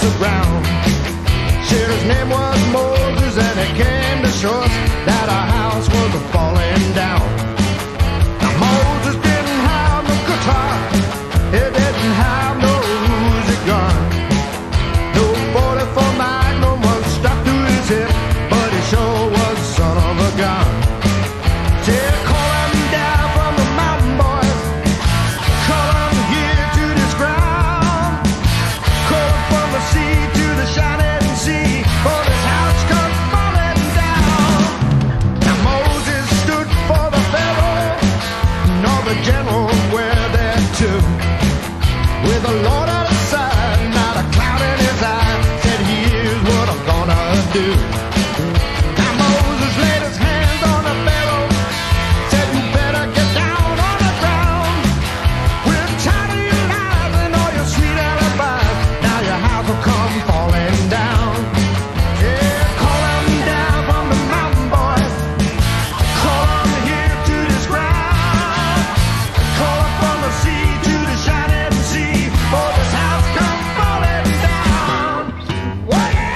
the ground. Said his name was Moses, and he came to show us that our house was falling down. Now Moses didn't have no guitar, he didn't have no Uzi gun, no 44 Magnum was strapped to his hip, but he sure was the son of a gun. Said call him down from the mountain, boys, call him here to this ground, call him from the sea to the shining sea, for this house comes falling down. Now Moses stood for the Pharaoh, and all the generals were there too, with the Lord at his side, not a cloud in his eye, said here's what I'm gonna do. Now Moses laid his hands on the Pharaoh, said you better get down on the ground. We're tired of your lies and all your sweet alibis, now your house will come falling down. Yeah, call them down from the mountain, boys, call them here to this ground, call them from the sea to the shining sea, for this house comes falling down. Well, yeah.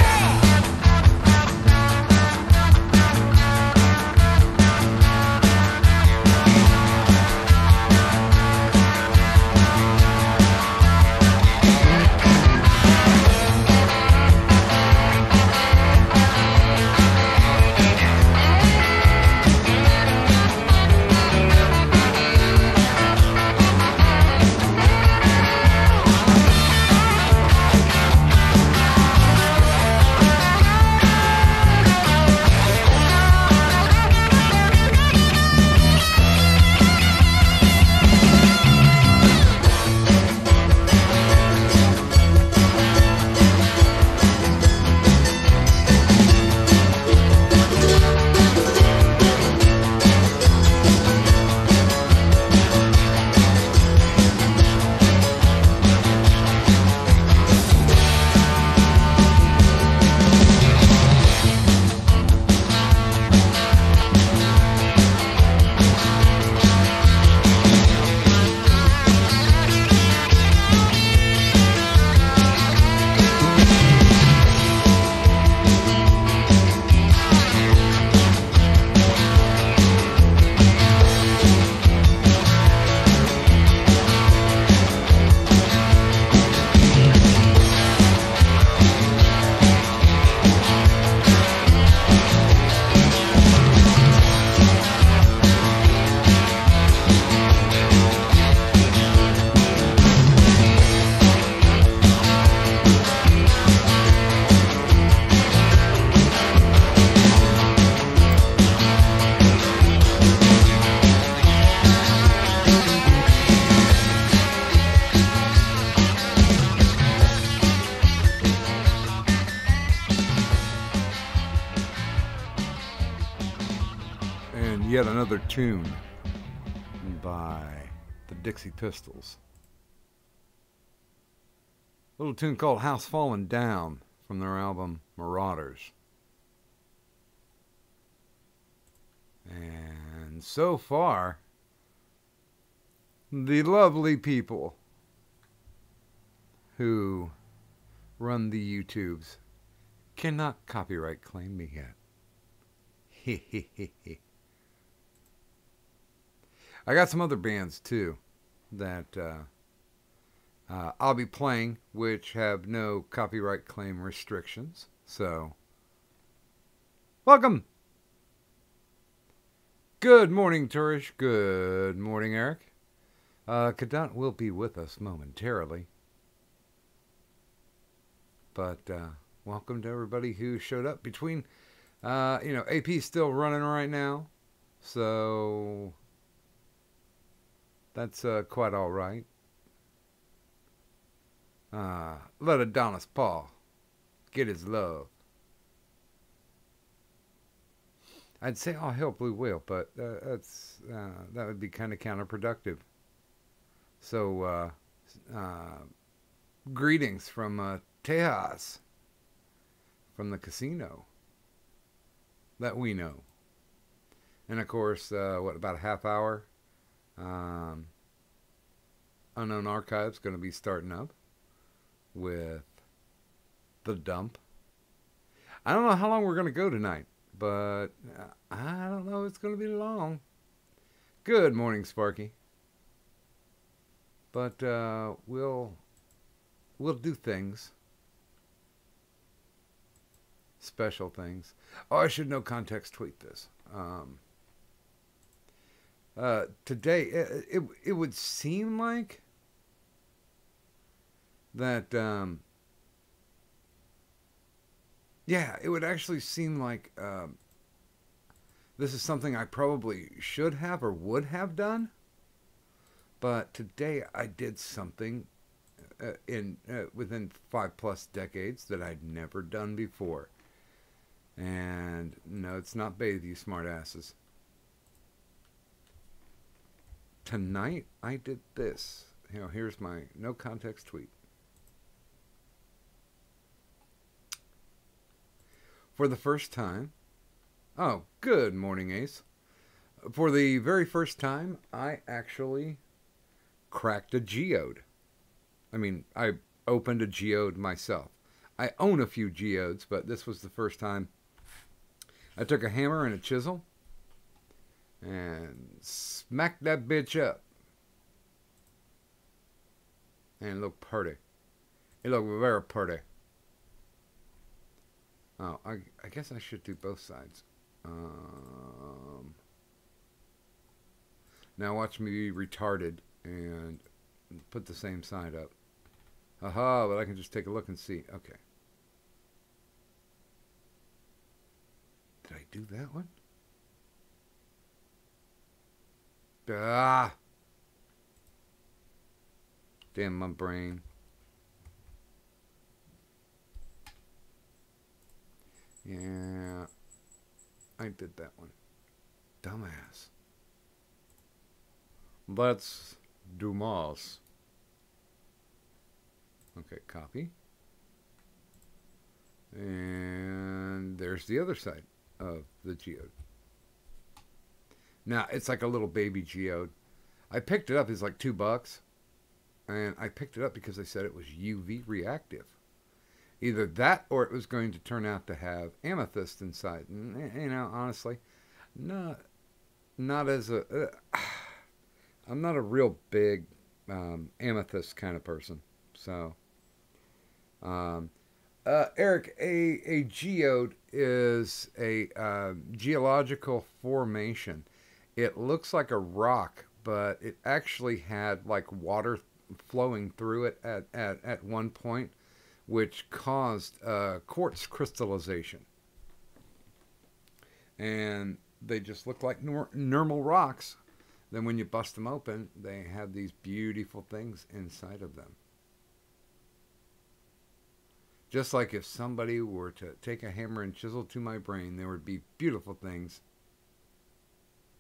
And yet another tune by the Dixie Pistols. A little tune called House Fallen Down from their album Marauders. And so far, the lovely people who run the YouTubes cannot copyright claim me yet. I got some other bands too that I'll be playing, which have no copyright claim restrictions. So, welcome. Good morning, Turish. Good morning, Eric. Kadant will be with us momentarily. But welcome to everybody who showed up between, AP's still running right now. So that's quite all right. Let Adonis Paul get his love. I'd say all hell Blue Whale, but that would be kind of counterproductive. So, greetings from Tejas, from the casino that we know. And of course, about a half hour? Unknown Archives going to be starting up with The dump. I don't know how long we're going to go tonight, but I don't know it's going to be long. Good morning, Sparky. But we'll do things. Special things. Oh, I should no context tweet this. Today, it would seem like that, yeah, it would actually seem like this is something I probably should have or would have done. But today I did something within 5+ decades that I'd never done before. And no, it's not bathe, you smart asses. Tonight I did this. You know, here's my no context tweet. For the first time, oh, good morning, Ace. For the very first time, I actually cracked a geode. I mean, I opened a geode myself. I own a few geodes, but this was the first time. I took a hammer and a chisel and smacked that bitch up. And it looked pretty. It looked very pretty. Oh, I guess I should do both sides. Now watch me be retarded and put the same side up. Aha, but I can just take a look and see. Okay. Did I do that one? Ah! Damn my brain. Yeah, I did that one. Dumbass. Let's do Moss. Okay, copy. And there's the other side of the geode. Now, it's like a little baby geode. I picked it up, it's like $2. And I picked it up because they said it was UV reactive. Either that or it was going to turn out to have amethyst inside. And, you know, honestly, not as a... I'm not a real big amethyst kind of person. So, Eric, a geode is a geological formation. It looks like a rock, but it actually had like water flowing through it at one point, which caused quartz crystallization. And they just look like normal rocks. Then when you bust them open, they have these beautiful things inside of them. Just like if somebody were to take a hammer and chisel to my brain, there would be beautiful things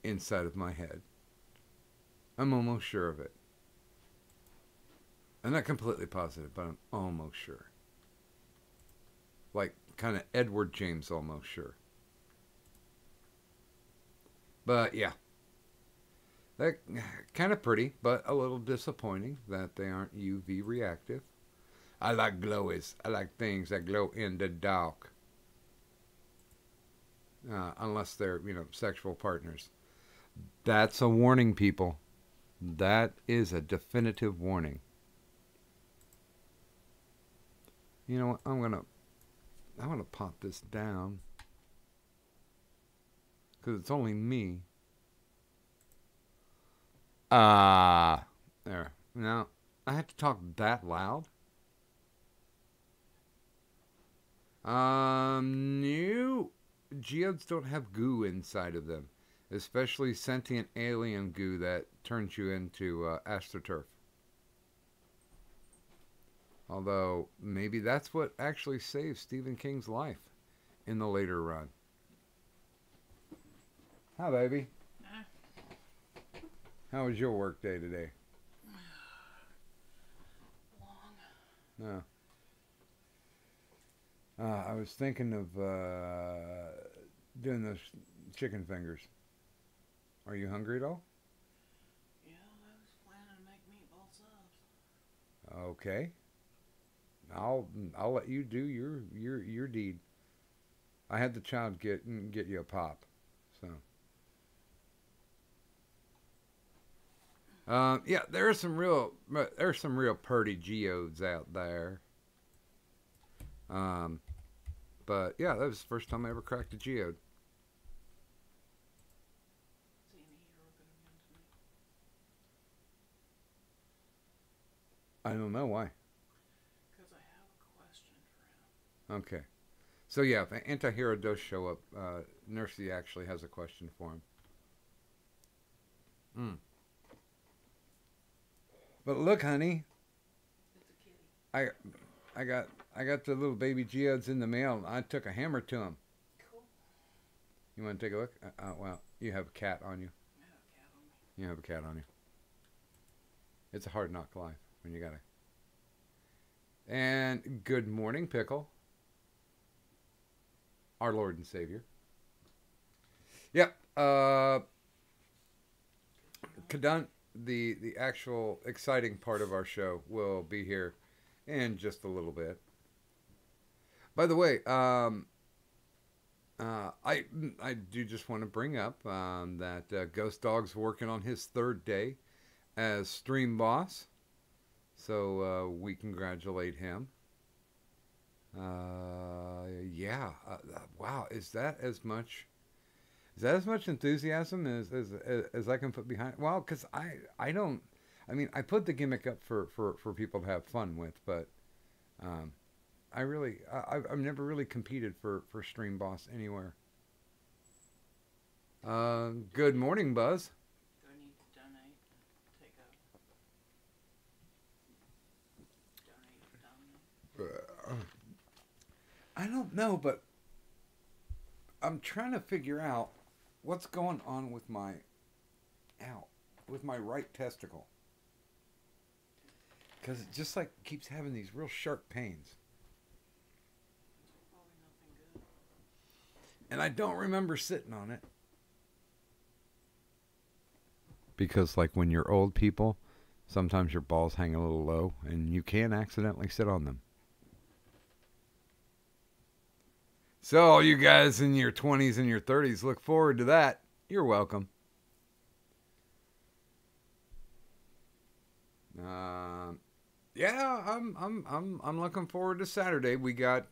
inside of my head. I'm almost sure of it. I'm not completely positive, but I'm almost sure. Like kind of Edward James almost sure. But yeah. They're kind of pretty, but a little disappointing that they aren't UV reactive. I like glowies. I like things that glow in the dark. Unless they're, you know, sexual partners. That's a warning, people. That is a definitive warning. You know what? I'm gonna pop this down. Because it's only me. There. Now, I have to talk that loud? New geodes don't have goo inside of them. Especially sentient alien goo that turns you into astroturf. Although, maybe that's what actually saved Stephen King's life in the later run. Hi, baby. How was your work day today? Long. No. I was thinking of doing those chicken fingers. Are you hungry at all? Yeah, I was planning to make meatball subs. Okay. I'll let you do your deed. I had the child get you a pop. So yeah, there's some real purdy geodes out there. But yeah, that was the first time I ever cracked a geode. I don't know why. Because I have a question for him. Okay. So yeah, if an anti-hero does show up, Nursey actually has a question for him. But look, honey, It's a kitty. I got the little baby geodes in the mail. I took a hammer to them. Cool. You want to take a look? Well, you have a cat on you. I have a cat on me. You have a cat on you. It's a hard knock life when you gotta. And good morning, Pickle. Our Lord and Savior. Yep. Kadun, the actual exciting part of our show will be here in just a little bit. By the way, I do just want to bring up that Ghost Dog's working on his third day as stream boss, so we congratulate him. Yeah. Wow. Is that as much enthusiasm as I can put behind it? Well, because I don't. I mean, I put the gimmick up for people to have fun with, but I've never really competed for stream boss anywhere. Good morning, Buzz. Do I need to donate and take a donate? I don't know, but I'm trying to figure out what's going on with my right testicle. Because it just like keeps having these real sharp pains. Probably nothing good. And I don't remember sitting on it. Because like when you're old people, sometimes your balls hang a little low and you can accidentally sit on them. So all you guys in your 20s and your 30s, look forward to that. You're welcome. Yeah, I'm looking forward to Saturday. We got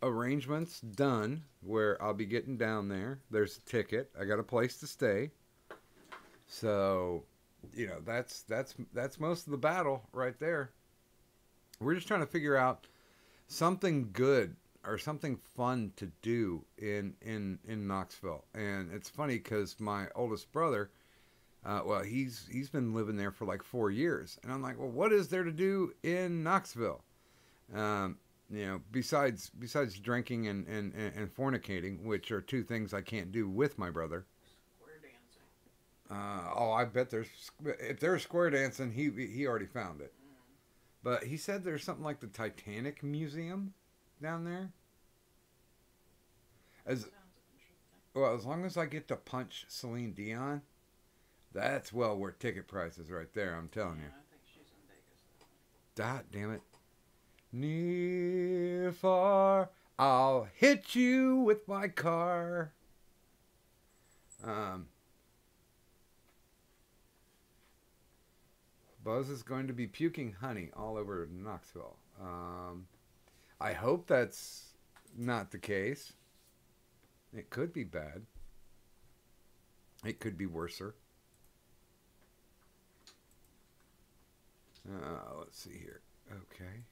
arrangements done where I'll be getting down there. There's a ticket. I got a place to stay. So, you know, that's most of the battle right there. We're just trying to figure out something good or something fun to do in Knoxville. And it's funny because my oldest brother, well, he's been living there for like 4 years, and I'm like, well, what is there to do in Knoxville? You know, besides drinking and fornicating, which are two things I can't do with my brother. Square dancing. I bet if there's square dancing, he already found it. But he said there's something like the Titanic Museum down there. As long as I get to punch Celine Dion, that's well worth ticket prices right there. I'm telling you. I think she's in Vegas. God damn it! Near far, I'll hit you with my car. Buzz is going to be puking honey all over Knoxville. I hope that's not the case. It could be bad. It could be worser. Let's see here. Okay.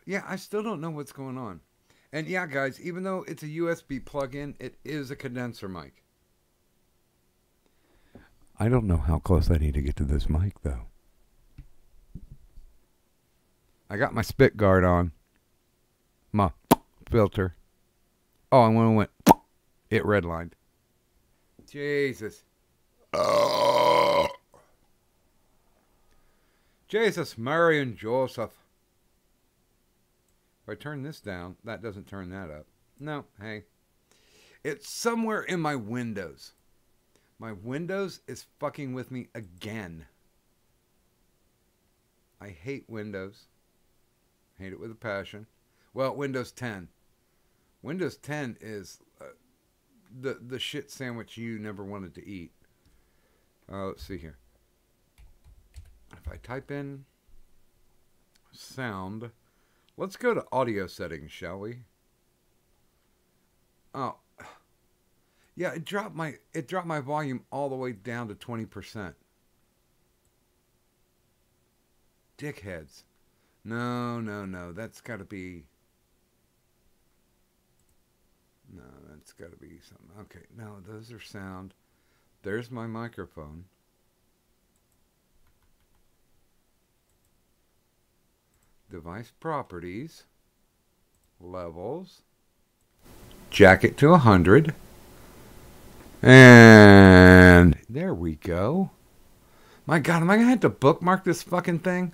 Yeah, I still don't know what's going on. And yeah, guys, even though it's a USB plug-in, it is a condenser mic. I don't know how close I need to get to this mic, though. I got my spit guard on. My filter. Oh, and when it went, it redlined. Jesus. Oh. Jesus, Mary, and Joseph. If I turn this down, that doesn't turn that up. No, hey. It's somewhere in my windows. My Windows is fucking with me again. I hate Windows. Hate it with a passion. Well, Windows 10. Windows 10 is the shit sandwich you never wanted to eat. Let's see here. If I type in sound, let's go to audio settings, shall we? Oh, yeah, it dropped my volume all the way down to 20%. Dickheads. No. That's got to be. No, that's got to be something. Okay, no, those are sound. There's my microphone. Device properties. Levels. Jack it to 100. And there we go. My God, am I going to have to bookmark this fucking thing?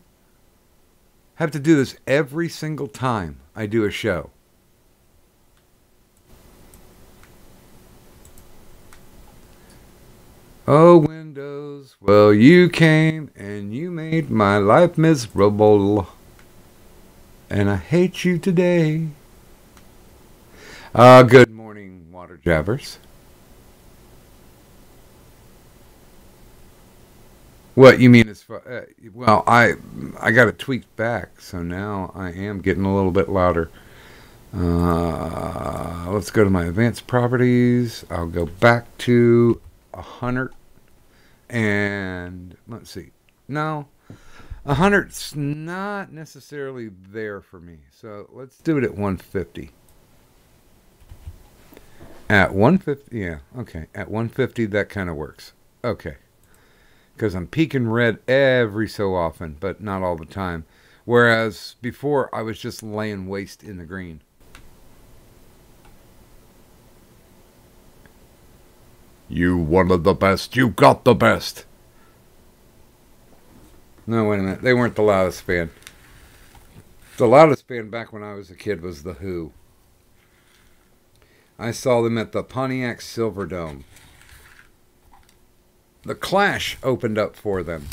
Have to do this every single time I do a show. Oh, Windows, well, you came and you made my life miserable. And I hate you today. Good morning, Water Jabbers. What you mean as far? Well, I got it tweaked back, so now I am getting a little bit louder. Let's go to my advanced properties. I'll go back to 100, and let's see. No, 100's not necessarily there for me, so let's do it at 150. At 150, yeah, okay. At 150, that kind of works. Okay. Because I'm peaking red every so often, but not all the time. Whereas before, I was just laying waste in the green. You wanted the best. You got the best. No, wait a minute. They weren't the loudest band. The loudest band back when I was a kid was The Who. I saw them at the Pontiac Silverdome. The Clash opened up for them.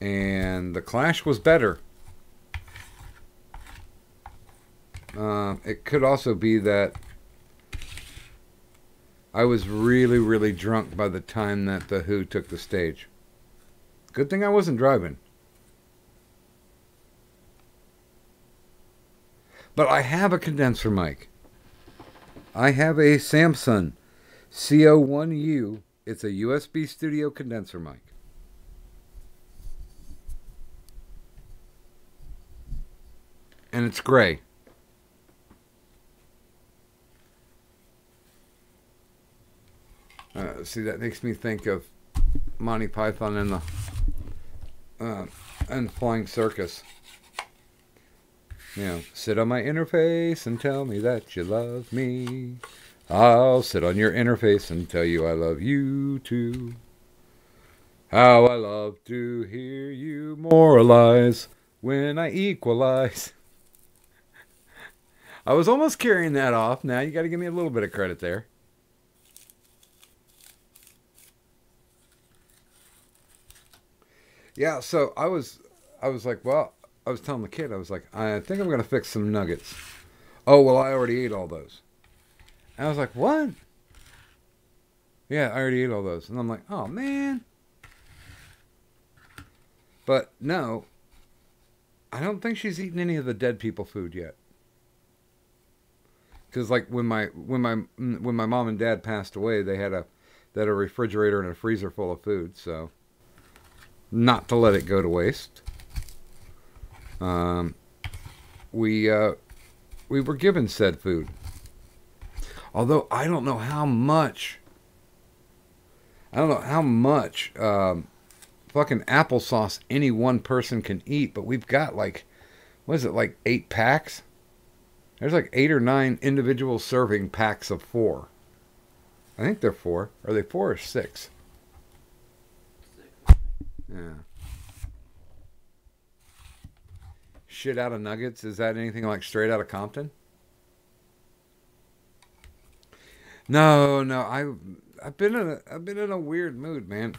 And the Clash was better. It could also be that I was really, really drunk by the time that The Who took the stage. Good thing I wasn't driving. But I have a condenser mic. I have a Samsung CO1U. It's a USB studio condenser mic. And it's gray. See, that makes me think of Monty Python and Flying Circus. You know, sit on my interface and tell me that you love me. I'll sit on your interface and tell you I love you too. How I love to hear you moralize when I equalize. I was almost carrying that off. Now you got to give me a little bit of credit there. Yeah, so I was like, well, I was telling the kid, I was like, I think I'm going to fix some nuggets. Oh, well, I already ate all those. And I was like, what? Yeah, I already ate all those. And I'm like, oh, man. But no, I don't think she's eaten any of the dead people food yet. Because like when my mom and dad passed away, they had a refrigerator and a freezer full of food, so not to let it go to waste. We were given said food. Although I don't know how much fucking applesauce any one person can eat, but we've got like, what is it, like 8 packs? There's like 8 or 9 individual serving packs of 4. I think they're 4. Are they 4 or 6? 6. Yeah. Shit out of nuggets. Is that anything like straight out of Compton? No, no, I've been in a weird mood, man.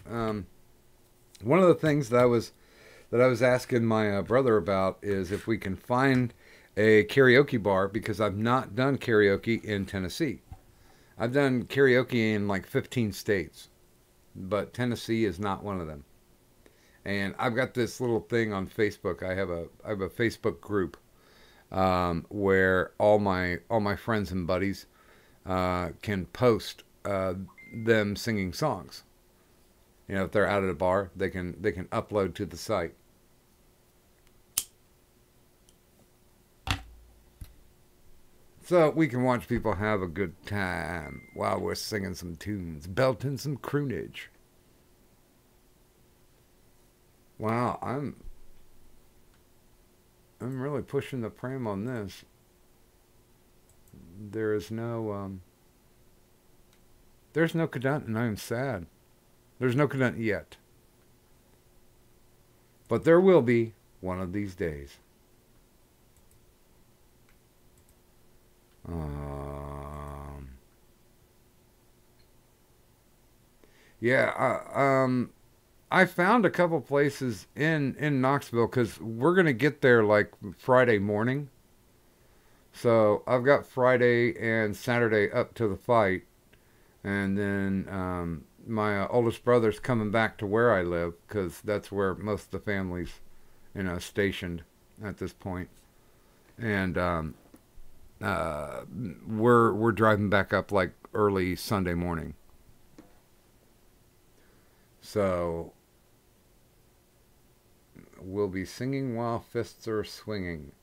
One of the things that I was asking my brother about is if we can find a karaoke bar, because I've not done karaoke in Tennessee. I've done karaoke in like 15 states, but Tennessee is not one of them. And I've got this little thing on Facebook. I have a Facebook group where all my friends and buddies can post them singing songs. You know, if they're out at a bar, they can upload to the site. So we can watch people have a good time while we're singing some tunes, belting some croonage. Wow, I'm really pushing the pram on this. There is no there's no cadunt, and I'm sad. There's no cadunt yet. But there will be one of these days. Yeah, I found a couple places in Knoxville because we're gonna get there like Friday morning. So I've got Friday and Saturday up to the fight, and then my oldest brother's coming back to where I live because that's where most of the family's, you know, stationed at this point, and we're driving back up like early Sunday morning. So we'll be singing while fists are swinging.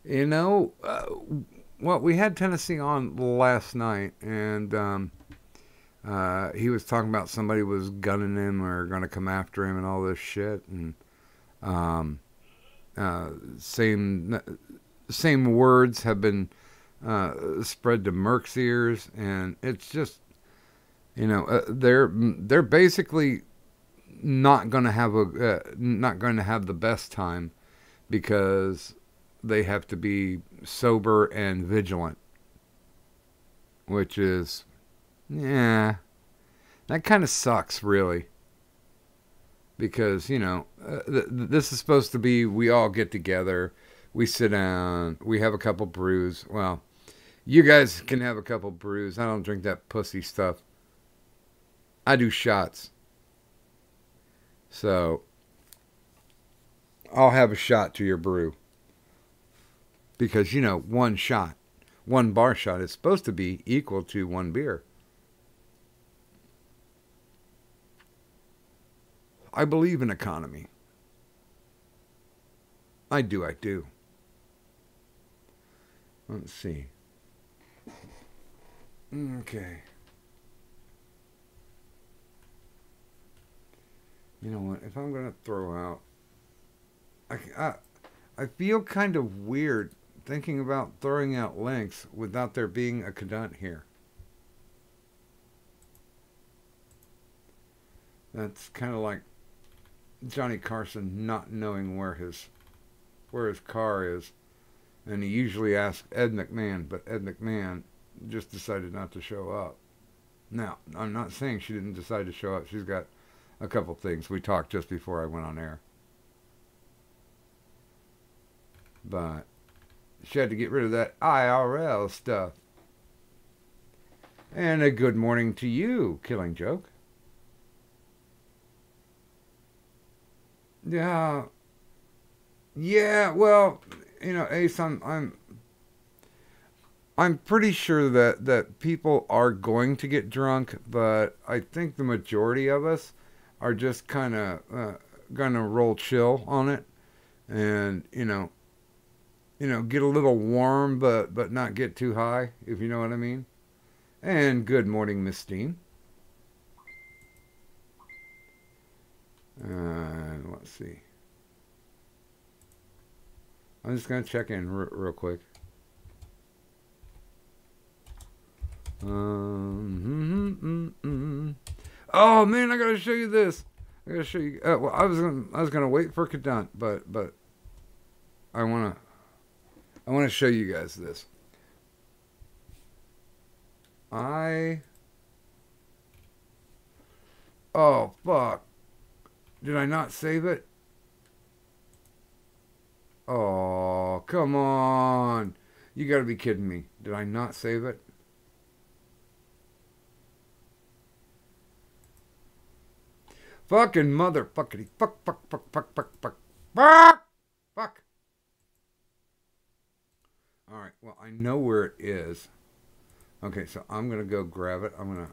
You know, well, we had Tennessee on last night, and he was talking about somebody was gunning him or going to come after him and all this shit, and same words have been spread to Merck's ears, and it's just, you know, they're basically not going to have the best time because they have to be sober and vigilant, which is, yeah, that kind of sucks, really. Because, you know, this is supposed to be, we all get together, we sit down, we have a couple brews. Well, you guys can have a couple brews. I don't drink that pussy stuff. I do shots. So, I'll have a shot to your brew. Because, you know, one bar shot is supposed to be equal to one beer. I believe in economy. I do. Let's see. Okay. You know what? If I'm going to throw out... I feel kind of weird thinking about throwing out links without there being a cadunt here. That's kind of like Johnny Carson not knowing where his car is, and he usually asks Ed McMahon, but Ed McMahon just decided not to show up. Now, I'm not saying she didn't decide to show up. She's got a couple things. We talked just before I went on air. But she had to get rid of that IRL stuff. And a good morning to you, Killing Joke. Yeah. Yeah, well, you know, Ace, I'm pretty sure that people are going to get drunk, but I think the majority of us are just kind of going to roll chill on it, and you know, get a little warm, but not get too high, if you know what I mean. And good morning, Miss Steen. Let's see. I'm just going to check in real quick. Oh man, I got to show you this. I got to show you. Well, I was gonna wait for Cadunt, but I want to show you guys this. Oh, fuck. Did I not save it? Oh, come on. You gotta be kidding me. Did I not save it? Fucking motherfuckity. Fuck. Fuck. Alright, well, I know where it is. Okay, so I'm gonna go grab it. I'm gonna...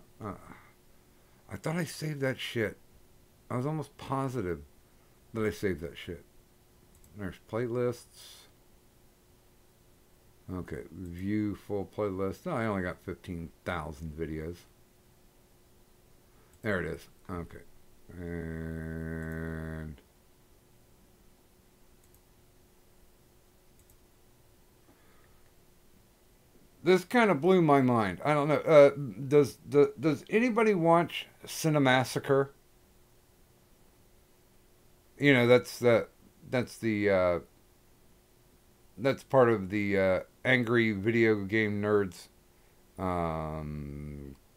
I thought I saved that shit. I was almost positive that I saved that shit. There's playlists. Okay, view full playlist. No, I only got 15,000 videos. There it is. Okay. And... this kind of blew my mind. I don't know. Does anybody watch Cinemassacre? You know, that's part of the Angry Video Game Nerds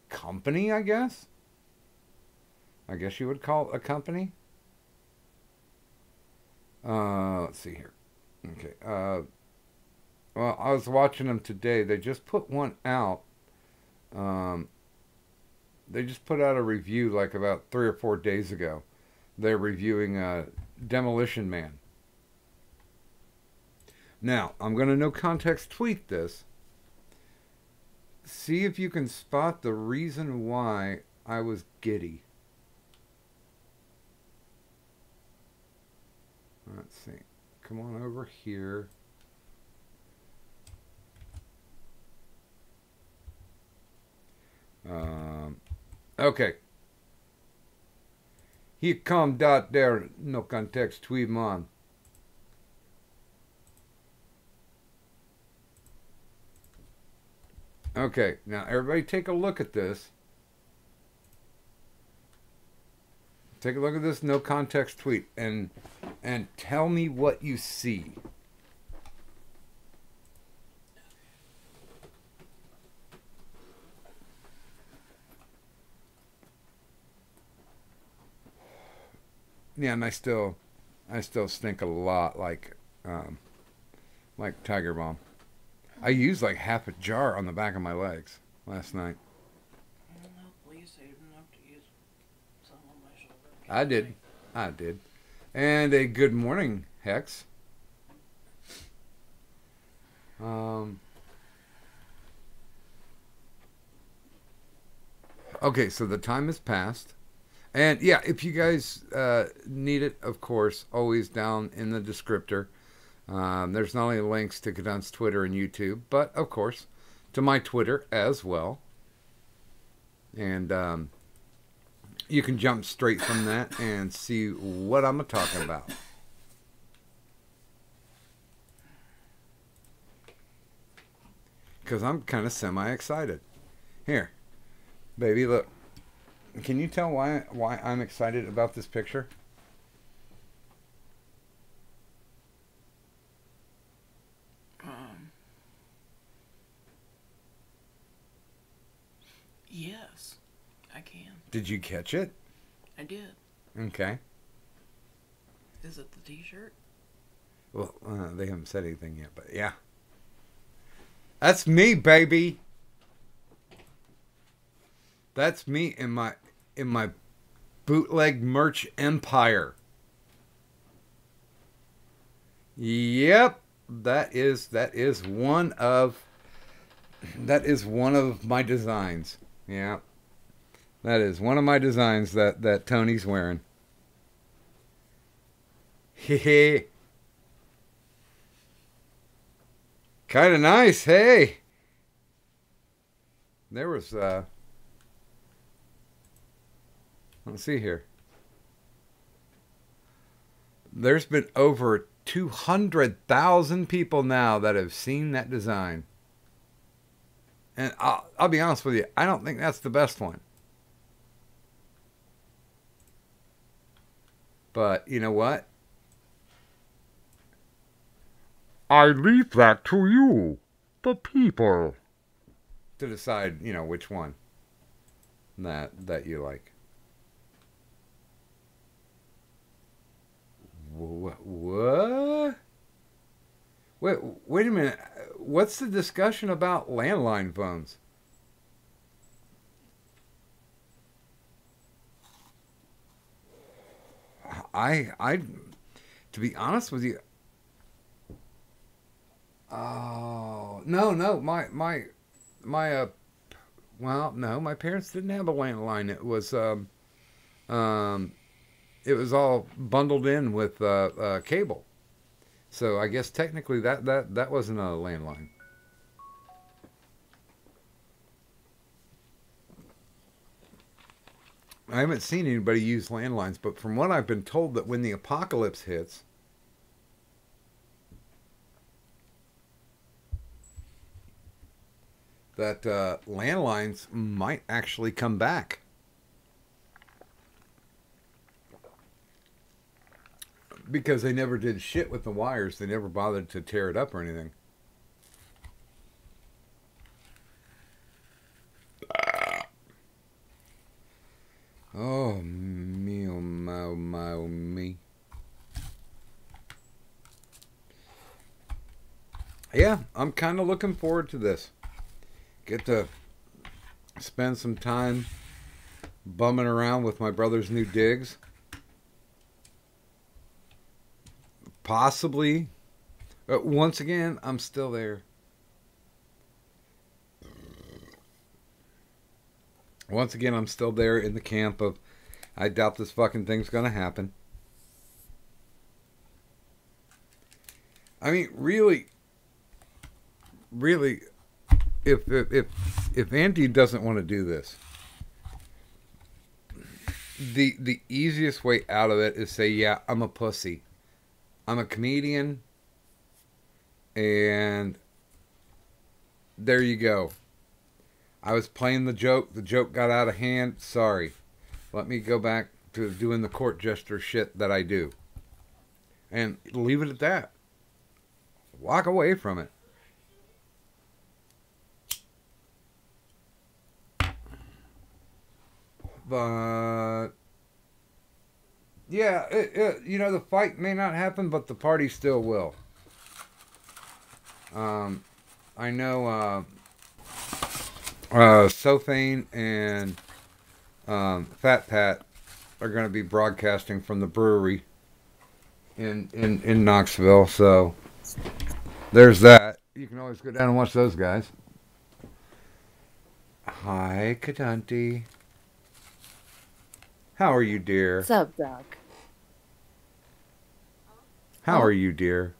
company, I guess. I guess you would call it a company. Let's see here. Okay. Well, I was watching them today. They just put one out. They just put out a review like about 3 or 4 days ago. They're reviewing Demolition Man. Now, I'm going to no context tweet this. See if you can spot the reason why I was giddy. Let's see. Come on over here. Okay. He come out there, no context, tweet man. Okay, now everybody take a look at this. Take a look at this no context tweet and tell me what you see. Yeah, and I still stink a lot like Tiger Balm. I used like half a jar on the back of my legs last night. No, please save enough to use some on my shoulder. I did. And a good morning, Hex. Okay, so the time has passed. And yeah, if you guys need it, of course, always down in the descriptor. There's not only links to Kadun's Twitter and YouTube, but of course to my Twitter as well. And you can jump straight from that and see what I'm talking about. Because I'm kind of semi-excited. Here, baby, look. Can you tell why I'm excited about this picture? Yes, I can. Did you catch it? I did. Okay. Is it the t-shirt? Well, they haven't said anything yet, but yeah. That's me, baby. That's me in my bootleg merch empire. Yep, that is one of my designs. Yeah. That is one of my designs that Tony's wearing. Hehe. Kind of nice, hey. There was let's see here. There's been over 200,000 people now that have seen that design. And I'll be honest with you, I don't think that's the best one. But you know what? I leave that to you, the people. to decide, you know, which one that you like. What? Wait a minute. What's the discussion about landline phones? I, to be honest with you, oh no, well, no, my parents didn't have a landline. It was all bundled in with cable. So I guess technically that wasn't a landline. I haven't seen anybody use landlines, but from what I've been told, that when the apocalypse hits, that landlines might actually come back. Because they never did shit with the wires. They never bothered to tear it up or anything. Oh, me, oh, my, oh, my, oh, me. Yeah, I'm kind of looking forward to this. Get to spend some time bumming around with my brother's new digs. Possibly. Once again, I'm still there. Once again, I'm still there in the camp of, I doubt this fucking thing's gonna happen. I mean, really, if Andy doesn't want to do this, the easiest way out of it is say, yeah, I'm a pussy. I'm a comedian, and there you go. I was playing the joke got out of hand, sorry. Let me go back to doing the court jester shit that I do. And leave it at that. Walk away from it. But yeah, you know, the fight may not happen, but the party still will. I know Sophane and Fat Pat are going to be broadcasting from the brewery in Knoxville, so there's that. You can always go down and watch those guys. Hi, Kadunti. How are you, dear? What's up, Doc? How are you, dear?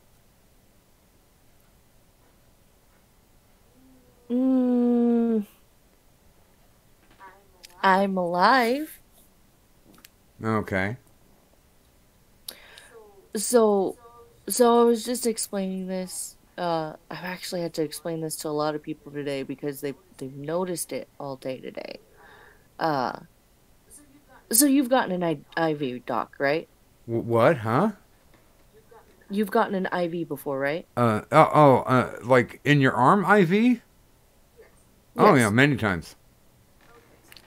I'm alive. Okay. So I was just explaining this. I've actually had to explain this to a lot of people today because they've noticed it all day today. So you've gotten an IV, Doc, right? What? Huh? You've gotten an IV before, right? Like in your arm IV? Yes. Oh yeah, many times.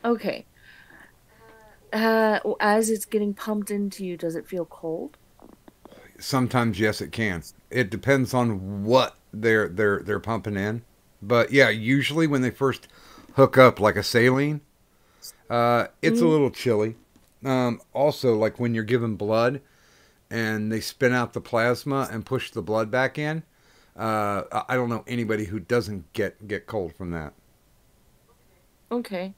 Okay. As it's getting pumped into you, does it feel cold? Sometimes yes, it can. It depends on what they're pumping in. But yeah, usually when they first hook up like a saline, it's a little chilly. Also, like when you're given blood and they spin out the plasma and push the blood back in, I don't know anybody who doesn't get cold from that. Okay.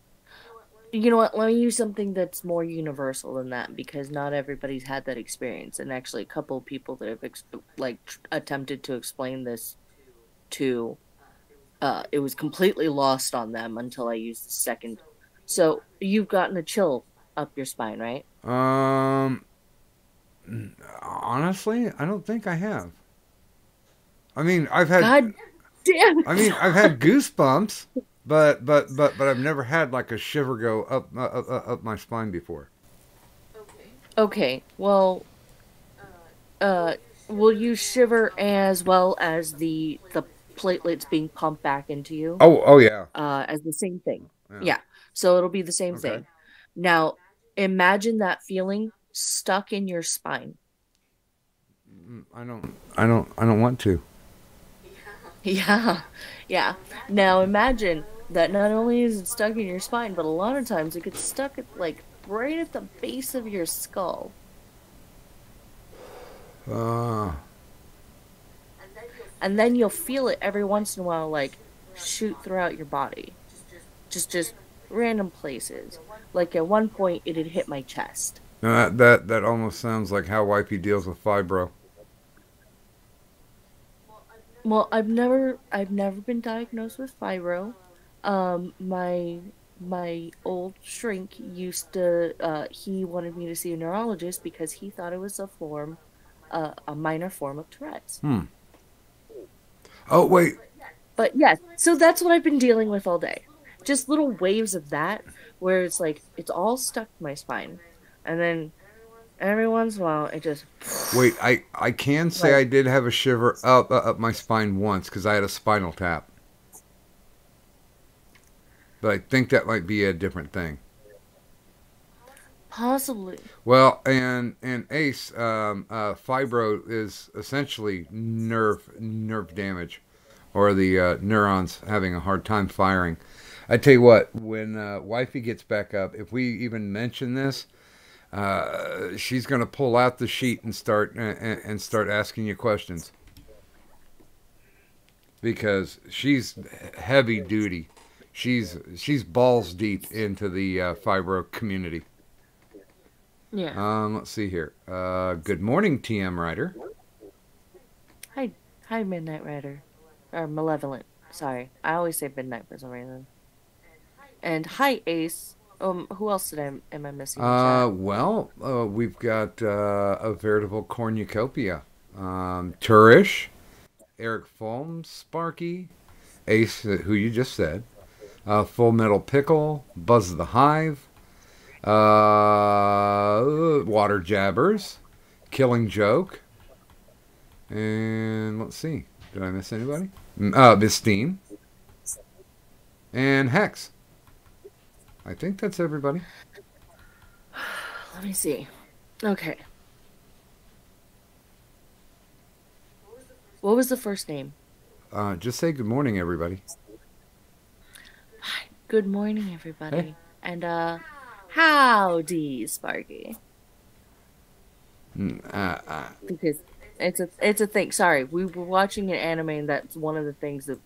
You know what? Let me use something that's more universal than that, because not everybody's had that experience. And actually, a couple of people that have attempted to explain this to, it was completely lost on them until I used the second. So you've gotten a chill up your spine, right? Honestly, I don't think I have. I mean, I've had. God damn it. I mean, I've had goosebumps. But I've never had like a shiver go up my spine before. Okay. Well, will you shiver as well as the platelets being pumped back into you. Oh yeah. As the same thing. Yeah. Yeah. So it'll be the same Okay. thing. Now, imagine that feeling stuck in your spine. I don't want to. Yeah. Yeah. Now imagine that not only is it stuck in your spine, but a lot of times it gets stuck at like right at the base of your skull. And then you'll feel it every once in a while like shoot throughout your body. Just random places. Like at one point it had hit my chest. No, that almost sounds like how wifey deals with fibro. Well, I've never been diagnosed with fibro. My old shrink used to he wanted me to see a neurologist because he thought it was a minor form of Tourette's. Oh wait. But yes, so that's what I've been dealing with all day. Just little waves of that where it's like it's all stuck to my spine, and then every once in a while it just. Wait, I can say I did have a shiver up my spine once because I had a spinal tap. But I think that might be a different thing. Possibly. Well, and ACE, fibro is essentially nerve damage, or the neurons having a hard time firing. I tell you what, when wifey gets back up, if we even mention this, she's going to pull out the sheet and start asking you questions, because she's heavy duty. She's balls deep into the fibro community. Yeah. Let's see here. Good morning, TM Rider. Hi, Midnight Rider, or Malevolent. Sorry, I always say Midnight for some reason. And hi, Ace. Who else am I missing? Well, we've got a veritable cornucopia. Turish, Eric Fulm, Sparky, Ace, who you just said, Full Metal Pickle, Buzz the Hive, Water Jabbers, Killing Joke, and let's see, did I miss anybody? Miss Steam, and Hex. I think that's everybody. Let me see. Okay. What was the first name? Just say good morning, everybody. Hi. Good morning, everybody. Hey. And, howdy, Sparky. Because it's a thing. Sorry, we were watching an anime, and that's one of the things that...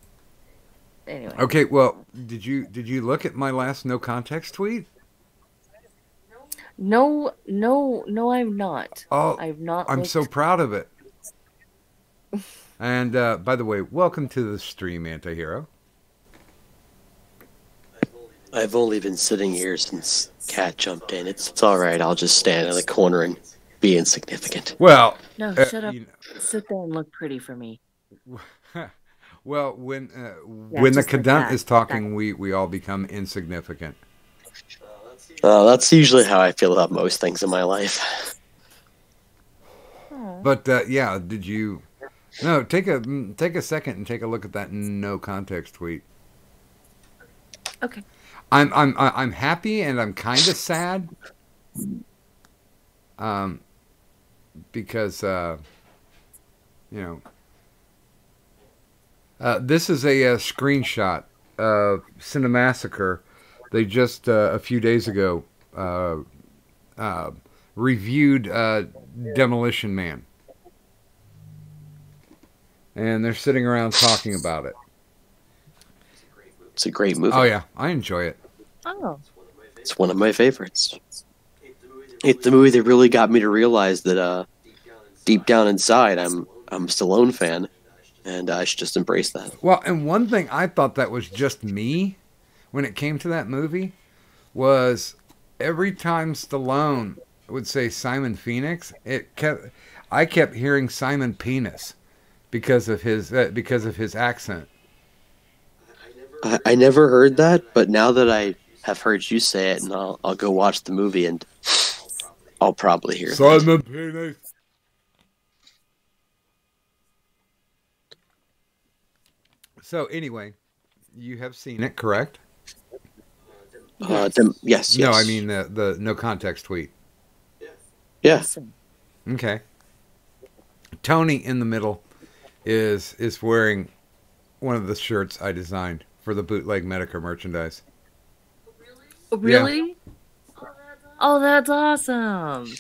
Anyway. Okay, well, did you look at my last no context tweet? No, I've not. Oh, I've not. I'm so proud of it. And by the way, welcome to the stream, Antihero. I've only been sitting here since Cat jumped in. It's all right. I'll just stand in the corner and be insignificant. Well, No, shut up. Sit there and look pretty for me. Well, when the Kadant is talking, we all become insignificant. That's usually how I feel about most things in my life. But yeah, did you? No, take a second and take a look at that no context tweet. Okay. I'm happy and I'm kind of sad. Because you know. This is a screenshot of Cinemassacre. They just a few days ago reviewed Demolition Man, and they're sitting around talking about it. It's a great movie. Oh yeah, I enjoy it. Oh. It's one of my favorites. It's the movie that really got me to realize that deep down inside, I'm a Stallone fan. And I should just embrace that. Well, and one thing I thought that was just me when it came to that movie was every time Stallone would say Simon Phoenix, I kept hearing Simon Penis because of his accent. I never heard that, but now that I have heard you say it, and I'll go watch the movie, and I'll probably hear Simon Penis. So anyway, you have seen it, correct? Yes. No, I mean the no context tweet. Yeah. Awesome. Okay. Tony in the middle is wearing one of the shirts I designed for the bootleg Medica merchandise. Really? Oh, that's awesome.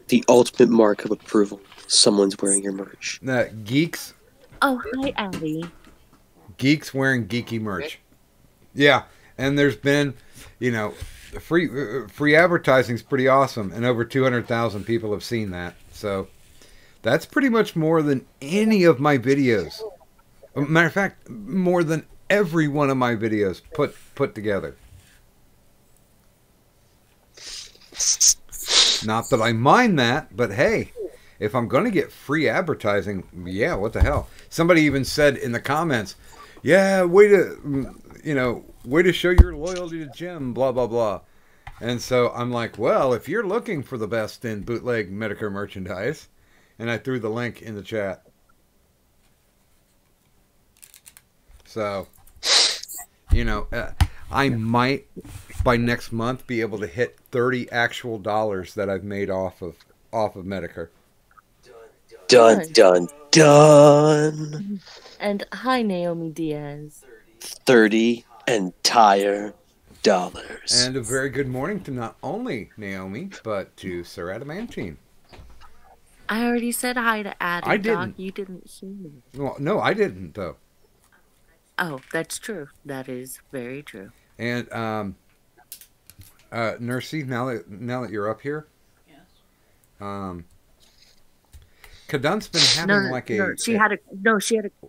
The ultimate mark of approval. Someone's wearing your merch. Geeks Oh, hi, Abby. wearing geeky merch. Yeah, and there's been, free advertising's pretty awesome, and over 200,000 people have seen that. So that's pretty much more than any of my videos. Matter of fact, more than every one of my videos put together. Not that I mind that, but hey, if I'm going to get free advertising, yeah, what the hell? Somebody even said in the comments, yeah, way to show your loyalty to Jim, blah, blah, blah. And so I'm like, well, if you're looking for the best in bootleg Medicare merchandise, and I threw the link in the chat. So, I might by next month be able to hit 30 actual dollars that I've made off of Medicare. Dun, dun, dun. And hi, Naomi Diaz. 30 entire dollars. And a very good morning to not only Naomi, but to Sir Adamantine. I already said hi to Adam. I didn't. Doc. You didn't hear me. Well, no, I didn't, though. Oh, that's true. That is very true. And, Nursey, now that you're up here, Yes. Kadun's been having she had a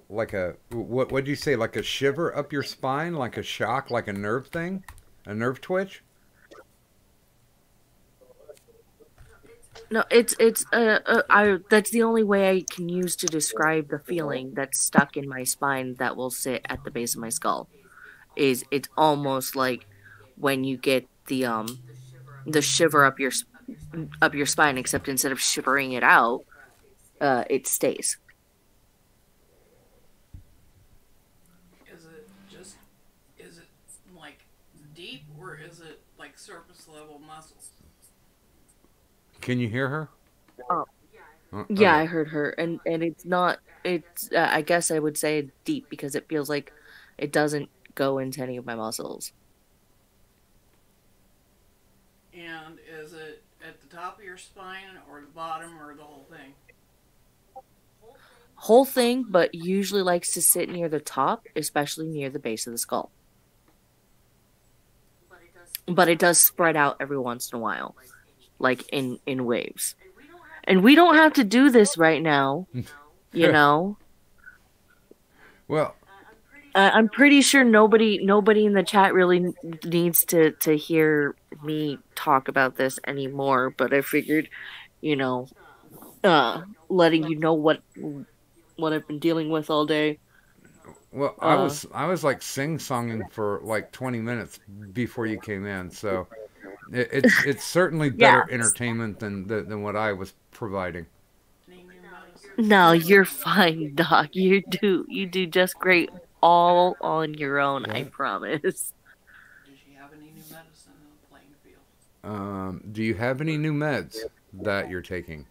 like a, what'd you say, like a shiver up your spine, like a shock, like a nerve thing? A nerve twitch? No, it's that's the only way I can use to describe the feeling that's stuck in my spine that will sit at the base of my skull. It's almost like when you get the shiver up your spine, except instead of shivering it out, it stays. Is it like deep, or is it like surface level muscles? Can you hear her? Oh. okay. Yeah, I heard her, and it's not. It's I guess I would say deep because it feels like it doesn't go into any of my muscles. And is it at the top of your spine, or the bottom, or the whole thing? Whole thing, but usually likes to sit near the top, especially near the base of the skull. But it does spread out every once in a while, like in waves. And we don't have to do this right now, you know. Well, I'm pretty sure nobody in the chat really needs to hear me talk about this anymore. But I figured, letting you know what I've been dealing with all day. Well, I was like sing-songing for like 20 minutes before you came in, so it's certainly better entertainment than what I was providing. No, you're fine, Doc. You do just great all on your own. I promise. Does she have any new medicine in the playing field? Do you have any new meds that you're taking?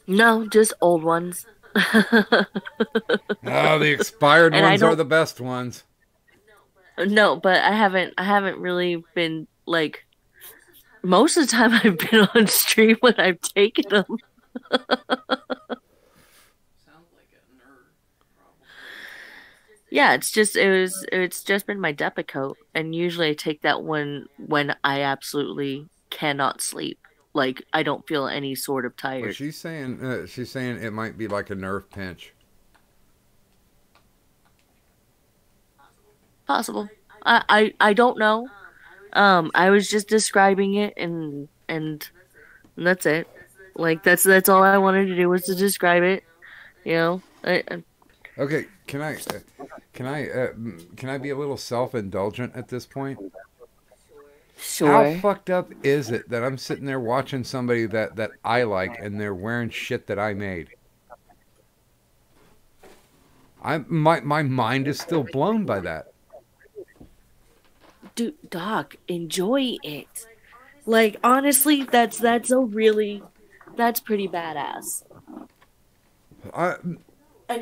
No, just old ones. Oh, the expired ones are the best ones. No, but I haven't really been like. Most of the time, I've been on stream when I've taken them. Sounds like a nerd problem. Yeah, it's just been my Depakote, and usually I take that one when I absolutely cannot sleep. Like I don't feel any sort of tired. Well, she's saying it might be like a nerve pinch. Possible. I don't know. I was just describing it, and that's it. Like that's all I wanted to do was to describe it. Okay, can I be a little self-indulgent at this point? Sure. How fucked up is it that I'm sitting there watching somebody that I like and they're wearing shit that I made? My mind is still blown by that. Dude, Doc, enjoy it. Like, honestly, that's pretty badass. And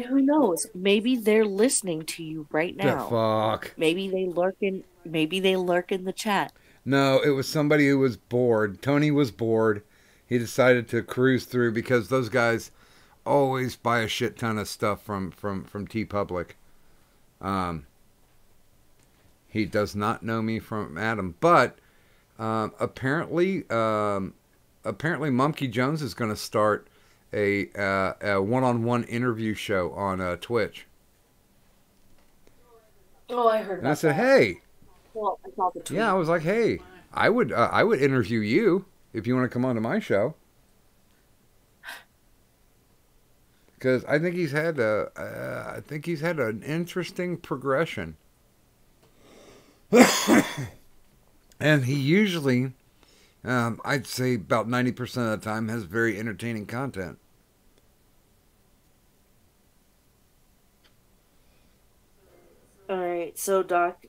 who knows? Maybe they're listening to you right The now. fuck. Maybe they lurk in the chat. No, it was somebody who was bored. Tony was bored. He decided to cruise through because those guys always buy a shit ton of stuff from TeePublic. He does not know me from Adam, but apparently Monkey Jones is going to start a one-on-one interview show on Twitch. Oh, I heard. And I said, "Hey." Well, I saw the tweet. Yeah, I was like, "Hey, I would interview you if you want to come onto my show." Because I think he's had an interesting progression, and he usually, I'd say about 90% of the time, has very entertaining content. All right, so Doc,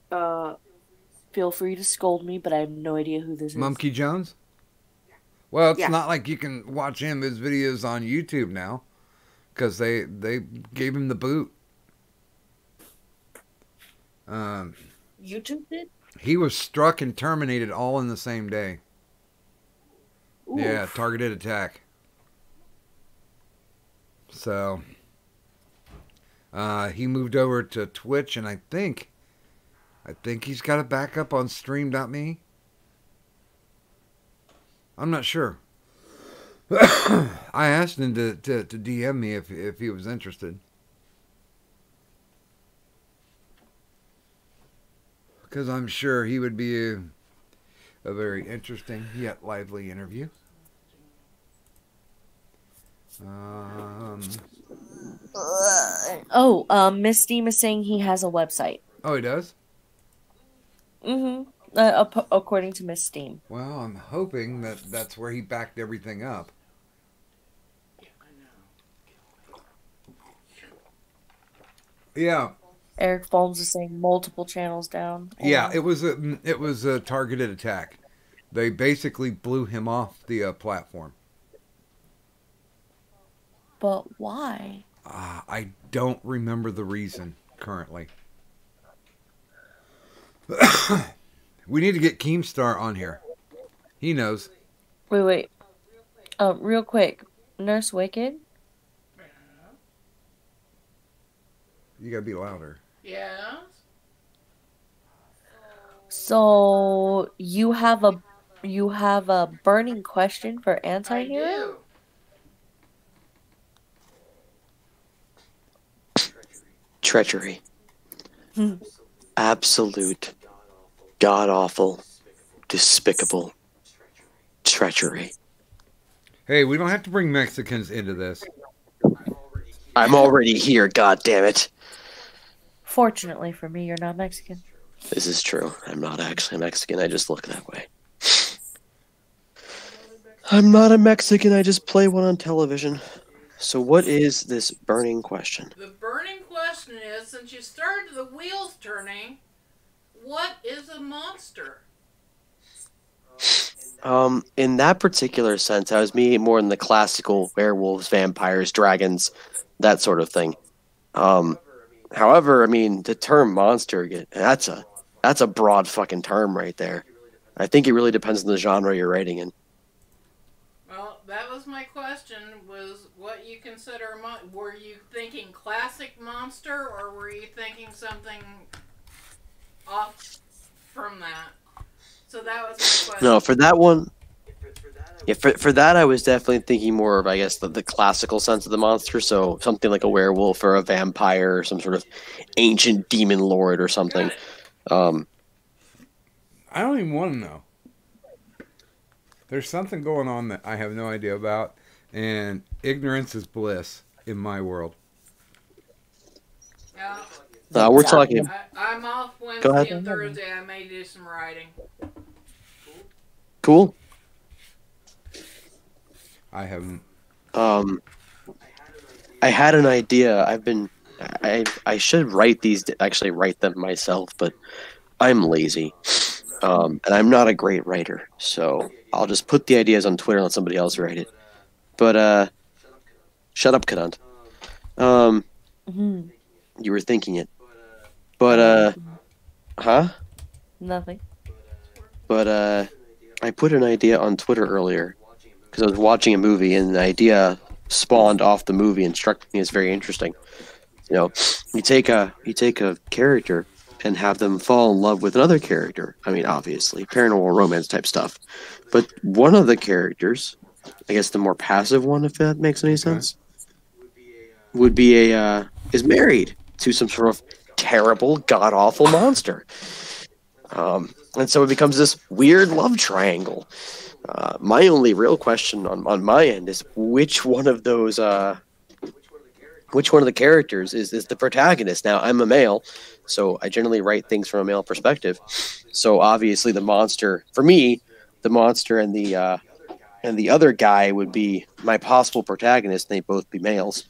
feel free to scold me, but I have no idea who this is. Monkey Jones? Well, it's Yeah. not like you can watch his videos on YouTube now, because they gave him the boot. YouTube did? He was struck and terminated all in the same day. Oof. Yeah, targeted attack. So, he moved over to Twitch, and I think he's got a backup on Stream.me. I'm not sure. I asked him to DM me if he was interested. Because I'm sure he would be a very interesting yet lively interview. Miss Steam is saying he has a website. Oh, he does? Mm-hmm. According to Miss Steam. Well, I'm hoping that's where he backed everything up. Yeah. Eric Folmes is saying multiple channels down. Yeah, it was a targeted attack. They basically blew him off the platform. But why? I don't remember the reason currently. We need to get Keemstar on here. He knows. Wait. Real quick. Nurse Wicked? You gotta be louder. Yes. So you have a burning question for I Anti-Hero? do. Treachery. Absolute, god-awful, despicable treachery. Hey, we don't have to bring Mexicans into this. I'm already here, god damn it. Fortunately for me, you're not Mexican. This is true. I'm not actually Mexican, I just look that way. I'm not a Mexican, I just play one on television. So what is this burning question? The burning question is, since you started the wheels turning, what is a monster? In that particular sense, I was meaning more in the classical werewolves, vampires, dragons, that sort of thing. However, I mean, the term monster, that's a broad fucking term right there. I think it really depends on the genre you're writing in. Well, that was my question, was what you consider a monster. Were you thinking classic monster, or were you thinking something off from that? So that was my question. No, for that one... Yeah, for that, I was definitely thinking more of, I guess, the classical sense of the monster. So something like a werewolf or a vampire or some sort of ancient demon lord or something. I don't even want to know. There's something going on that I have no idea about, and ignorance is bliss in my world. Yeah. We're talking... I'm off Go Wednesday ahead. and Thursday. I may do some writing. Cool. I haven't. I had an idea. I've been I should actually write them myself, but I'm lazy, and I'm not a great writer. So I'll just put the ideas on Twitter and let somebody else write it. But shut up, Kadant. Mhm. You were thinking it, but huh? Nothing. But I put an idea on Twitter earlier because I was watching a movie, and the idea spawned off the movie and struck me as very interesting. You know, you take a character and have them fall in love with another character. I mean, obviously, paranormal romance type stuff. But one of the characters, I guess the more passive one, if that makes any sense, would be is married to some sort of terrible, god awful monster. And so it becomes this weird love triangle. My only real question on my end is which one of the characters is the protagonist? Now, I'm a male, so I generally write things from a male perspective. So obviously, the monster for me, the monster and the other guy would be my possible protagonist. And they both be males.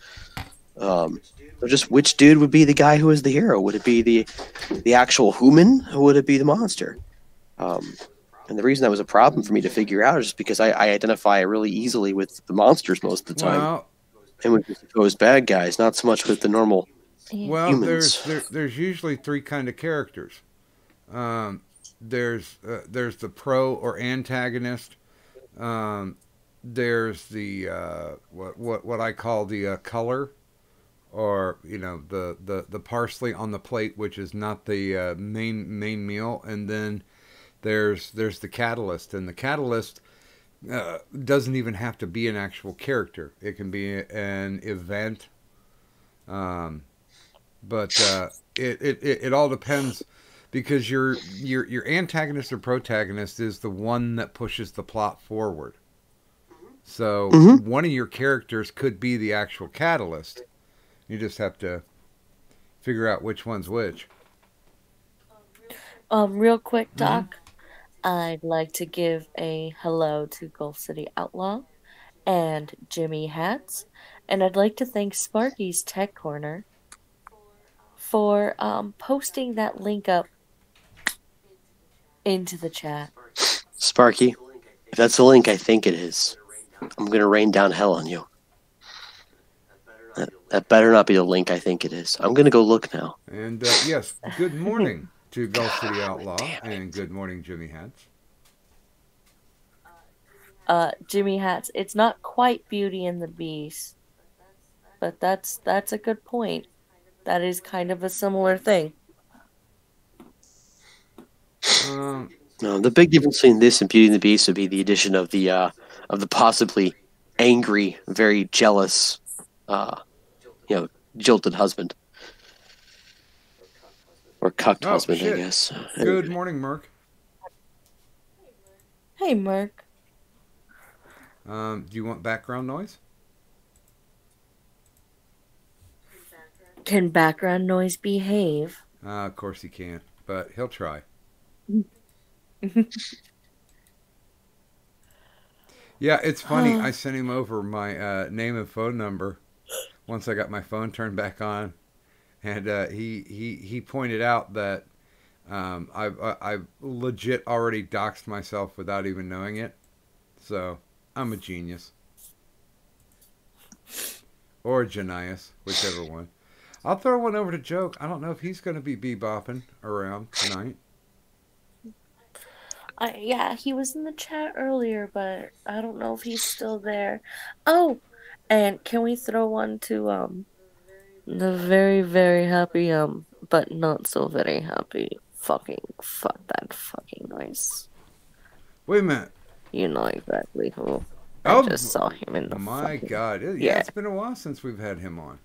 So just which dude would be the guy who is the hero? Would it be the actual human, or would it be the monster? And the reason that was a problem for me to figure out is just because I identify really easily with the monsters most of the time, Well, and with the supposed bad guys, not so much with the normal well, humans. there's usually three kind of characters. There's the pro or antagonist. There's the what I call the color, or the parsley on the plate, which is not the main meal, and then there's the catalyst, and the catalyst doesn't even have to be an actual character. It can be an event, but it all depends, because your antagonist or protagonist is the one that pushes the plot forward. So one of your characters could be the actual catalyst. You just have to figure out which one's which. Real quick, Doc. I'd like to give a hello to Gulf City Outlaw and Jimmy Hats, and I'd like to thank Sparky's Tech Corner for posting that link up into the chat. Sparky, if that's the link I think it is, I'm gonna rain down hell on you. That better not be the link I think it is. I'm gonna go look now. And yes, good morning to Gulf City Outlaw, and good morning, Jimmy Hats. Jimmy Hats, it's not quite Beauty and the Beast, but that's a good point. That is kind of a similar thing. No, the big difference between this and Beauty and the Beast would be the addition of the possibly angry, very jealous, jilted husband. Or cucked husband, shit. I guess. Good morning, Merc. Hey, Merc. Do you want background noise? Can background noise behave? Of course he can't, but he'll try. Yeah, it's funny. I sent him over my name and phone number once I got my phone turned back on, and he pointed out that I've legit already doxed myself without even knowing it. So I'm a genius, or a genius, whichever one. I'll throw one over to Joke. I don't know if he's going to be bebopping around tonight. Yeah, he was in the chat earlier, but I don't know if he's still there. Oh, and can we throw one to the very, very happy but not so very happy fuck that fucking noise. Wait a minute. You know exactly who. I just saw him in the my fucking... God. Yeah, it's been a while since we've had him on.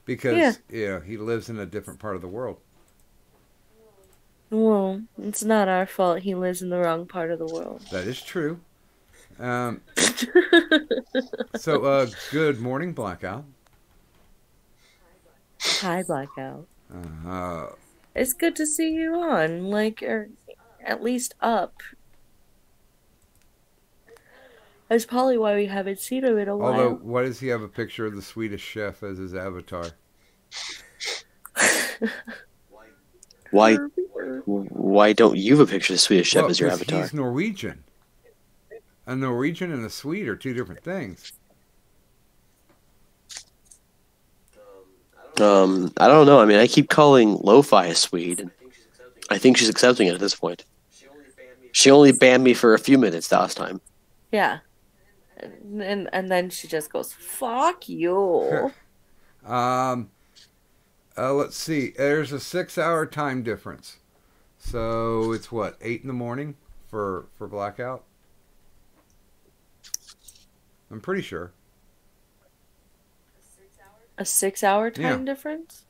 Because, he lives in a different part of the world. Well, it's not our fault he lives in the wrong part of the world. That is true. So, good morning, Blackout. Hi, Blackout. It's good to see you on, or at least up. That's probably why we haven't seen him in a while. Although, why does he have a picture of the Swedish chef as his avatar? Why don't you have a picture of the Swedish chef Well, as your 'cause avatar? he's Norwegian. A Norwegian and a Swede are two different things. I don't know. I mean, I keep calling Lo-Fi a Swede, and I think she's accepting it at this point. She only banned me for a few minutes last time. Yeah. And then she just goes, "Fuck you." Let's see. There's a 6-hour time difference. So it's what, 8 in the morning for Blackout? I'm pretty sure. A 6-hour time Yeah. difference?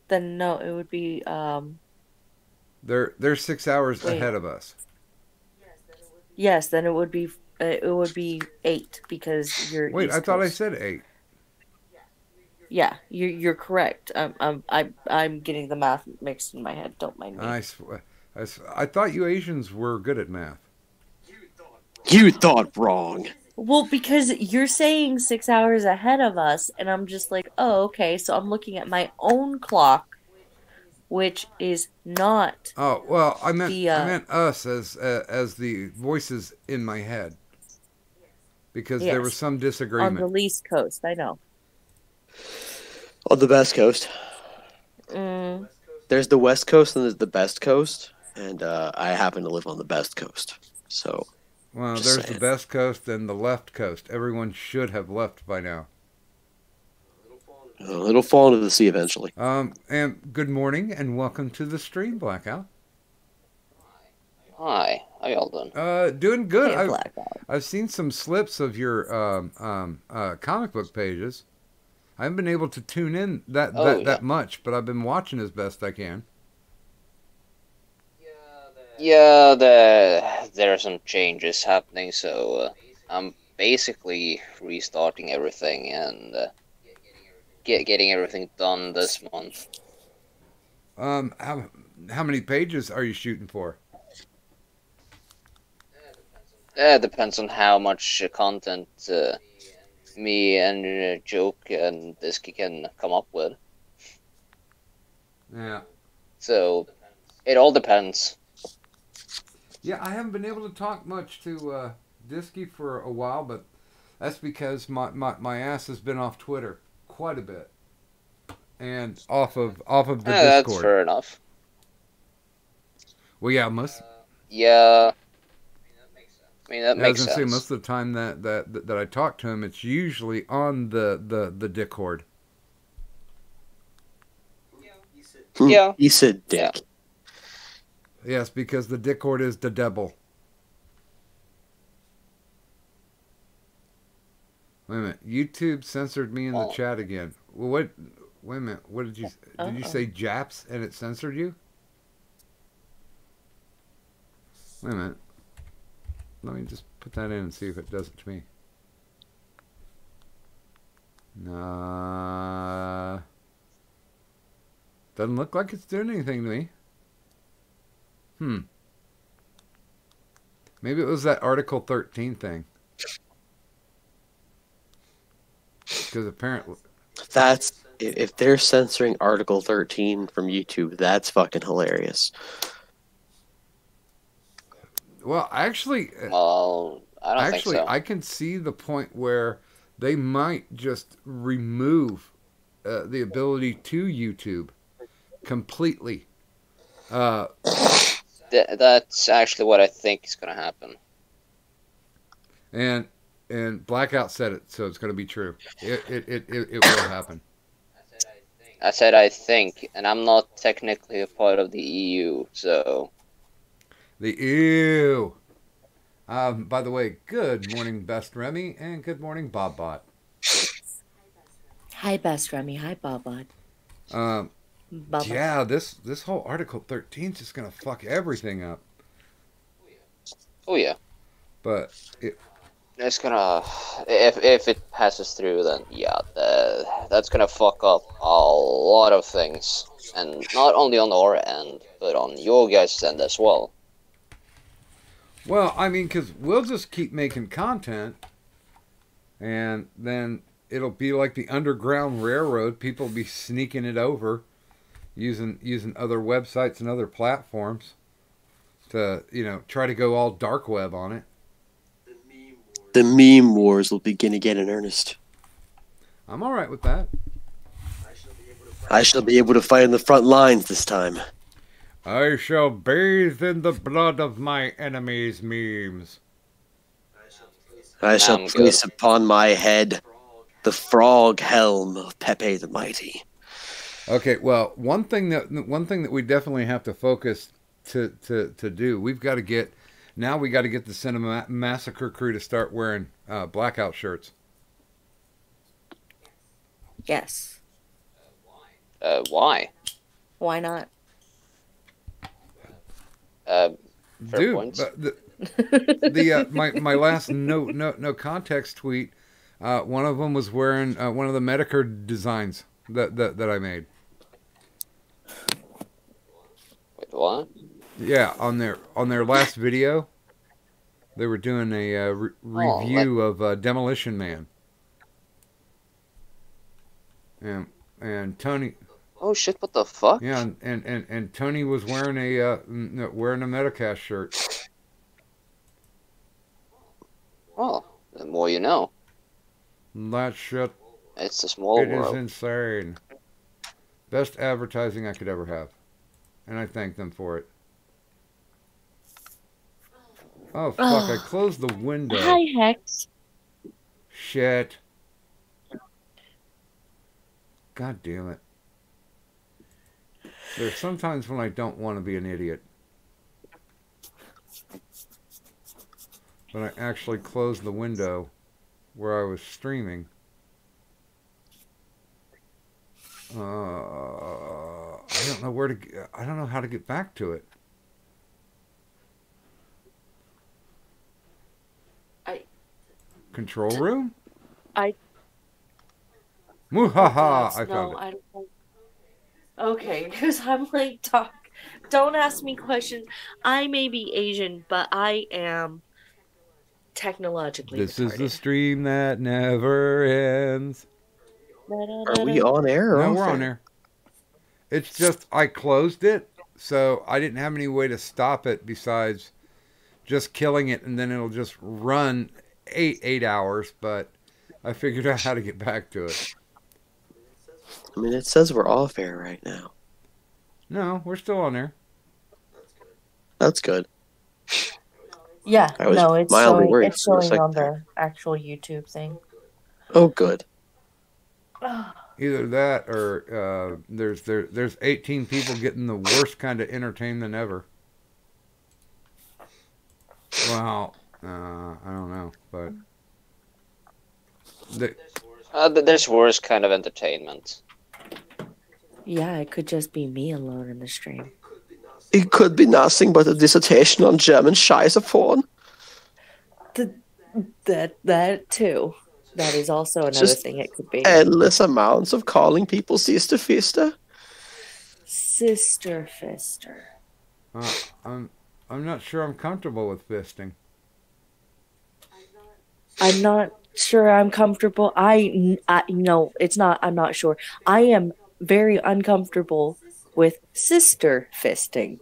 Then no, it would be They're 6 hours Wait. ahead of us. yes, then it would be 8 because you're Wait, East I thought I Coast. said 8. Yeah, you're correct. I'm getting the math mixed in my head. Don't mind me. I thought you Asians were good at math. You thought wrong. Well, because you're saying 6 hours ahead of us, and I'm just like, oh, okay. So I'm looking at my own clock, which is not. Oh well, I meant The, I meant us as the voices in my head, because there was Yes. some On the disagreement. East Coast. I know. On the best coast. Mm, There's the West Coast and there's the best coast, and I happen to live on the best coast. So, Well, Just there's the saying. best coast and the left coast. Everyone should have left by now. it'll fall into the sea eventually. And good morning and welcome to the stream, Blackout. Hi, how y'all doing? Doing good. hey, Blackout. I've seen some slips of your comic book pages. I haven't been able to tune in that much, but I've been watching as best I can. Yeah, there are some changes happening, so I'm basically restarting everything and getting everything done this month. How many pages are you shooting for? It depends on how much content me and Joke and Disky can come up with. Yeah. So it all depends. Yeah, I haven't been able to talk much to Disky for a while, but that's because my ass has been off Twitter quite a bit, and off of the That's Discord. fair enough. Well, yeah, Yeah, I mean that I was makes gonna say sense. most of the time that I talk to him, it's usually on the Discord. Yeah. He said dick. Yeah. Yes, because the Discord is the devil. Wait a minute, YouTube censored me in the Oh. chat again. Well, what? Wait a minute, what did you Uh-oh. say Japs and it censored you? Wait a minute. Let me just put that in and see if it does it to me. Nah. Doesn't look like it's doing anything to me. Maybe it was that Article 13 thing. Because apparently... That's if they're censoring Article 13 from YouTube, that's fucking hilarious. Well, actually... Well, I don't Actually, think so. I can see the point where they might just remove the ability to YouTube completely. That's actually what I think is going to happen. And Blackout said it, so it's going to be true. It will happen. I said I think, and I'm not technically a part of the EU, so The ew. By the way, good morning, Best Remy, and good morning, Bobbot. Hi, Best Remy. Hi, Bobbot. Bubba. Yeah, this whole Article 13 is just going to fuck everything up. oh yeah, But it's gonna if it passes through, then yeah, that's gonna fuck up a lot of things, and not only on our end, but on your guys' end as well. well, I mean, because we'll just keep making content, and then it'll be like the Underground Railroad. People will be sneaking it over, using other websites and other platforms to try to go all dark web on it. The meme wars will begin again in earnest. I'm all right with that. I shall be able to fight in the front lines this time. I shall bathe in the blood of my enemies' memes. I shall place upon my head the frog helm of Pepe the Mighty. Okay, well, one thing that we definitely have to focus to do, we got to get the Cinemassacre crew to start wearing blackout shirts. Yes. Why? Why not? Dude, my last no context tweet, one of them was wearing one of the Medicare designs that I made. Wait, what? Yeah, on their last video, they were doing a review of Demolition Man. And Tony. Oh shit! What the fuck? Yeah, and Tony was wearing a Metacast shirt. Well, the more you know. That shit. It's a small world. It is insane. Best advertising I could ever have, and I thank them for it. Oh fuck! I closed the window. Hi, Hex. Shit. God damn it. There's sometimes when I don't want to be an idiot. But I actually closed the window where I was streaming. I don't know I don't know how to get back to it. Control room? Muhaha! I found it. I don't know. Okay, because I'm like, Doc, don't ask me questions. I may be Asian, but I am technologically This retarded. is the stream that never ends. Are we on air? No, we're on air. It's just I closed it, so I didn't have any way to stop it besides just killing it, and then it'll just run eight hours. But I figured out how to get back to it. I mean, it says we're off air right now. No, we're still on there. That's good. Yeah, no, it's mildly showing, worried it's for a showing second on there. the actual YouTube thing. Oh, good. Either that or there's 18 people getting the worst kind of entertainment ever. Well, I don't know, but There's worse kind of entertainment. Yeah, it could just be me alone in the stream. It could be nothing but a dissertation on German Scheiße porn. That too. That is also another Just thing it could be. Endless amounts of calling people sister fister. Sister Fister. I'm not sure I'm comfortable with fisting. I'm not sure I'm comfortable. No, it's not. I'm not sure. I am very uncomfortable with sister fisting.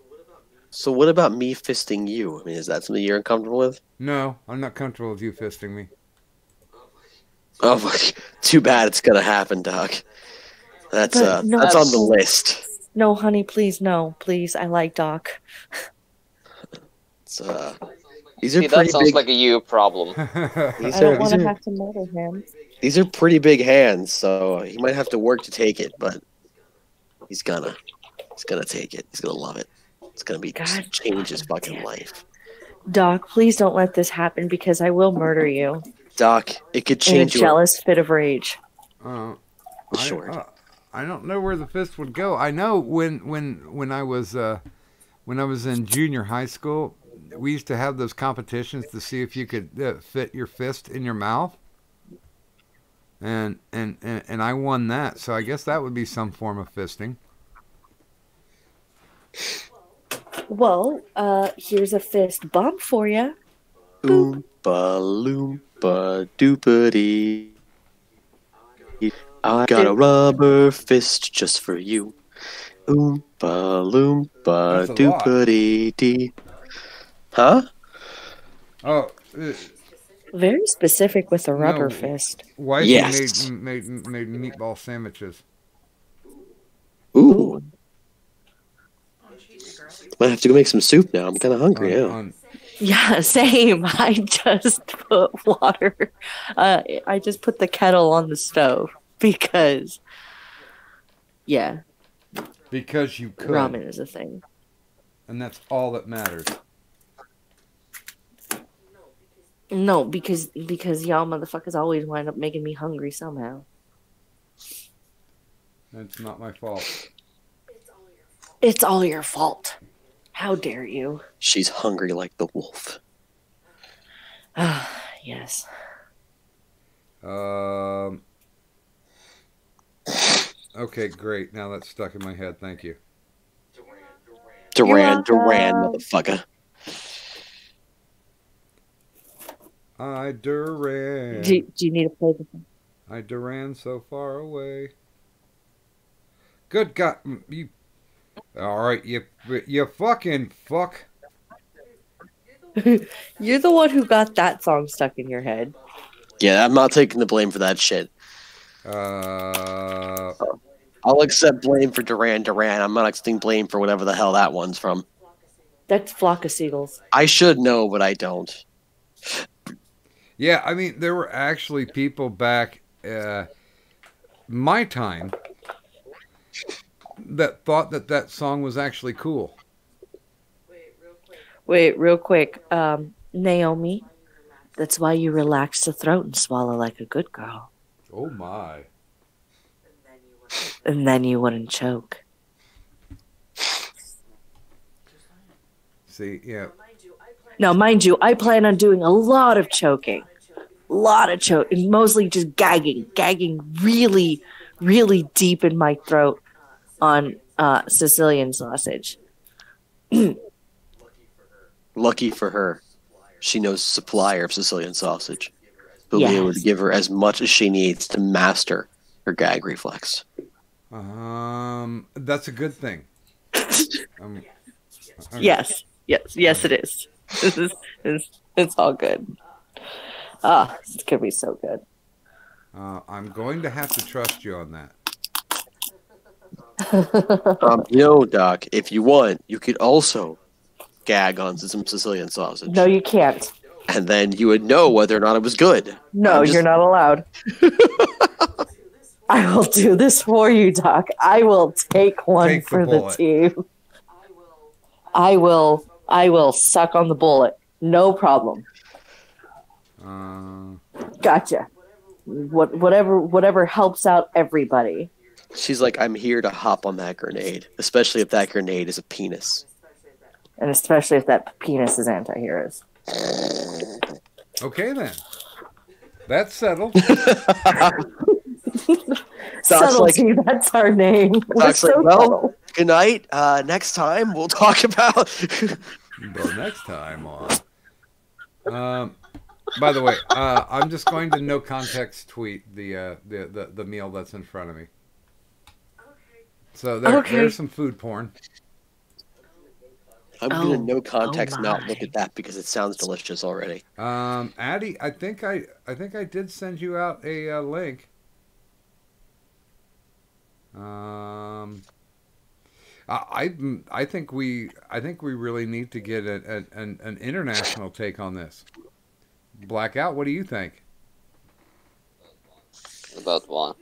So what about me fisting you? I mean, is that something you're uncomfortable with? No, I'm not comfortable with you fisting me. Oh, too bad it's gonna happen, Doc. That's on the list. No, honey, please, no, please. I like Doc. These are See, pretty that sounds big. like a you problem. I don't want to have to murder him. These are pretty big hands, so he might have to work to take it, but he's gonna take it. He's gonna love it. It's gonna be change his fucking life. Doc, please don't let this happen because I will murder you. Doc, it could In a change jealous fit of rage. Sure. I don't know where the fist would go. I know when I was in junior high school, we used to have those competitions to see if you could fit your fist in your mouth, and I won that. So I guess that would be some form of fisting. Well, here's a fist bump for you. Oompa loompa doopity. I got a rubber fist just for you. Oompa loompa That's a lot. doopity dee. Huh? Oh, Very specific with the rubber No. fist. wifey Yes. made meatball sandwiches. Ooh. Oh, Jesus Christ. Might have to go make some soup now. I'm kind of hungry now. On Yeah, same. I just put water. I just put the kettle on the stove because, yeah, because you could, ramen is a thing. and that's all that matters. No, because y'all motherfuckers always wind up making me hungry somehow. It's not my fault. It's all your fault. How dare you? She's hungry like the wolf. Ah, yes. Okay, great. Now that's stuck in my head. Thank you. Duran, You're welcome. motherfucker. I Duran. Do you need to play the thing? I Duran so far away. Good God, you. All right, you fucking fuck. You're the one who got that song stuck in your head. Yeah, I'm not taking the blame for that shit. Uh, I'll accept blame for Duran Duran. I'm not accepting blame for whatever the hell that one's from. That's Flock of Seagulls. I should know, but I don't. yeah, I mean, there were actually people back my time that thought that song was actually cool. Wait, real quick. Naomi, that's why you relax the throat and swallow like a good girl. Oh my. And then you wouldn't choke. See, yeah. Now, mind you, I plan on doing a lot of choking. Mostly just gagging really, really deep in my throat on Sicilian sausage. Lucky for her, she knows a supplier of Sicilian sausage who'll Yes. be able to give her as much as she needs to master her gag reflex. That's a good thing. Okay. Yes, it is. It's all good. Ah, it's gonna be so good. I'm going to have to trust you on that. Doc, if you want, you could also gag on some Sicilian sausage. No, you can't. And then you would know whether or not it was good. No, you're not allowed. I will do this for you, Doc. I will take one Take the for the bullet. team. I will suck on the bullet. No problem. Gotcha. Whatever helps out everybody. She's like, I'm here to hop on that grenade, especially if that grenade is a penis. And especially if that penis is anti-heroes. Okay then. That's settled. Subtlety, that's our name. We're Doc's like, so well, subtle. good night. Next time we'll talk about. Well, next time on. By the way, I'm just going to no context tweet the meal that's in front of me. So there's some food porn. I'm gonna no context oh not my. look at that because it sounds delicious already. Addie, I think I did send you out a link. I think we really need to get an international take on this. Blackout, what do you think? About one.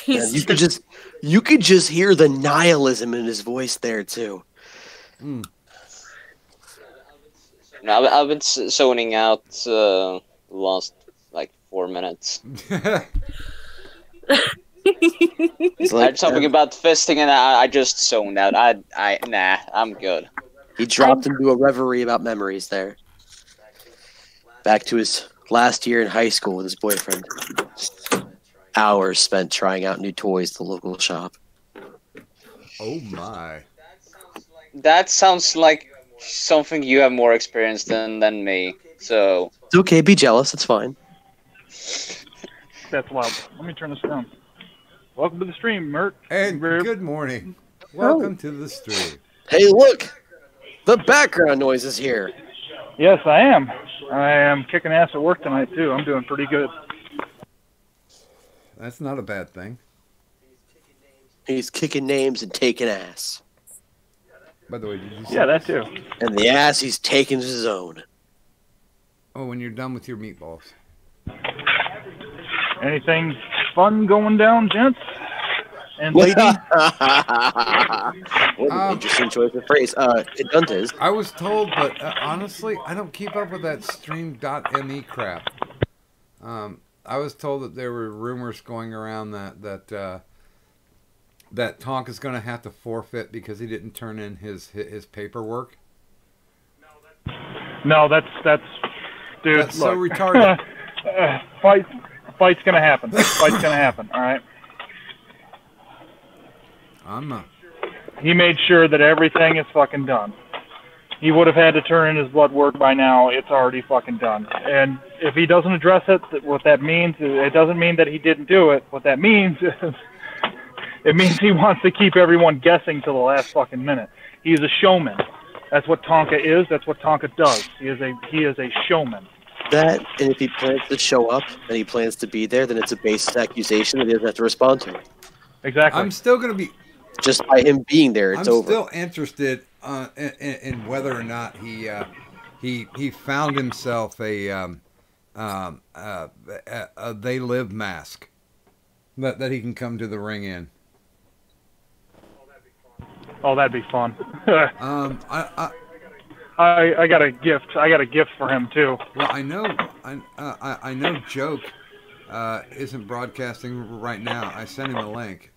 And you could just hear the nihilism in his voice there too. Mm. No, I've been zoning out the last like 4 minutes. He's I'm like, talking about fisting, and I just zoned out. Nah, I'm good. he dropped into a reverie about memories there. Back to his last year in high school with his boyfriend. Hours spent trying out new toys at the local shop. Oh my. That sounds like something you have more experience than me. So It's okay, be jealous, it's fine. That's wild. Let me turn this down. Welcome to the stream, Mert. And good morning. Welcome to the stream. Hey, look! The background noise is here. Yes, I am. I am kicking ass at work tonight, too. I'm doing pretty good. That's not a bad thing. He's kicking names and taking ass. By the way, did you say Yeah, that too. And the ass he's taking is his own. Oh, when you're done with your meatballs. Anything fun going down, gents? And What ladies? an interesting choice of phrase. It does. I was told, but honestly, I don't keep up with that stream.me crap. I was told that there were rumors going around that Tonk is going to have to forfeit because he didn't turn in his paperwork. No, that's dude. That's look. so retarded. Fight's gonna happen. Fight's gonna happen. All right. He made sure that everything is fucking done. He would have had to turn in his blood work by now. It's already fucking done. And if he doesn't address it, what that means, it doesn't mean that he didn't do it. What that means is, it means he wants to keep everyone guessing till the last fucking minute. He's a showman. That's what Tonka is. That's what Tonka does. He is a showman. That, and if he plans to show up and he plans to be there, then it's a baseless accusation that he doesn't have to respond to. Exactly. I'm still going to be... Just by him being there, it's over. I'm still interested in whether or not he found himself a They Live mask that he can come to the ring in. Oh, that'd be fun. I got a gift. I got a gift for him too. Well, I know Joke isn't broadcasting right now. I sent him a link.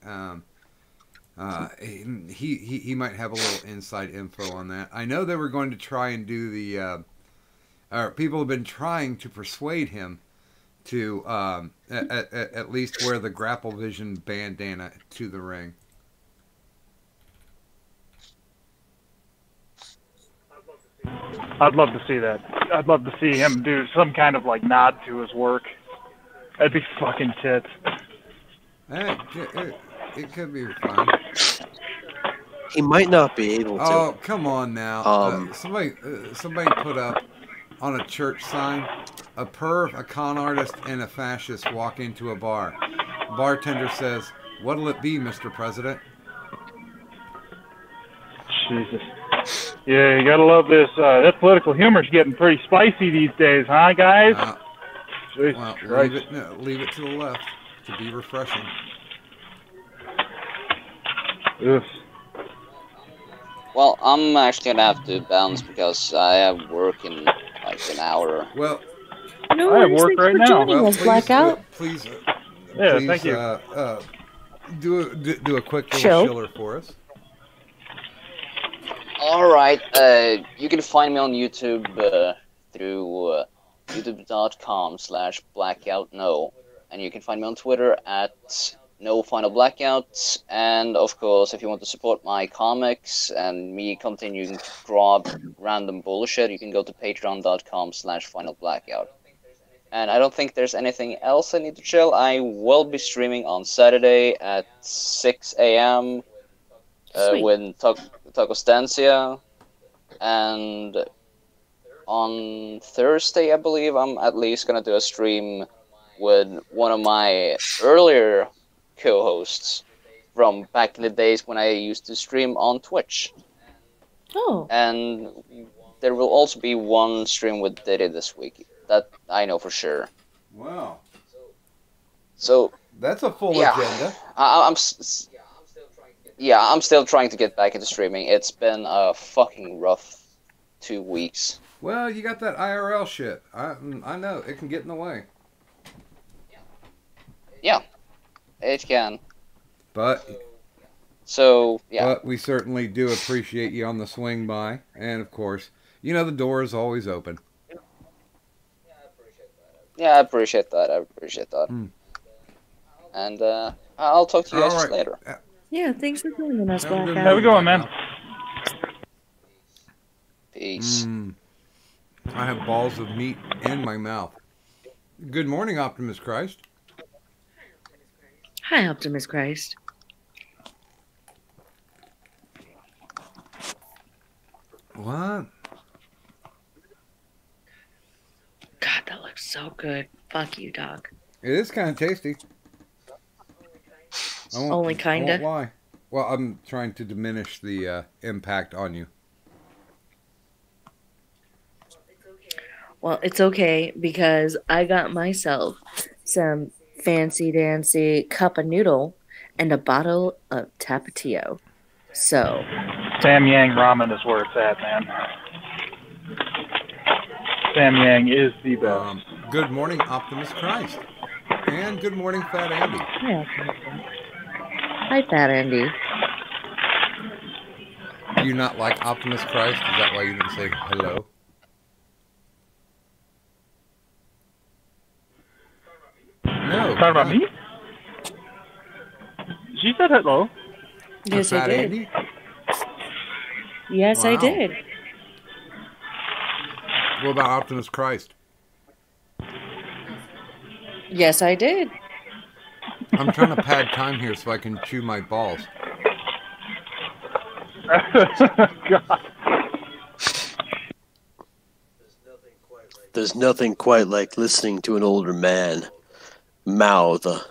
He might have a little inside info on that. I know they were going to try and do the people have been trying to persuade him to at least wear the Grapple Vision bandana to the ring. I'd love to see that. I'd love to see him do some kind of like nod to his work. That'd be fucking tits. It could be fun. He might not be able to. Oh, come on now. Somebody put up on a church sign, a perv, a con artist, and a fascist walk into a bar. Bartender says, "What'll it be, Mr. President?" Jesus. Yeah, you gotta love this. That political humor's getting pretty spicy these days, huh, guys? Well, leave it to the left to be refreshing. Ugh. Well, I'm actually gonna have to bounce because I have work in like an hour. Well, No I have worries, work thanks right for now. joining well, us, Blackout. please, Thank you. Do a quick little Show. Alright, you can find me on YouTube through youtube.com/blackoutno, and you can find me on Twitter at NoFinalBlackout, and of course, if you want to support my comics and me continuing to draw random bullshit, you can go to patreon.com/finalblackout. And I don't think there's anything else I need to chill. I will be streaming on Saturday at 6 a.m. With Tacostancia, and on Thursday, I believe, I'm at least gonna do a stream with one of my earlier co-hosts from back in the days when I used to stream on Twitch. Oh. And there will also be one stream with Diddy this week. That I know for sure. Wow. So that's a full yeah, agenda. I'm still trying to get back into streaming. It's been a fucking rough 2 weeks. Well, you got that IRL shit. I know it can get in the way. Yeah, it can. But we certainly do appreciate you on the swing by, and of course, the door is always open. Yeah, I appreciate that. And I'll talk to you guys later. Yeah, thanks for joining us, Blackout. How we going, man? Peace. I have balls of meat in my mouth. Good morning, Optimus Christ. Hi, Optimus Christ. What? God, that looks so good. Fuck you, dog. It is kind of tasty. Only kinda? I won't lie. Well, I'm trying to diminish the impact on you. Well, it's okay because I got myself some fancy dancy cup of noodle and a bottle of Tapatio. So, Sam Yang ramen is where it's at, man. Sam Yang is the best. Good morning, Optimus Christ. And good morning, Fat Andy. Hi, Fat Andy. Do you not like Optimus Christ? Is that why you didn't say hello? No. Talking about me? She said hello. Yes, I Fat did. Andy? Yes, I Wow. did. What about Optimus Christ? Yes, I did. I'm trying to pad time here so I can chew my balls. God. There's nothing quite like listening to an older man mouth a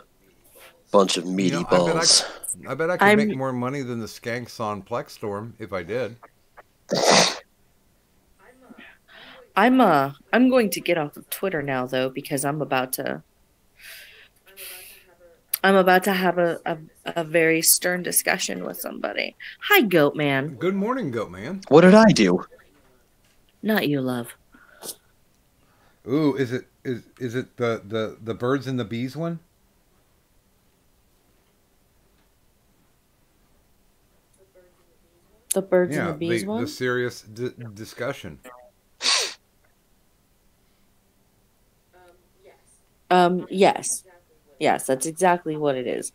bunch of meaty You know, balls. I bet I could make more money than the skanks on Plexstorm if I did. I'm going to get off of Twitter now though because I'm about to have a very stern discussion with somebody. Hi, Goat Man. Good morning, Goat Man. What did I do? Not you, love. Ooh, is it the birds and the bees one? The birds and the bees one? The serious discussion. Yes. Yes, that's exactly what it is.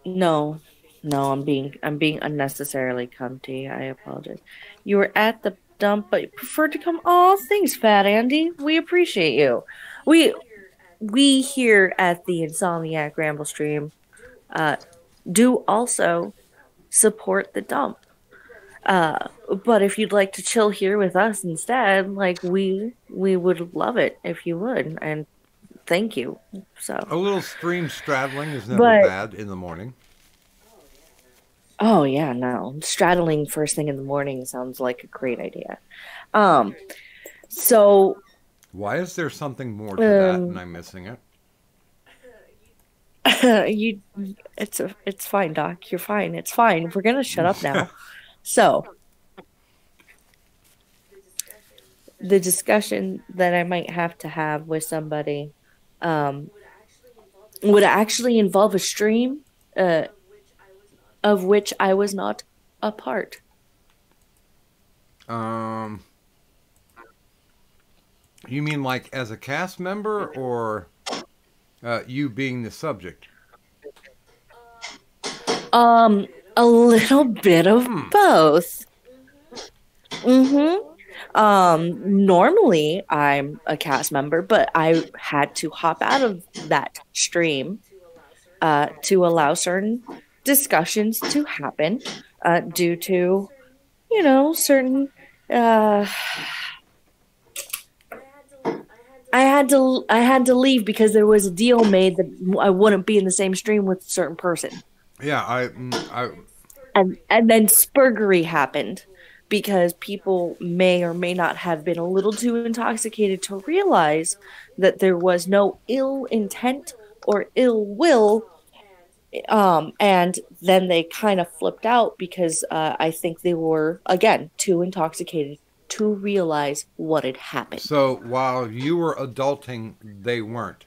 No, I'm being unnecessarily cunty. I apologize. You were at the dump, but you preferred to come. Oh, thanks, Fat Andy. We appreciate you. We here at the Insomniac Ramble stream do also support the dump. But if you'd like to chill here with us instead, like we would love it if you would, and thank you. So A little stream straddling is never bad in the morning. oh yeah, no. Straddling first thing in the morning sounds like a great idea. So Why is there something more to that and I'm missing it? it's fine, Doc. You're fine. It's fine. We're gonna shut up now. So the discussion that I might have to have with somebody would actually involve a stream of which I was not a part. You mean like as a cast member or you being the subject? A little bit of both. Normally I'm a cast member, but I had to hop out of that stream to allow certain discussions to happen due to, certain I had to leave because there was a deal made that I wouldn't be in the same stream with a certain person. Yeah, And then spurgery happened because people may or may not have been a little too intoxicated to realize that there was no ill intent or ill will. And then they kind of flipped out because I think they were, again, too intoxicated to realize what had happened. So while you were adulting, they weren't.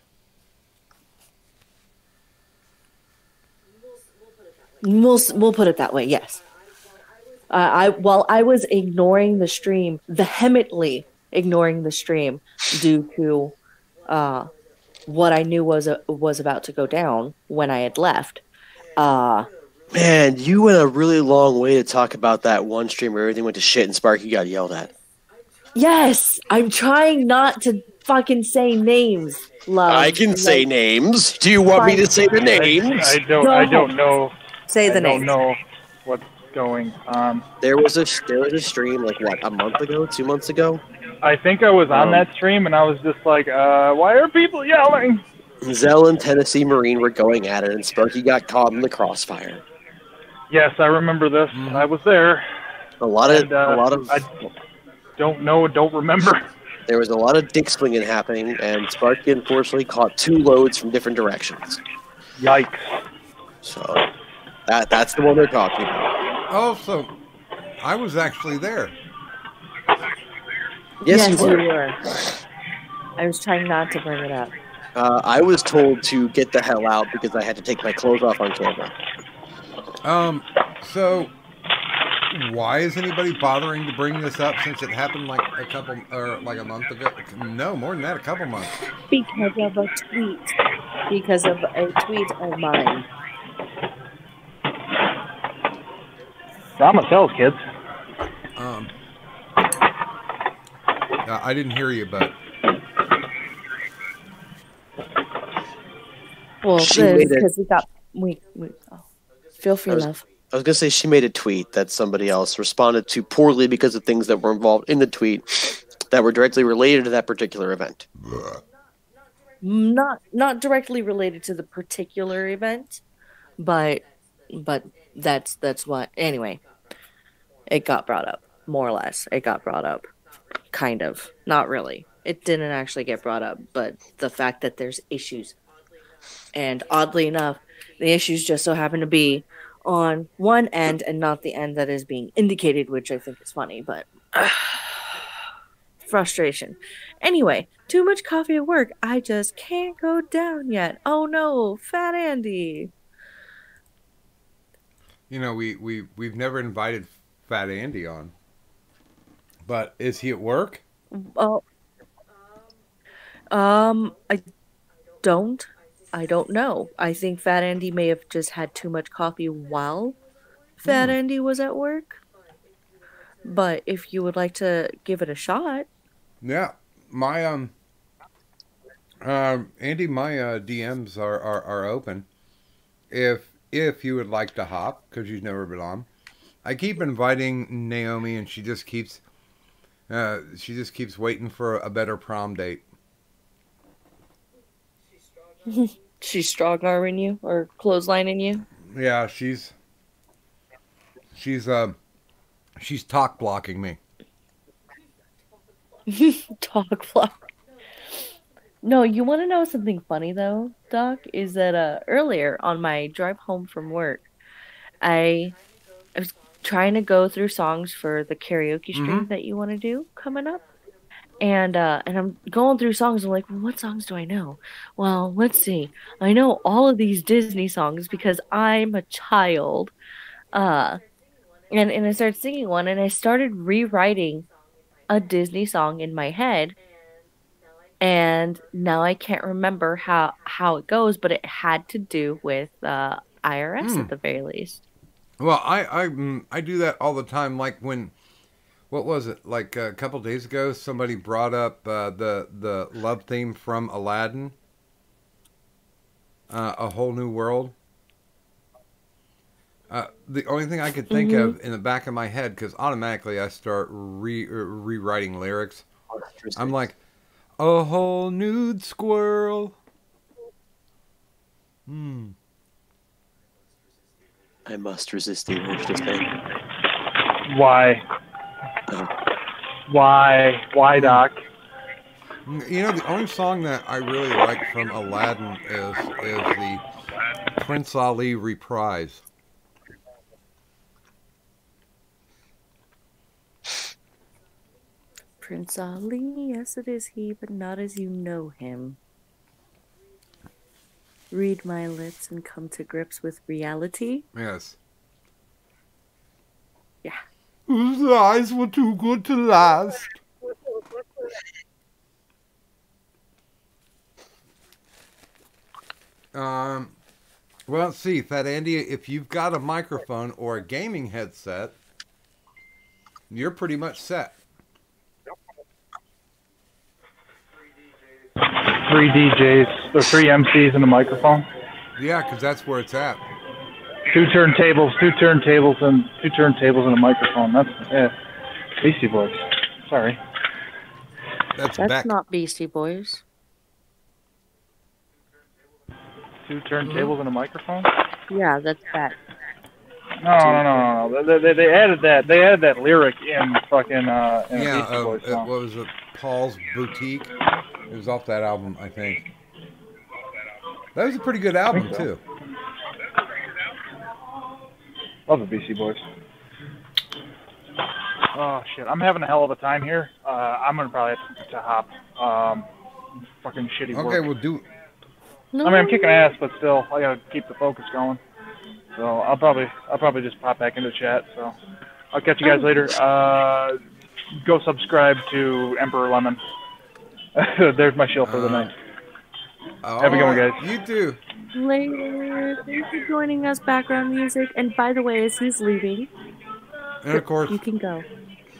We'll put it that way, yes. While I was ignoring the stream, vehemently ignoring the stream due to what I knew was about to go down when I had left. Man, you went a really long way to talk about that one stream where everything went to shit and Sparky got yelled at. Yes, I'm trying not to fucking say names, love. I can say names. Do you want me to say the names? I Go don't know. Say the I don't names. know what's going on. There was a stream like what, a month ago, 2 months ago. I think I was on that stream and I was just like, why are people yelling? Zell and Tennessee Marine were going at it, and Sparky got caught in the crossfire. Yes, I remember this. I was there. A lot of. I don't remember. There was a lot of dick swinging happening, and Sparky unfortunately caught 2 loads from different directions. Yikes. So that's the one they're talking about. Oh, so I was actually there. Yes, you were. I was trying not to bring it up. I was told to get the hell out because I had to take my clothes off on camera. So why is anybody bothering to bring this up since it happened like a month ago? No, more than that, a couple months. Because of a tweet. Because of a tweet of mine. Drama sells, kids. I didn't hear you, but well, because we feel free, love. I was gonna say she made a tweet that somebody else responded to poorly because of things that were involved in the tweet that were directly related to that particular event. Not directly related to the particular event, but that's what. Anyway, it got brought up, more or less. It got brought up, kind of. Not really. It didn't actually get brought up, but the fact that there's issues, and oddly enough, the issues just so happen to be on one end and not the end that is being indicated, which I think is funny, but frustration. Anyway, too much coffee at work. I just can't go down yet. Oh no, Fat Andy. you know, we've never invited Fat Andy on. But is he at work? Oh, I don't know. I think Fat Andy may have just had too much coffee while Fat Andy was at work. But if you would like to give it a shot. Yeah. My Andy, my DMs are open. If you would like to hop, because you've never been on. I keep inviting Naomi, and she just keeps waiting for a better prom date. She's strong-arming you or clotheslining you? Yeah, she's talk blocking me. Talk block. No, you want to know something funny though, Doc? Is that earlier on my drive home from work, I was trying to go through songs for the karaoke stream that you want to do coming up. And I'm going through songs. I'm like, well, what songs do I know? Well, let's see. I know all of these Disney songs because I'm a child. And I started singing one, and I started rewriting a Disney song in my head. And now I can't remember how it goes, but it had to do with IRS at the very least. Well, I do that all the time. Like when, what was it? Like a couple days ago, somebody brought up the love theme from Aladdin, A Whole New World. The only thing I could think of in the back of my head, because automatically I start rewriting lyrics. I'm like, a whole nude squirrel. I must resist the urge to think. Why? Why, Doc? You know, the only song that I really like from Aladdin is the Prince Ali reprise. Prince Ali, yes it is he, but not as you know him. Read my lips and come to grips with reality. Yes. Yeah. Whose eyes were too good to last. Well, let's see, Fat Andy, if you've got a microphone or a gaming headset, you're pretty much set. 3 DJs or 3 MCs and a microphone. Yeah, because that's where it's at. 2 turntables, and a microphone. That's Beastie Boys. Sorry. That's That's not Beastie Boys. 2 turntables and a microphone. Yeah, that's that. No. They added that. They added that lyric in fucking in a Beastie Boys song. What was it? Paul's Boutique. It was off that album, I think. That was a pretty good album too. Love the Beastie Boys. Oh shit! I'm having a hell of a time here. I'm gonna probably have to hop. Fucking shitty work. Okay, we'll do. No. I mean, I'm kicking ass, but still, I gotta keep the focus going. So I'll probably just pop back into chat. So I'll catch you guys later. Go subscribe to Emperor Lemon. There's my shield for the night. Have a good one, guys. You too. Later. Thanks for joining us, background music. And by the way, as he's leaving, And of course, you can go.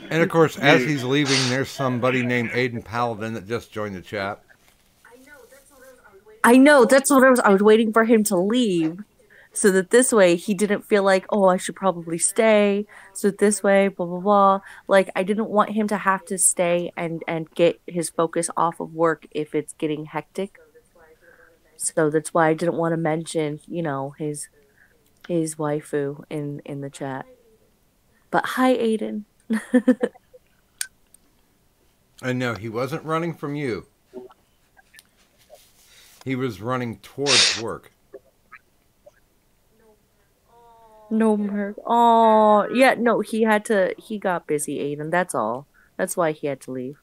And of course, as he's leaving, there's somebody named Aiden Paladin that just joined the chat. I know, that's what I was waiting for him to leave. So that this way he didn't feel like, oh, I should probably stay. So this way, blah, blah, blah. Like, I didn't want him to have to stay and get his focus off of work if it's getting hectic. So that's why I didn't want to mention, you know, his waifu in the chat. But hi, Aiden. And no, he wasn't running from you. He was running towards work. No, Merc. Oh, yeah, no, he got busy, Aiden. That's all. That's why he had to leave.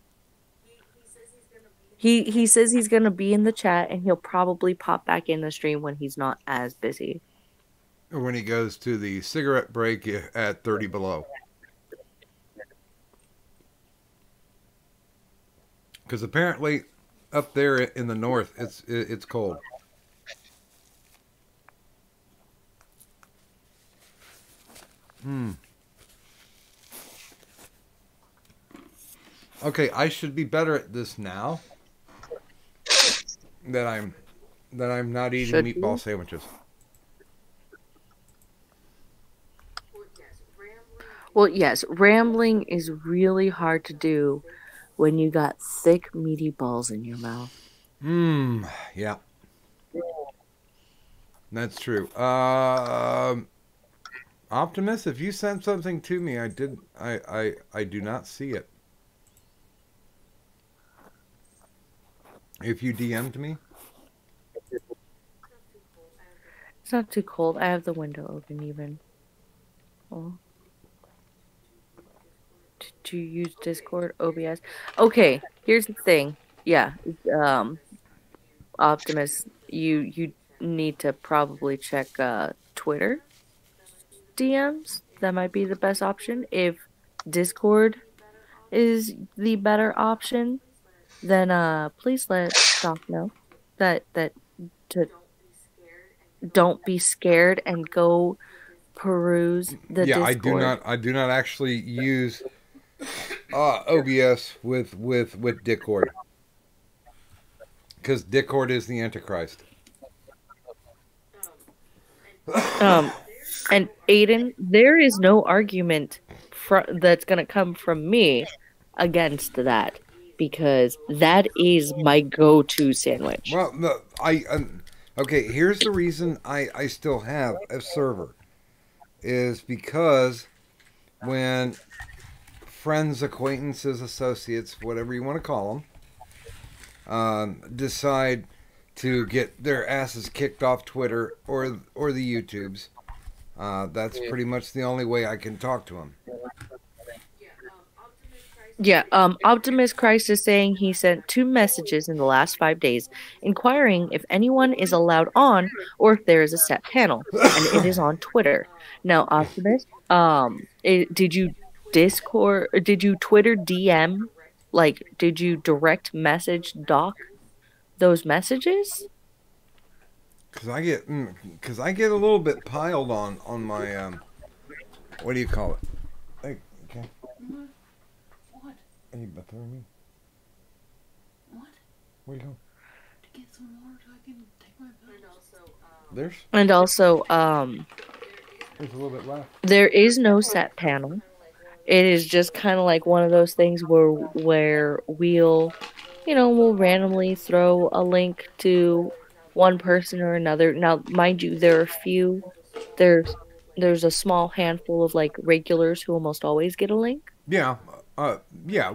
He says he's going to be in the chat and he'll probably pop back in the stream when he's not as busy. Or when he goes to the cigarette break at 30 below. Because apparently up there in the north, it's cold. Okay, I should be better at this now. That I'm not eating meatball sandwiches. Well, yes, rambling is really hard to do when you got thick, meaty balls in your mouth. Yeah. That's true. Optimus, if you sent something to me, I do not see it. If you DM'd me? It's not too cold. I have the window open even. Oh. To use Discord, OBS. Okay, here's the thing. Yeah, Optimus, you need to probably check Twitter DMs. That might be the best option. If Discord is the better option, then please let Doc know that to don't be scared and go peruse the Discord. I do not actually use OBS with Discord, because Discord is the Antichrist. And Aiden, there is no argument that's gonna come from me against that, because that is my go-to sandwich. Well, no, okay, here's the reason I still have a server, is because when friends, acquaintances, associates, whatever you want to call them, decide to get their asses kicked off Twitter or the YouTubes, that's pretty much the only way I can talk to them. Yeah, Optimus Christ is saying he sent 2 messages in the last 5 days inquiring if anyone is allowed on or if there is a set panel, and it is on Twitter. Now, Optimus, did you Discord, did you Twitter DM, like, did you direct message Doc those messages? Because I get a little bit piled on my what do you call it? Hey, okay. What? Are you buffering me? What? Where you going? get some water so I can take my There's And also, there's a little bit left. there is no set panel. It is just kind of like one of those things where we'll randomly throw a link to one person or another. Now, mind you, there are there's a small handful of like regulars who almost always get a link. Yeah, yeah,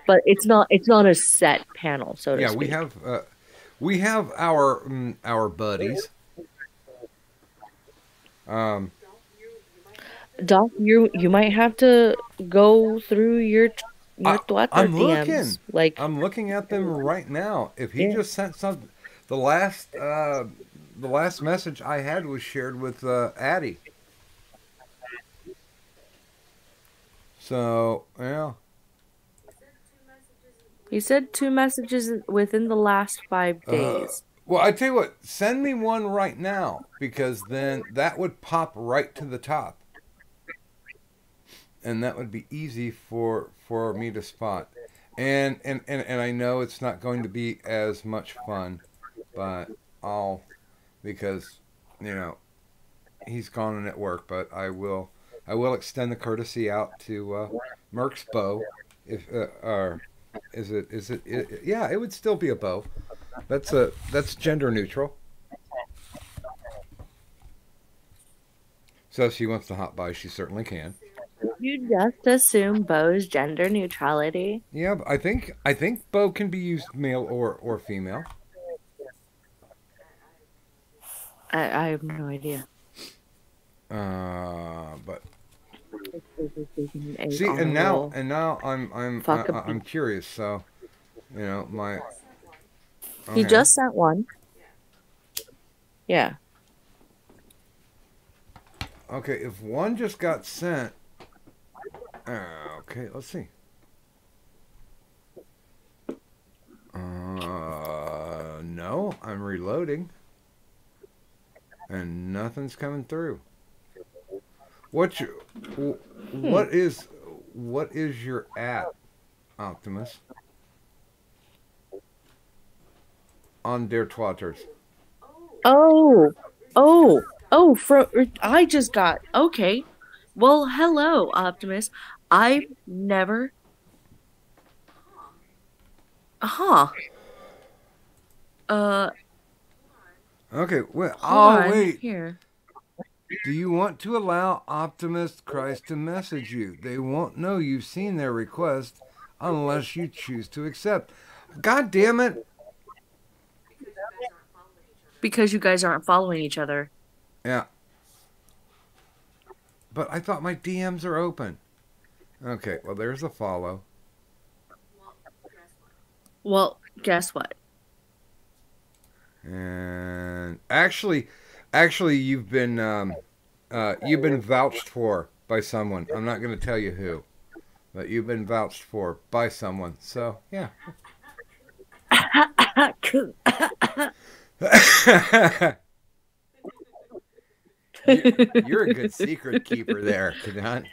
But it's not a set panel, so to yeah, speak. we have our buddies. Doc, you might have to go through your Twitter I'm DMs. looking. Like, I'm looking at them right now. If he just sent some, the last message I had was shared with Addie. So yeah. he said 2 messages within the last 5 days. Well, I tell you what, send me one right now because then that would pop right to the top. And that would be easy for me to spot. And I know it's not going to be as much fun, but because he's gone and at work, but I will extend the courtesy out to Merck's bow if yeah, it would still be a bow. That's gender neutral. So if she wants to hop by, she certainly can. You just assume Bo's gender neutrality? Yeah, but I think bow can be used male or female. I have no idea. But See, see, and now I'm curious. So, my. He just sent one. Yeah. Okay, if one just got sent. Okay, let's see. No, I'm reloading. And nothing's coming through. What is your at, Optimus? On Der Twatters. I just got, okay. Well, hello, Optimus. I've never... Okay, well, wait. Here. Do you want to allow Optimus Christ to message you? They won't know you've seen their request unless you choose to accept. God damn it. Because you guys aren't following each other. Yeah. But I thought my DMs are open. Okay, well, there's a follow. Well, guess what? And actually, you've been vouched for by someone. I'm not going to tell you who, but you've been vouched for by someone. So yeah. You're a good secret keeper there, Kadant.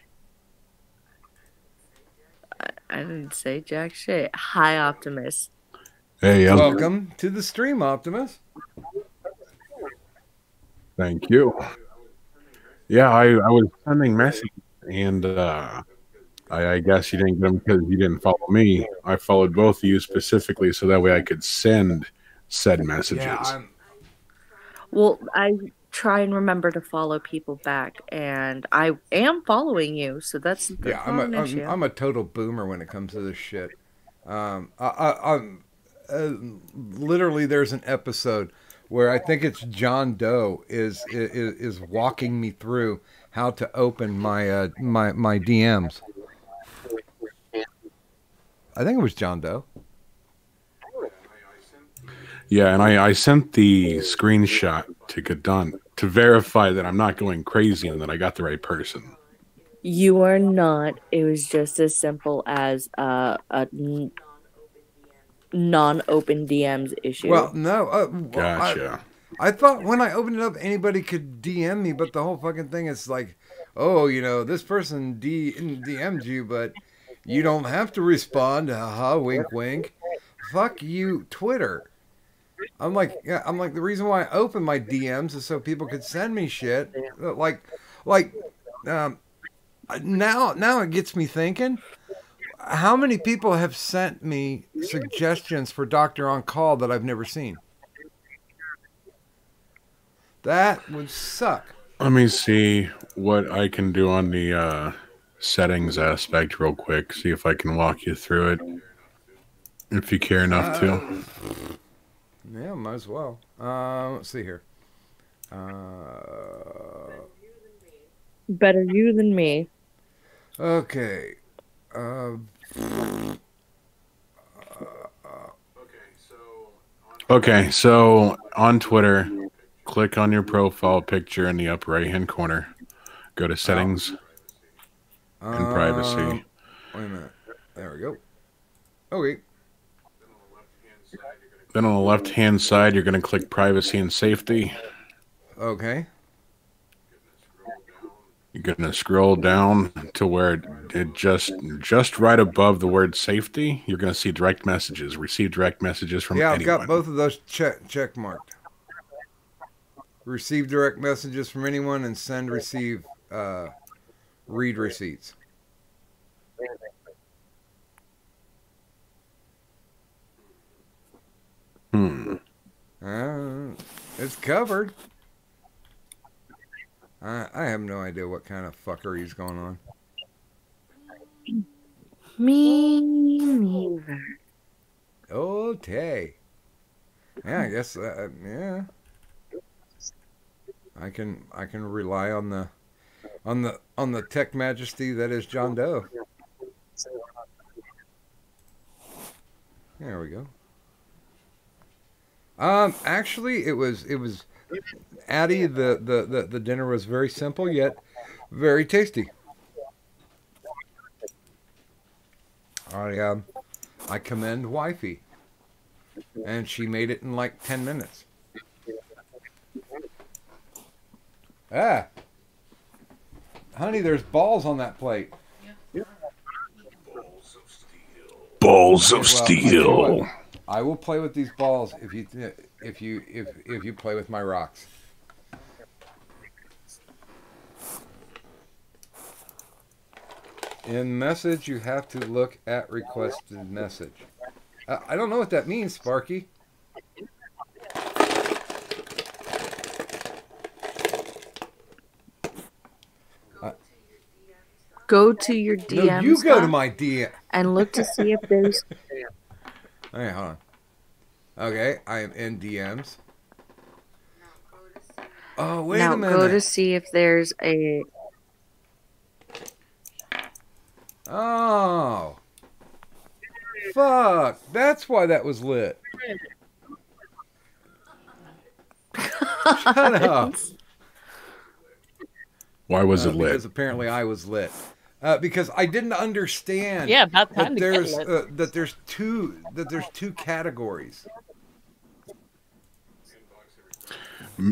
I didn't say jack shit. Hi, Optimus. Hey, welcome to the stream, Optimus. Thank you. Yeah, I was sending messages, and I guess you didn't get them because you didn't follow me. I followed both of you specifically so that way I could send said messages. Yeah, well, I try and remember to follow people back, and I am following you, so that's I'm a total boomer when it comes to this shit. I'm literally, there's an episode where I think it's John Doe is walking me through how to open my my DMs. I think it was John Doe. Yeah, and I sent the screenshot to Gadun to verify that I'm not going crazy and that I got the right person. You are not. It was just as simple as a non-open DMs issue. Well, no. Gotcha. I thought when I opened it up, anybody could DM me, but the whole fucking thing is like, oh, this person DM'd you, but you don't have to respond. Haha, wink, wink. Fuck you, Twitter. I'm like, yeah, I'm like, the reason why I opened my DMs is so people could send me shit. Like, um, now it gets me thinking. How many people have sent me suggestions for Doctor on Call that I've never seen? That would suck. Let me see what I can do on the settings aspect real quick. See if I can walk you through it. If you care enough to. Yeah, might as well. Let's see here. Better you than me. Okay. Okay, so on Twitter, click on your profile picture in the upper right-hand corner. Go to settings and privacy. Wait a minute. There we go. Okay. Then on the left-hand side, you're going to click privacy and safety. Okay. You're going to scroll down to where it just right above the word safety, you're going to see direct messages. Receive direct messages from anyone. I've got both of those check marked. Receive direct messages from anyone and send, receive, read receipts. It's covered. I have no idea what kind of fuckery's going on. Me neither. Okay. Yeah, I guess. Yeah. I can rely on the tech majesty that is John Doe. There we go. Actually, it was Addie. The dinner was very simple yet very tasty. I commend wifey, and she made it in like 10 minutes. Honey, there's balls on that plate. Balls of steel. I will play with these balls if you play with my rocks. In message, you have to look at requested message. I don't know what that means, Sparky. Go to your DMs. No, you go to my DM and look to see if there's. Okay, hold on. Okay, I am in DMs. Oh, wait a minute. Now go to see if there's a. Oh. Fuck. That's why that was lit. Shut up. Why was it lit? Because apparently I was lit. Because I didn't understand. Yeah, about time that to there's get lit. that there's two categories.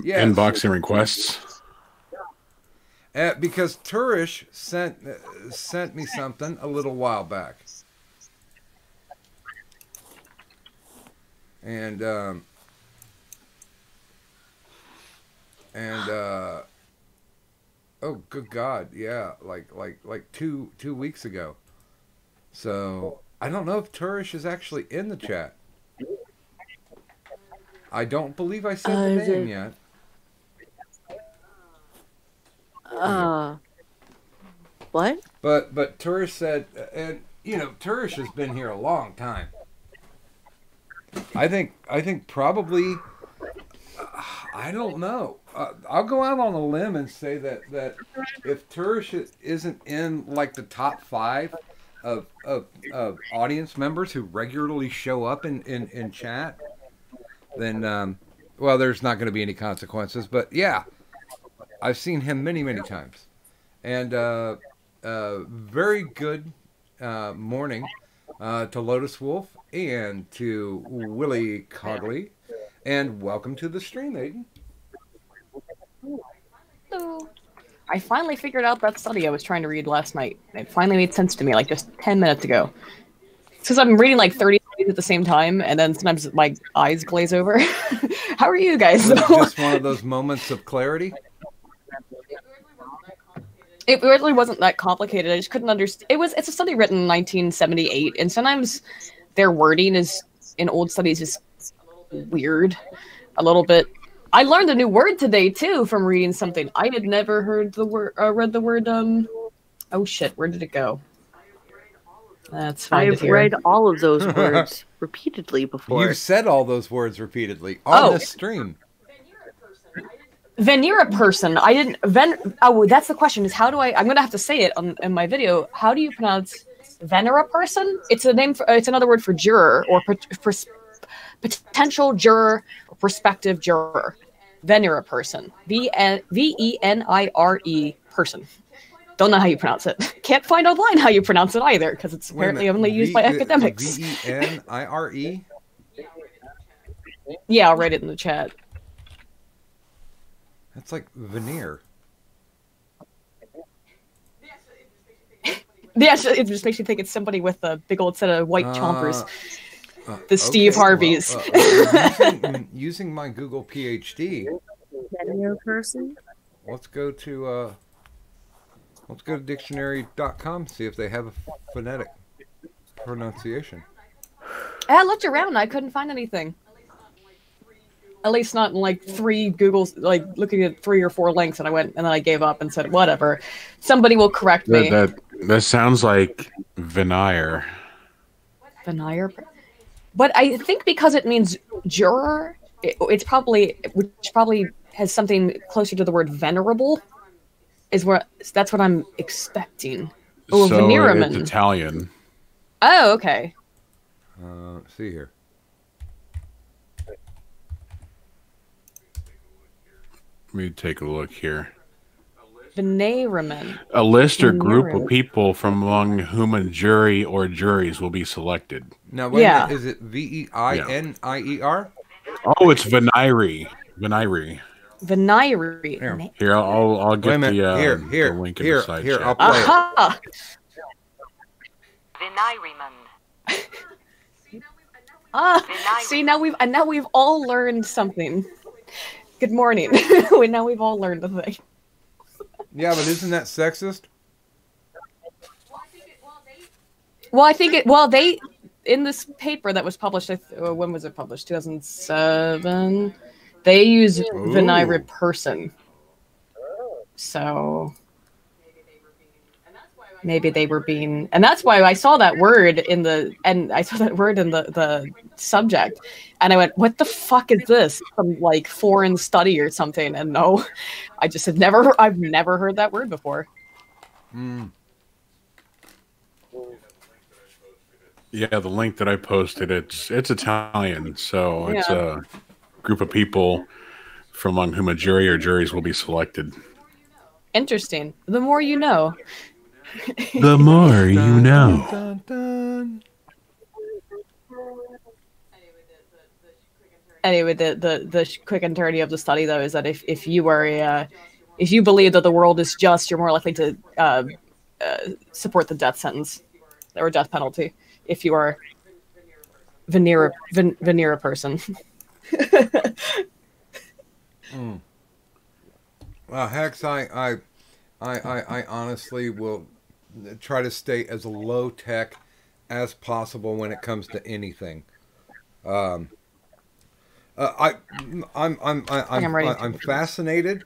Yes. Inboxing requests. Because Turish sent me something a little while back, and oh, good God, yeah, like 2 weeks ago. So I don't know if Turish is actually in the chat. I don't believe I said the name yet. What? But Turish said, and you know, Turish has been here a long time. I think probably, I don't know. I'll go out on a limb and say that if Turish isn't in like the top 5 of audience members who regularly show up in chat, then well, there's not going to be any consequences. But yeah, I've seen him many times, and very good morning to Lotus Wolf and to Willie Cogley, and welcome to the stream, Aiden. Hello. I finally figured out that study I was trying to read last night. It finally made sense to me, like just 10 minutes ago. Since I've been reading like 30 read at the same time, and then sometimes my eyes glaze over. How are you guys? Was it just one of those moments of clarity? It really wasn't that complicated. I just couldn't understand. It's a study written in 1978, and sometimes their wording is in old studies is weird, a little bit. I learned a new word today too from reading something. I had never heard the word. Read the word. Oh shit! Where did it go? That's fine. I've read all of those words repeatedly before. You said all those words repeatedly on the stream. Venera person. I didn't. Oh, that's the question. Is how do I? I'm gonna have to say it in my video. How do you pronounce Venera person? It's a name. It's another word for juror or potential juror or prospective juror. Venera person. Venire person. Don't know how you pronounce it. Can't find online how you pronounce it either because it's apparently only used by academics. Venire. Yeah, I'll write it in the chat. That's like veneer. Yeah, it just makes you think it's somebody with a big old set of white chompers. The Steve Harveys. Well, using my Google PhD. Veneer person? Let's go to dictionary.com, see if they have a phonetic pronunciation. I looked around, I couldn't find anything. At least not in like 3 Googles, like looking at 3 or 4 links, and then I gave up and said, whatever. Somebody will correct me. That sounds like veneer. Veneer? But I think because it means juror, which probably has something closer to the word venerable, that's what I'm expecting. Oh, so Veneraman. It's Italian. Oh, okay. Let's see here. Let me take a look here. Veneraman. A list or group of people from among whom a jury or juries will be selected. Now, wait a minute. Is it Veinier? Oh, it's venire. Venire. Venire. Here, I'll get the link in the side chat. I'll play Aha! Veniraman. See, now we've all learned something. Good morning. Now we've all learned a thing. Yeah, but isn't that sexist? Well, I think they in this paper that was published. When was it published? 2007. They use venire person. So maybe they were being, and that's why I saw that word in the subject, and I went, "What the fuck is this? Some like foreign study or something?" And no, I've never heard that word before. Yeah, the link that I posted, it's Italian, so it's a group of people from among whom a jury or juries will be selected. Interesting. The more you know. The more you know. Dun, dun. Anyway, the quick and dirty of the study, though, is that if you believe that the world is just, you're more likely to support the death sentence or death penalty if you are Venera person. Well, Hex, I honestly will try to stay as low tech as possible when it comes to anything. I'm fascinated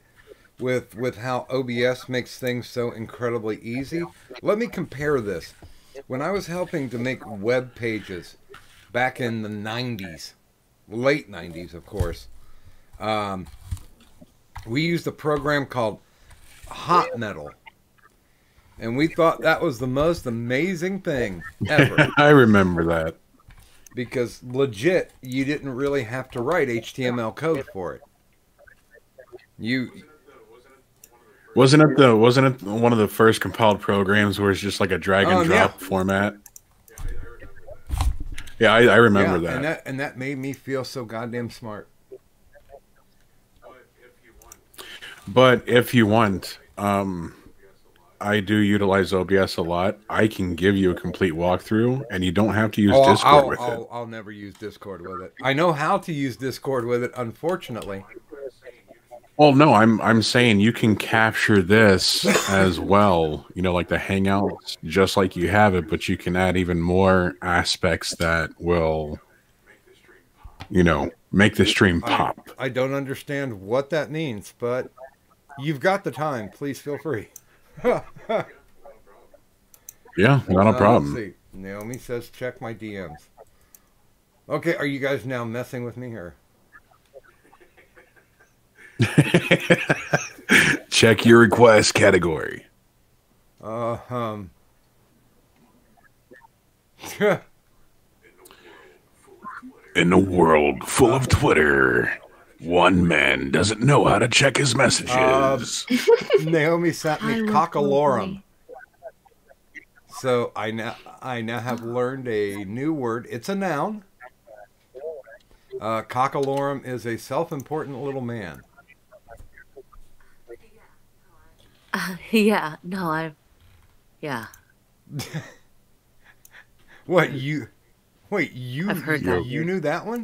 with how OBS makes things so incredibly easy. Let me compare this. When I was helping to make web pages back in the 90s, late 90s, of course, we used a program called Hot Metal. And we thought that was the most amazing thing ever. I remember that. Because legit, you didn't really have to write HTML code for it. Wasn't it one of the first compiled programs where it's just like a drag and drop format? Yeah, I remember that. And that made me feel so goddamn smart. But if you want, I do utilize OBS a lot. I can give you a complete walkthrough, and you don't have to use Oh, Discord with it. I'll never use Discord with it. I know how to use Discord with it, unfortunately. Well, no, I'm saying you can capture this as well. You know, like the Hangouts, just like you have it, but you can add even more aspects that will, you know, make the stream pop. I don't understand what that means, but you've got the time. Please feel free. Yeah, not a problem. Let's see. Naomi says, check my DMs. Okay, are you guys now messing with me here? Check your request category. In a world full of Twitter, one man doesn't know how to check his messages. Naomi sent me cockalorum. So I now have learned a new word. It's a noun. Cockalorum is a self-important little man. Yeah. No, yeah. What you? Wait, you? I've heard that. You knew that one?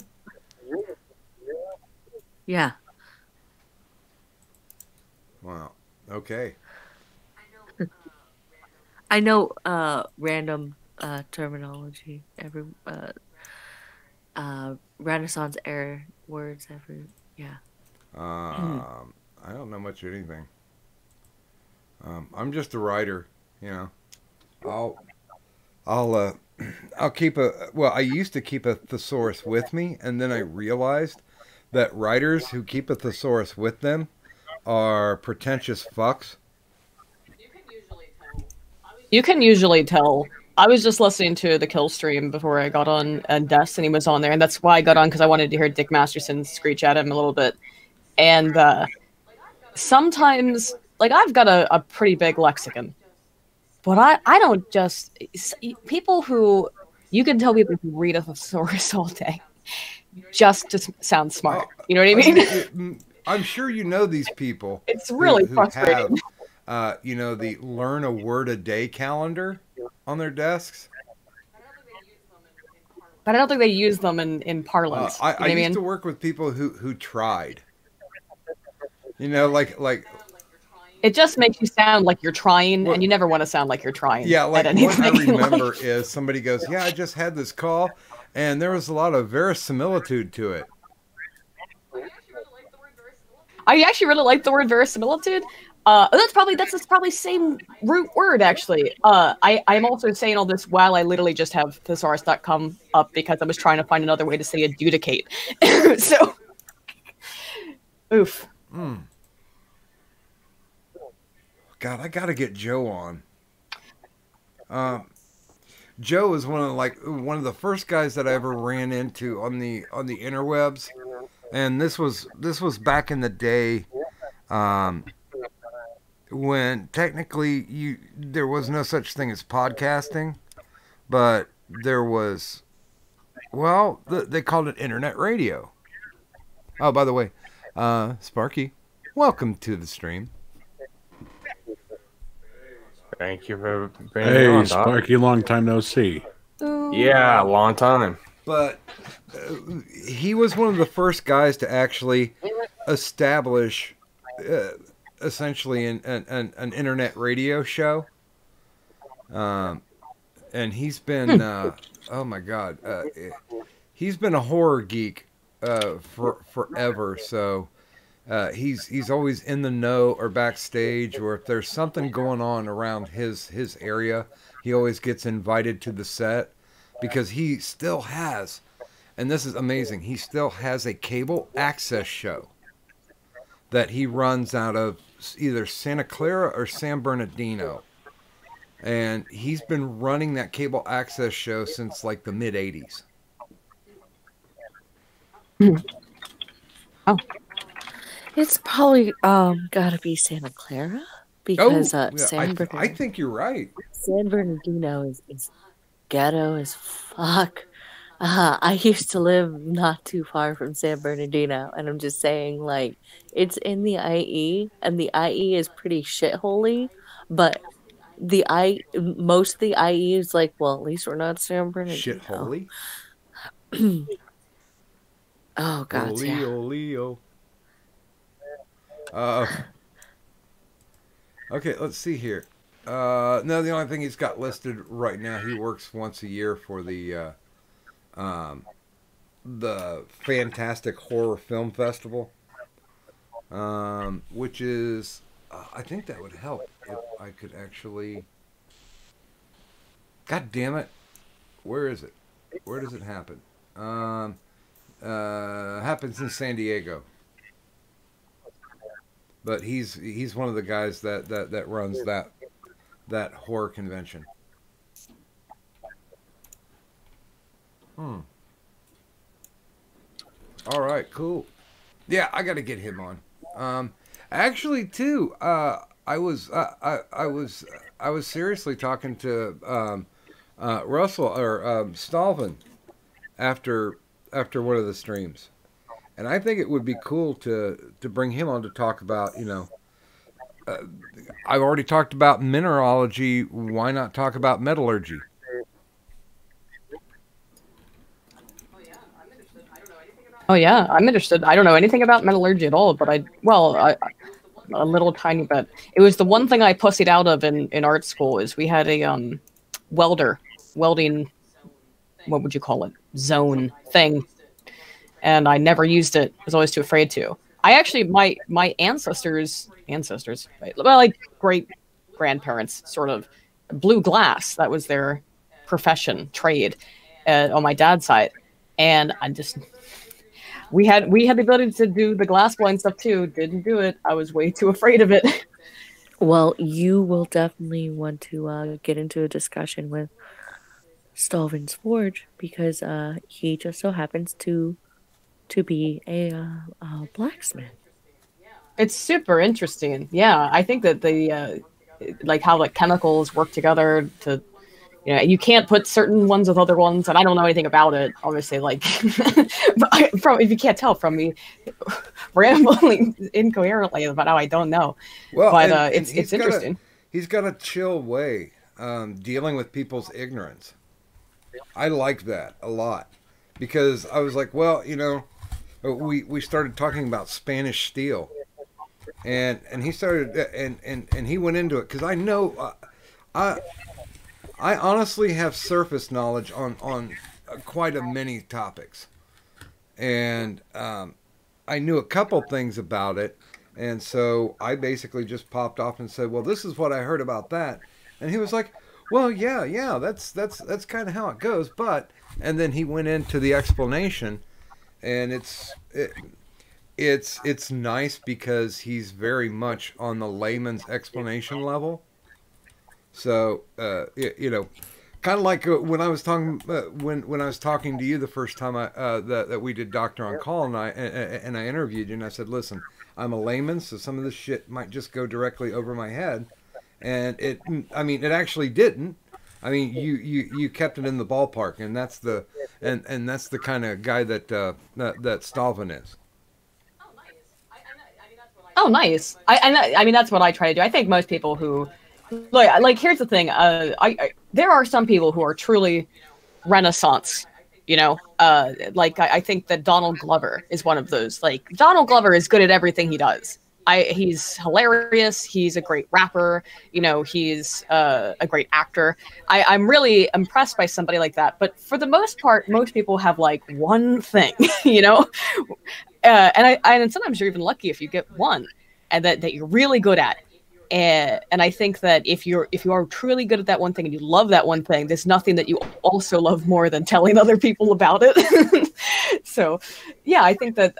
Yeah. Wow. Okay. I know random terminology. Every Renaissance era words. Yeah. I don't know much of anything. I'm just a writer, you know. I'll keep I used to keep a thesaurus with me, and then I realized that writers who keep a thesaurus with them are pretentious fucks. You can usually tell. I was just listening to the Kill stream before I got on, and Destiny was on there, and that's why I got on, because I wanted to hear Dick Masterson screech at him a little bit. And sometimes, like, I've got a pretty big lexicon, but I don't just... People who... You can tell people who read a thesaurus all day just to sound smart. You know what I mean? I'm sure you know these people. It's really frustrating. Have, you know, the learn a word a day calendar on their desks. But I don't think they use them in parlance. I used to work with people who tried. You know, like it just makes you sound like you're trying, and you never want to sound like you're trying. Yeah, like what I remember like... is somebody goes, "Yeah, I just had this call, and there was a lot of verisimilitude to it." I actually really like the word verisimilitude. That's probably same root word, actually. I'm also saying all this while I literally just have thesaurus.com up because I was trying to find another way to say adjudicate. So, oof. God, I gotta get Joe on. Joe is one of the first guys that I ever ran into on the interwebs, and this was back in the day. When technically there was no such thing as podcasting, but there was, well, they called it internet radio. Oh, by the way, Sparky, welcome to the stream. Thank you for being on, Doc. Sparky, long time no see. Yeah, long time. But he was one of the first guys to actually establish essentially an internet radio show. And he's been oh my god, he's been a horror geek for forever. So he's always in the know or backstage, or if there's something going on around his area, he always gets invited to the set, because he still has, and this is amazing, he still has a cable access show that he runs out of either Santa Clara or San Bernardino. And he's been running that cable access show since like the mid 80s. Oh. It's probably gotta be Santa Clara, because I think you're right. San Bernardino is ghetto as fuck. I used to live not too far from San Bernardino, and I'm just saying, like, it's in the IE, and the IE is pretty shitholy, but most of the IE is like, well, at least we're not Sam Brennan. Shit holy. Oh God, yeah. Leo. Okay, let's see here. No, the only thing he's got listed right now, he works once a year for the Fantastic Horror Film Festival, which is, I think that would help if I could actually. God damn it! Where is it? Where does it happen? Happens in San Diego. But he's one of the guys that runs that horror convention. All right, cool. Yeah, I got to get him on. Actually, too, I was seriously talking to Russell or Stalvin after one of the streams. And I think it would be cool to bring him on to talk about, I've already talked about mineralogy. Why not talk about metallurgy? Oh yeah, I'm interested. I don't know anything about metallurgy at all, but a little tiny bit. It was the one thing I pussied out of in art school is we had a welding, what would you call it, zone thing. And I never used it. I was always too afraid to. I actually, my ancestors, well, like great grandparents, sort of blew glass. That was their profession, trade, on my dad's side. And I just, we had the ability to do the glass blowing stuff too. Didn't do it. I was way too afraid of it. Well, you will definitely want to get into a discussion with Stalvin's Forge because he just so happens to be a blacksmith. It's super interesting. Yeah, I think that the like how like chemicals work together to, you can't put certain ones with other ones, and I don't know anything about it. Obviously, like if you can't tell from me rambling incoherently about how I don't know. Well, but it's interesting. He's got a chill way dealing with people's ignorance. I like that a lot because I was like, well, we started talking about Spanish steel, and he started and he went into it because I know I honestly have surface knowledge on quite a many topics, and I knew a couple things about it, and so I basically just popped off and said, well, this is what I heard about that, and he was like, well, yeah, that's kind of how it goes, but, and then he went into the explanation. And it's nice because he's very much on the layman's explanation level. So kind of like when I was talking when I was talking to you the first time that we did Doctor on Call, and I interviewed you, and I said, listen, I'm a layman, so some of this shit might just go directly over my head, and it actually didn't. I mean, you kept it in the ballpark, and that's the kind of guy that Stalvin is. Oh, nice. I mean, that's what I try to do. I think most people who, like here's the thing. There are some people who are truly Renaissance. I think that Donald Glover is one of those. Like, Donald Glover is good at everything he does. He's hilarious. He's a great rapper. He's a great actor. I'm really impressed by somebody like that. But for the most part, most people have like one thing, and sometimes you're even lucky if you get one, and that you're really good at. And I think that if you are truly good at that one thing and you love that one thing, there's nothing that you also love more than telling other people about it. So, yeah, I think that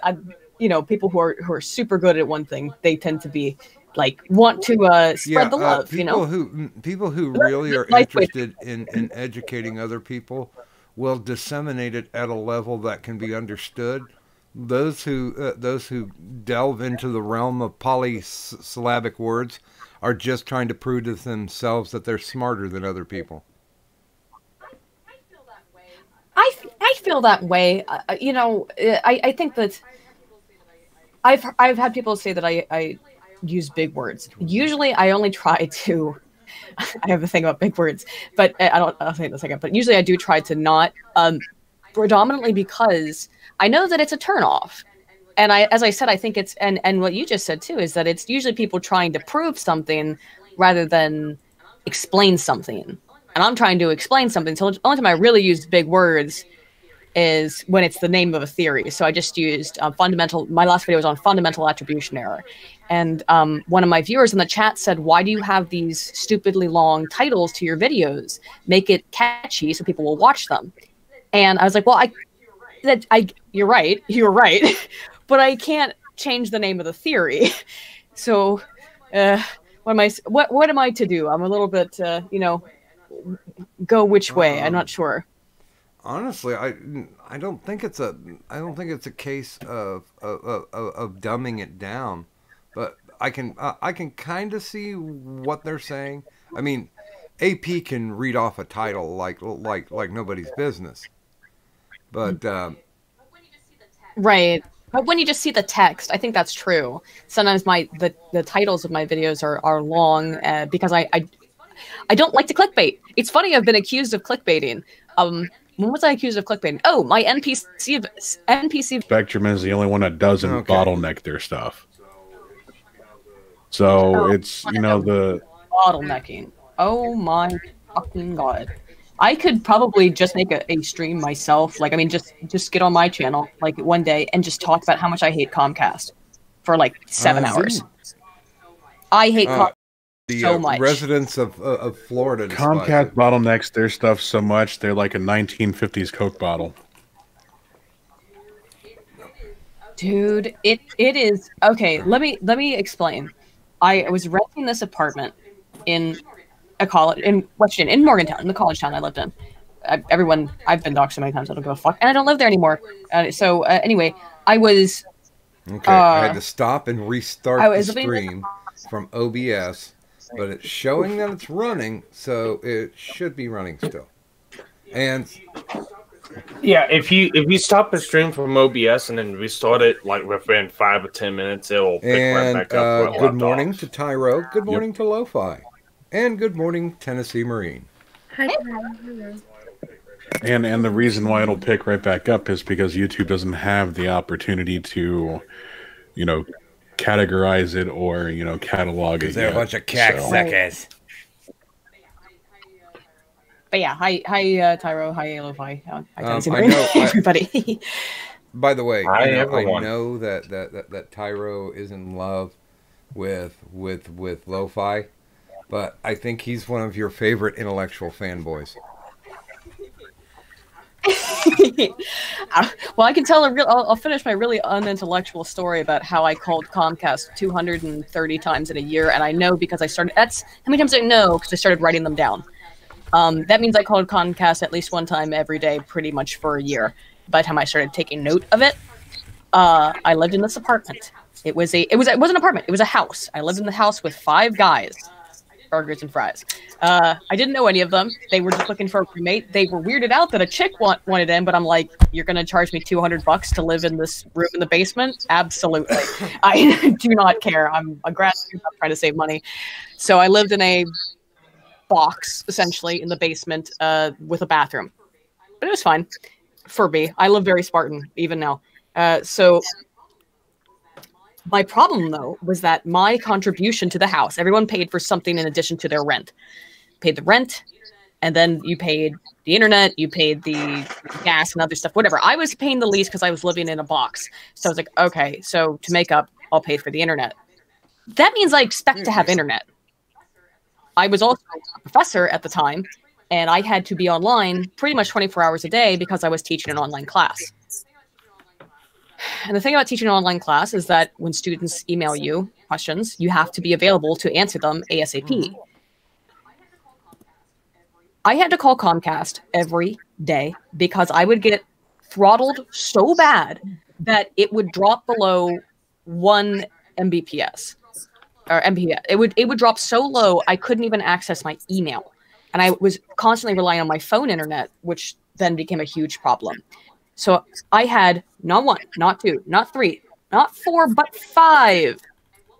people who are super good at one thing, they tend to be like want to spread the love. People who really are interested in educating other people will disseminate it at a level that can be understood. Those who delve into the realm of polysyllabic words are just trying to prove to themselves that they're smarter than other people. I feel that way. I think that I've had people say that I use big words. Usually, I only try to I have a thing about big words, but I'll say it in a second. But usually I do try to not, predominantly because I know that it's a turnoff. And as I said, I think it's, and what you just said too, is that it's usually people trying to prove something rather than explain something. And I'm trying to explain something. So the only time I really use big words is when it's the name of a theory. So I just used fundamental, my last video was on fundamental attribution error. And one of my viewers in the chat said, why do you have these stupidly long titles to your videos? Make it catchy so people will watch them. And I was like, well, you're right. But I can't change the name of the theory. So what am I to do? I'm a little bit, go which way? I'm not sure. Honestly, I don't think it's a case of dumbing it down, but I can kind of see what they're saying. I mean, AP can read off a title like nobody's business, but right. But when you just see the text, I think that's true. Sometimes the titles of my videos are long because I don't like to clickbait. It's funny, I've been accused of clickbaiting. When was I accused of clickbaiting? Oh, my NPC Spectrum is the only one that doesn't bottleneck their stuff. So it's, the bottlenecking. Oh my fucking god. I could probably just make a stream myself. Like, I mean, just get on my channel like one day and just talk about how much I hate Comcast for like 7 hours. I hate Comcast so much. Residents of Florida. Comcast bottlenecks their stuff so much they're like a 1950s Coke bottle. Dude, it is okay. Let me explain. I was renting this apartment in a college in Washington, in Morgantown, in the college town I lived in. I've been doxxed so many times I don't give a fuck, and I don't live there anymore. Anyway, I was. Okay, I had to stop and restart the stream from OBS, but it's showing that it's running, so it should be running still. And yeah, if you stop the stream from OBS and then restart it like within 5 or 10 minutes, it'll pick right back up. Good morning to Tyro. Good morning to Lo-Fi. And good morning, Tennessee Marine. Hi. And the reason why it'll pick right back up is because YouTube doesn't have the opportunity to, categorize it or, catalog it. They're a bunch of cacksuckers. But yeah, hi Tyro, hi Lo-Fi, hi Tennessee Marine, everybody. By the way, I know that Tyro is in love with Lo-Fi. But I think he's one of your favorite intellectual fanboys. Well, I can tell I'll finish my really unintellectual story about how I called Comcast 230 times in a year, and I know because I started. That's how many times I know because I started writing them down. That means I called Comcast at least one time every day, pretty much for a year. By the time I started taking note of it, I lived in this apartment. It wasn't an apartment. It was a house. I lived in the house with 5 guys. Burgers and fries. I didn't know any of them. They were just looking for a roommate. They were weirded out that a chick wanted in, but I'm like, you're going to charge me $200 to live in this room in the basement? Absolutely. I do not care. I'm a grad student. I'm trying to save money. So I lived in a box, essentially, in the basement with a bathroom. But it was fine for me. I live very Spartan, even now. So my problem, though, was that my contribution to the house, everyone paid for something in addition to their rent. Paid the rent, and then you paid the internet, you paid the gas and other stuff, whatever. I was paying the least because I was living in a box. So I was like, okay, so to make up, I'll pay for the internet. That means I expect to have internet. I was also a professor at the time, and I had to be online pretty much 24 hours a day because I was teaching an online class. And the thing about teaching an online class is that when students email you questions, you have to be available to answer them ASAP. I had to call Comcast every day because I would get throttled so bad that it would drop below 1 Mbps. Or Mbps. It would drop so low I couldn't even access my email. And I was constantly relying on my phone internet, which then became a huge problem. So I had not 1, not 2, not 3, not 4, but 5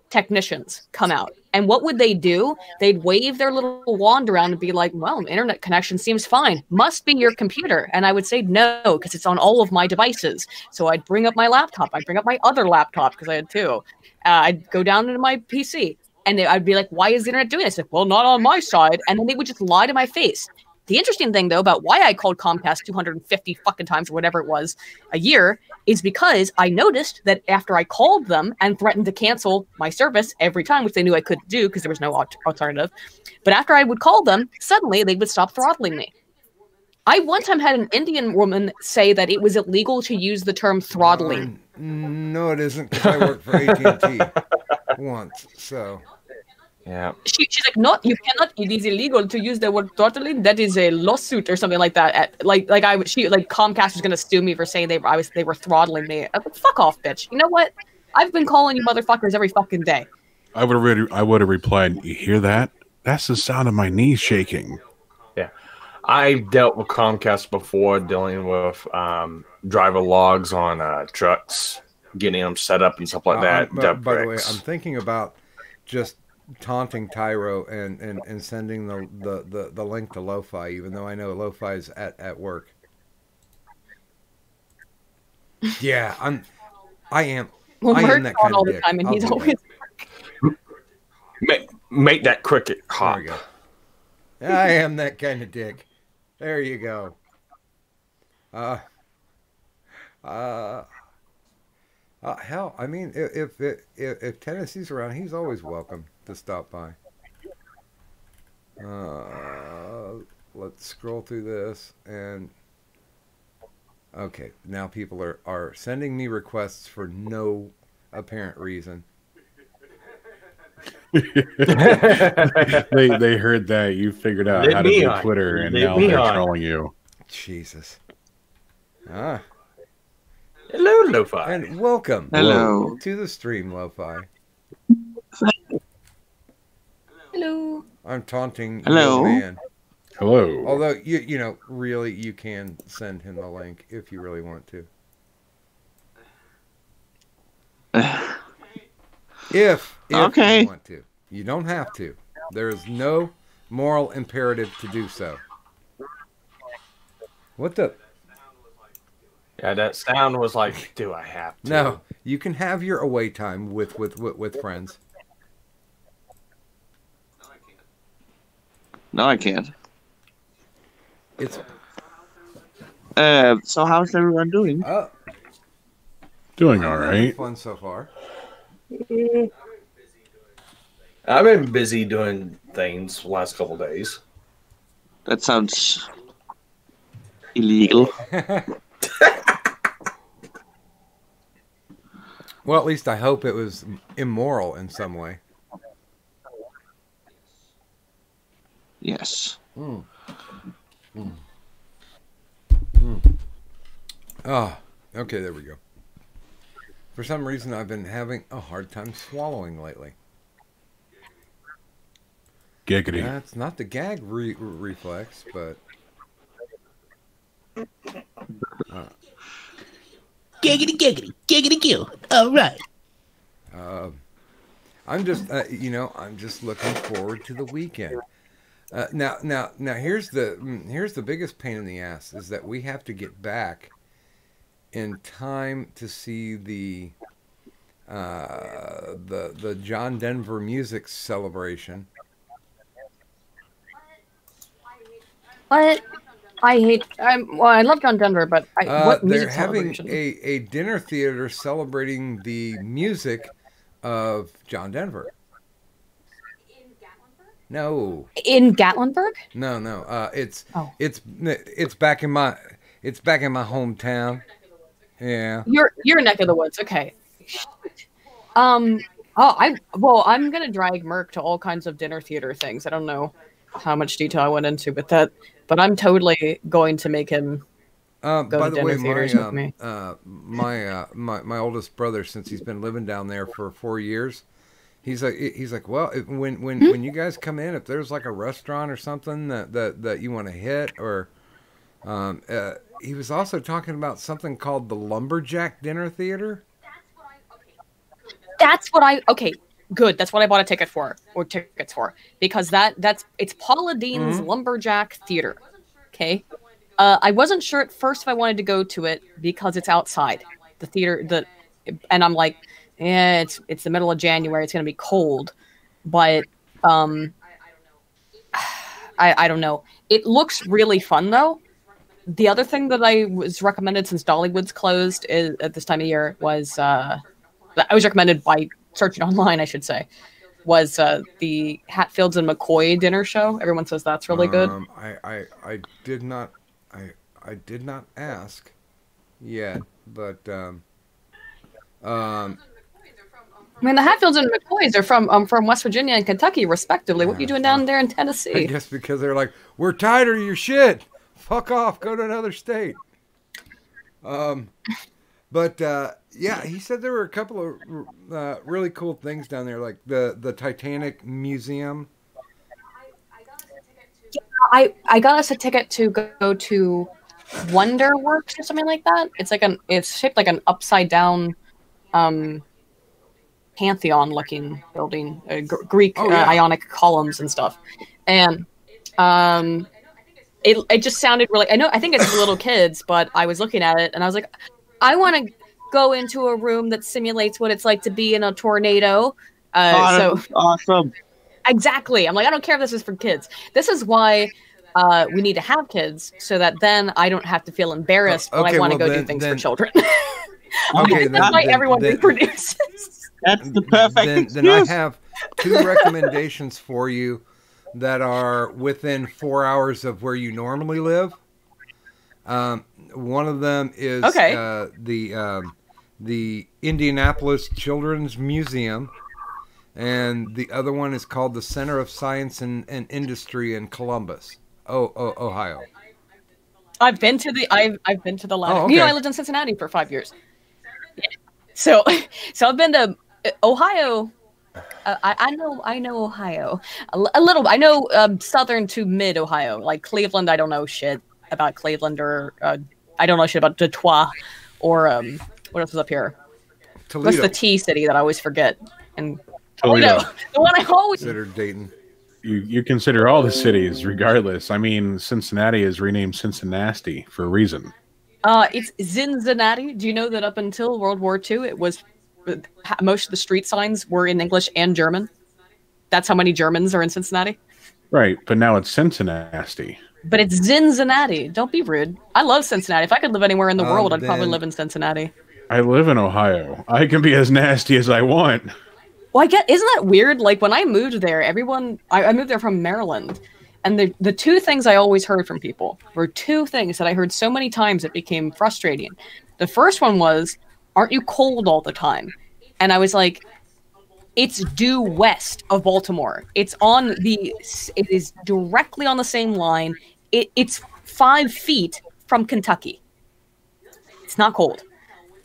technicians come out. And what would they do? They'd wave their little wand around and be like, well, internet connection seems fine. Must be your computer. And I would say no, because it's on all of my devices. So I'd bring up my laptop. I'd bring up my other laptop, because I had two. I'd go down into my PC. And I'd be like, why is the internet doing this? Like, well, not on my side. And then they would just lie to my face. The interesting thing, though, about why I called Comcast 250 fucking times or whatever it was a year is because I noticed that after I called them and threatened to cancel my service every time, which they knew I couldn't do because there was no alternative, but after I would call them, suddenly they would stop throttling me. I one time had an Indian woman say that it was illegal to use the term throttling. No, it isn't, because I worked for AT&T once, so... Yeah. She's like, no, you cannot. It is illegal to use the word throttling. That is a lawsuit or something like that. Comcast was gonna sue me for saying they were throttling me. I was like, fuck off, bitch. You know what? I've been calling you motherfuckers every fucking day. I would have replied, you hear that? That's the sound of my knees shaking. Yeah. I've dealt with Comcast before, dealing with driver logs on trucks, getting them set up and stuff like that. By the way, I'm thinking about just taunting Tyro and sending the link to Lo-Fi, even though I know Lo-Fi is at work. Yeah, I am that kind of dick. And he's always make that cricket hop. There we go. I am that kind of dick. There you go. Hell, I mean, if Tennessee's around, he's always welcome to stop by. Let's scroll through this, and okay, now people are sending me requests for no apparent reason. They heard that you figured out how to do Twitter, and now they're trolling you. Jesus. Hello, Lo-Fi. And welcome to the stream, Lo-Fi. hello. I'm taunting Hello. your man. Hello. Although, you know, really, you can send him the link if you really want to. If Okay. you want to. You don't have to. There is no moral imperative to do so. What the... Yeah, that sound was like, do I have to? No, you can have your away time with friends. No, I can't. It's So how's everyone doing? Doing all right. Fun so far. I've been busy doing things the last couple days. That sounds illegal. Well, at least I hope it was immoral in some way. Yes. Oh, okay, there we go. For some reason, I've been having a hard time swallowing lately. Giggity. That's not the gag reflex, but... Giggity, giggity, giggity, gill. All right. I'm just, I'm just looking forward to the weekend. Now, here's the biggest pain in the ass is that we have to get back in time to see the John Denver music celebration. What? I love John Denver, but what music they're having celebration? a dinner theater celebrating the music of John Denver. No. In Gatlinburg? No. It's back in my hometown. Yeah. Your neck of the woods. Okay. I'm gonna drag Merc to all kinds of dinner theater things. I don't know how much detail I went into with that, but I'm totally going to make him go by to the dinner way, theaters with me. my oldest brother, since he's been living down there for 4 years, he's like, well, when you guys come in, if there's like a restaurant or something that you want to hit, or he was also talking about something called the Lumberjack Dinner Theater. That's what I Good. That's what I bought a ticket for, or tickets for, because it's Paula Dean's Lumberjack Theater. Okay. I wasn't sure at first if I wanted to go to it because it's outside the theater. And I'm like, yeah, it's the middle of January. It's gonna be cold, but I don't know. It looks really fun though. The other thing that I was recommended since Dollywood's closed at this time of year was I was recommended by searching online, I should say, was the Hatfields and McCoy dinner show. Everyone says that's really good. I did not ask yet, but I mean, the Hatfields and McCoys are from West Virginia and Kentucky, respectively. What are you doing down there in Tennessee? I guess because they're like, we're tired of your shit. Fuck off. Go to another state. But yeah, he said there were a couple of really cool things down there, like the Titanic Museum. I got us a ticket to go to Wonderworks or something like that. It's shaped like an upside down Pantheon looking building, Greek Ionic columns and stuff, and it just sounded really. I think it's for little kids, but I was looking at it and I was like, I want to go into a room that simulates what it's like to be in a tornado. So awesome. Exactly. I'm like, I don't care if this is for kids. This is why we need to have kids, so that then I don't have to feel embarrassed when I want to go do things for children. Okay, that's why everyone reproduces. That's the perfect excuse. Then I have 2 recommendations for you that are within 4 hours of where you normally live. One of them is the Indianapolis Children's Museum, and the other one is called the Center of Science and Industry in Columbus, Ohio. I've been to the latter. Oh, okay. I lived in Cincinnati for 5 years. Yeah. So I've been to Ohio. I know Ohio a little. I know southern to mid Ohio, like Cleveland. I don't know shit about Cleveland, or I don't know shit about Detroit, or what else is up here? Toledo. What's the T city that I always forget? And Toledo. The one I always consider Dayton. You consider all the cities, regardless. I mean, Cincinnati is renamed Cincinnati for a reason. It's Cincinnati. Do you know that up until World War II, it was most of the street signs were in English and German? That's how many Germans are in Cincinnati. Right, but now it's Cincinnati. But it's Cincinnati. Don't be rude. I love Cincinnati. If I could live anywhere in the world, I'd probably live in Cincinnati. I live in Ohio. I can be as nasty as I want. Well, isn't that weird? Like, when I moved there, I moved there from Maryland, and the 2 things I always heard from people were 2 things that I heard so many times it became frustrating. The first one was, aren't you cold all the time? And I was like, it's due west of Baltimore. It is directly on the same line. It's 5 feet from Kentucky. It's not cold.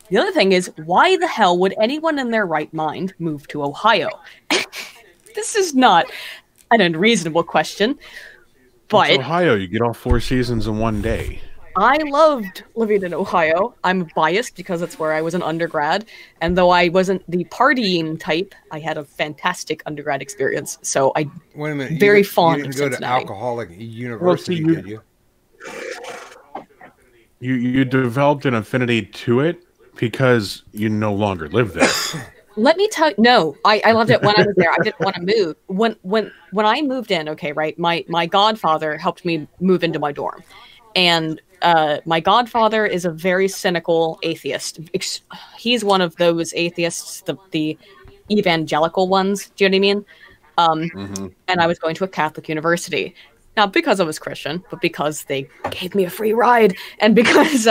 The other thing is, why the hell would anyone in their right mind move to Ohio? This is not an unreasonable question, but it's Ohio, you get all 4 seasons in one day. I loved living in Ohio. I'm biased because that's where I was an undergrad, and though I wasn't the partying type, I had a fantastic undergrad experience. So I Wait a minute, very fond you of didn't go to Cincinnati. Alcoholic University, did you? You developed an affinity to it because you no longer live there. Let me tell you, no, I loved it when I was there. I didn't want to move. When I moved in, okay, right, my godfather helped me move into my dorm. And my godfather is a very cynical atheist. He's one of those atheists, the evangelical ones. Do you know what I mean? And I was going to a Catholic university. Not because I was Christian, but because they gave me a free ride, and because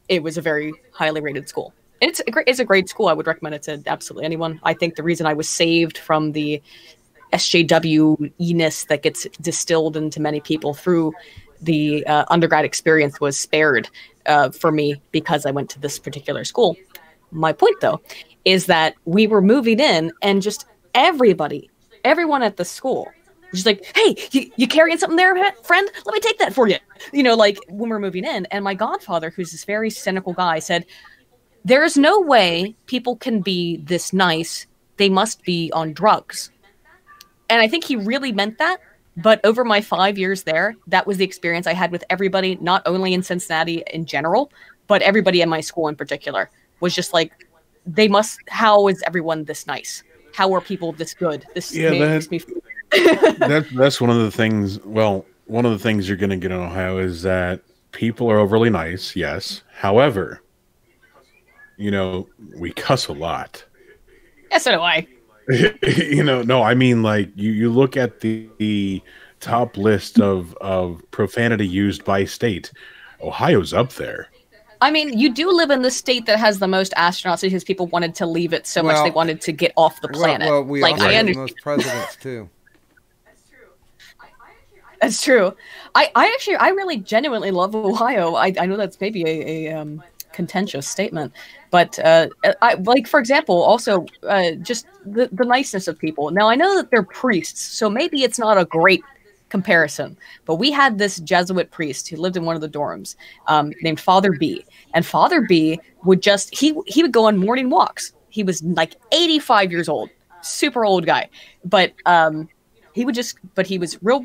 it was a very highly rated school. And it's a great school. I would recommend it to absolutely anyone. I think the reason I was saved from the SJW-ness that gets distilled into many people through the undergrad experience was spared for me because I went to this particular school. My point, though, is that we were moving in, and just everyone at the school was just like, hey, you carrying something there, friend? Let me take that for you. You know, like when we're moving in. And my godfather, who's this very cynical guy, said, there's no way people can be this nice they must be on drugs. And I think he really meant that. But over my 5 years there, that was the experience I had with everybody, not only in Cincinnati in general, but everybody in my school in particular, was just like, they must, how is everyone this nice? How are people this good? This makes me feel that's one of the things. Well, one of the things you're going to get in Ohio is that people are overly nice. Yes, however, we cuss a lot. Yeah, so do I. No, I mean, like you look at the top list of profanity used by state. Ohio's up there. I mean, you do live in the state that has the most astronauts because people wanted to leave it so much they wanted to get off the planet. Well, we also I have understand. most presidents too. That's true. I really genuinely love Ohio. I know that's maybe a contentious statement, but I like, for example, also just the niceness of people. Now I know that they're priests, so maybe it's not a great comparison, but we had this Jesuit priest who lived in one of the dorms, named Father B, and Father B would just he would go on morning walks. He was like 85 years old, super old guy, but he was real,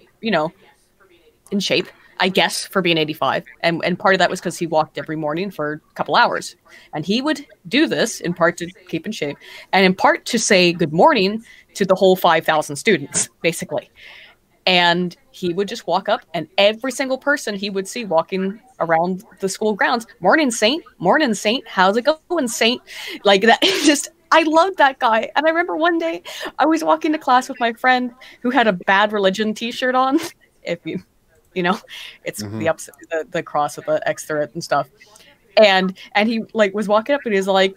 in shape, I guess, for being 85. And part of that was because he walked every morning for a couple hours. And he would do this in part to keep in shape and in part to say good morning to the whole 5,000 students, basically. And he would just walk up, and every single person he would see walking around the school grounds, morning, Saint, how's it going, Saint? Like that, I loved that guy. And I remember one day I was walking to class with my friend who had a Bad Religion t-shirt on. If it's the cross with the X through it and stuff. And he like was walking up and he's like,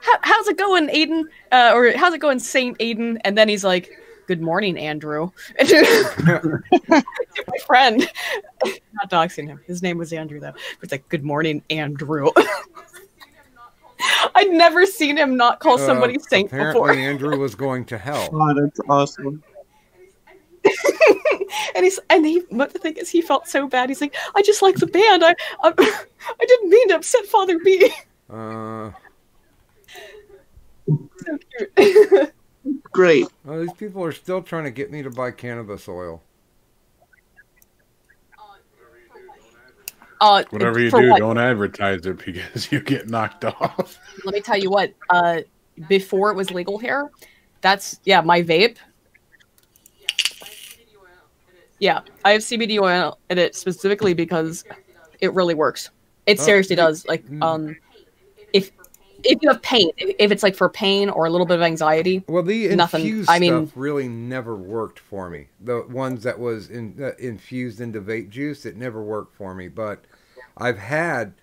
how's it going, Aiden? Or how's it going, Saint Aiden? And then he's like, good morning, Andrew. My friend, not doxing him. His name was Andrew though. But it's like, good morning, Andrew. I'd never seen him not call somebody Saint before. Apparently Andrew was going to hell. Oh, that's awesome. But the thing is, he felt so bad. He's like, I just like the band. I didn't mean to upset Father B. So cute. Great. Well, these people are still trying to get me to buy cannabis oil. Whatever you do, don't advertise it because you get knocked off. Let me tell you what. Before it was legal here, my vape. Yeah, I have CBD oil in it specifically because it really works. It seriously does. Like, if you have pain, if it's like for pain or a little bit of anxiety, well, the infused stuff really never worked for me. The ones that was infused into vape juice, it never worked for me. But I've had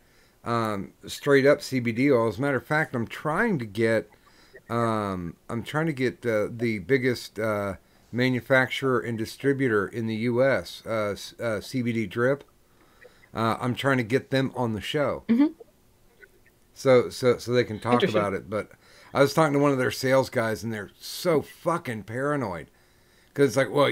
straight up CBD oil. As a matter of fact, I'm trying to get the biggest manufacturer and distributor in the U.S. CBD drip. I'm trying to get them on the show, so they can talk about it. But I was talking to one of their sales guys, and they're so fucking paranoid because it's like, well,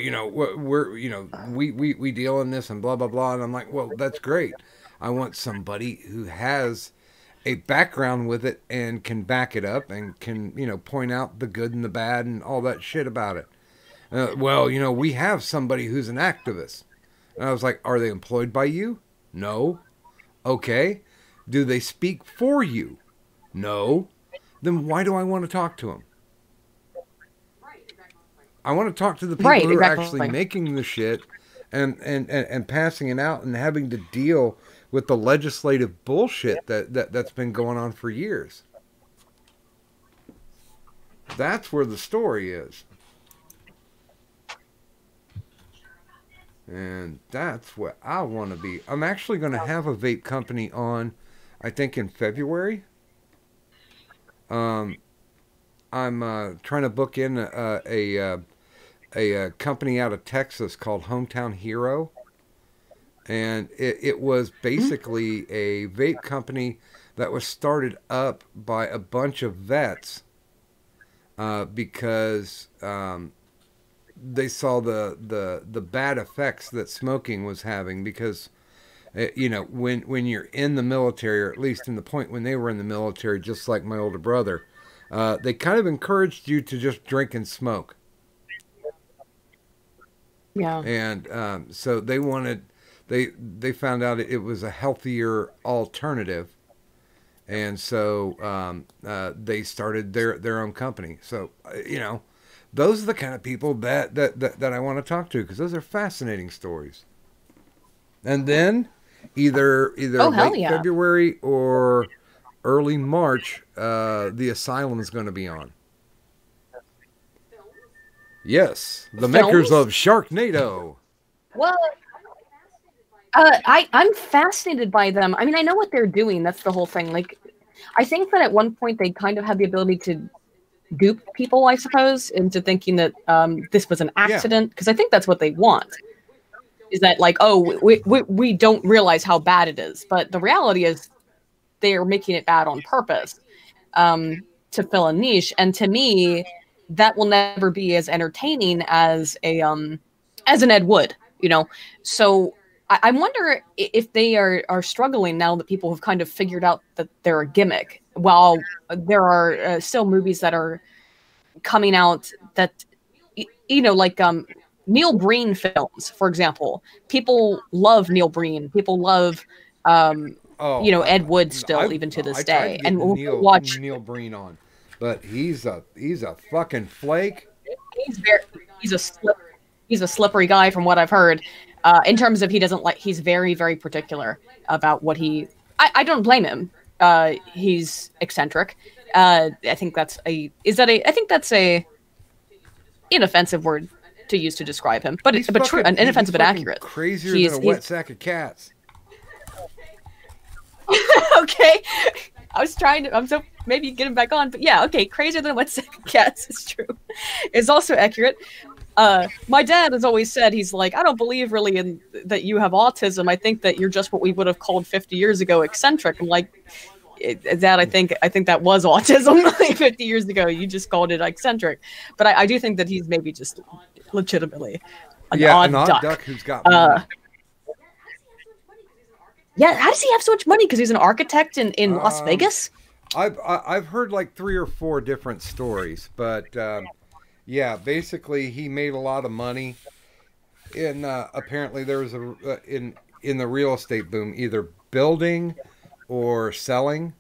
we deal in this and blah blah blah, and I'm like, well, that's great. I want somebody who has a background with it and can back it up and can point out the good and the bad and all that shit about it. Well, we have somebody who's an activist. And I was like, are they employed by you? No. Okay. Do they speak for you? No. Then why do I want to talk to them? I want to talk to the people who are actually making the shit and passing it out and having to deal with the legislative bullshit that's been going on for years. That's where the story is. And that's what I want to be. I'm actually going to have a vape company on, I think, in February. I'm trying to book in a company out of Texas called Hometown Hero. And it was basically a vape company that was started up by a bunch of vets because they saw the bad effects that smoking was having because, when you're in the military, or at least in the point when they were in the military, just like my older brother, they kind of encouraged you to just drink and smoke. Yeah. And so they wanted, they found out it was a healthier alternative. And so they started their own company. So, you know, those are the kind of people that I want to talk to, because those are fascinating stories. And then either late February or early March, the Asylum is going to be on. Yes, the makers of Sharknado. Well, I'm fascinated by them. I mean, I know what they're doing. That's the whole thing. Like, I think that at one point they kind of had the ability to dupe people, I suppose, into thinking that this was an accident. Because I think that's what they want. Is that like, oh, we don't realize how bad it is. But the reality is they are making it bad on purpose to fill a niche. And to me, that will never be as entertaining as an Ed Wood, you know? So I wonder if they are struggling now that people have kind of figured out that they're a gimmick, while there are still movies that are coming out that, you know, like Neil Breen films, for example. People love Neil Breen. People love, you know, Ed Wood still, even to this day. And we'll watch Neil Breen on, but he's a fucking flake. He's a slippery guy from what I've heard. In terms of he's very, very particular about what I don't blame him. He's eccentric. I think that's an inoffensive word to use to describe him, but true, and inoffensive but accurate. Crazier than a wet sack of cats. Okay, I'm so maybe get him back on, but yeah, okay, crazier than a wet sack of cats is true. It's also accurate. My dad has always said, he's like, I don't believe really in that you have autism. I think that you're just what we would have called 50 years ago eccentric. I'm like, Dad, I think that was autism like 50 years ago. You just called it eccentric. But I do think that he's maybe just legitimately an odd duck who's got money. Yeah, how does he have so much money? Because he's an architect in Las Vegas? I've heard like 3 or 4 different stories, but yeah, basically he made a lot of money. And apparently there was in the real estate boom, either building or selling,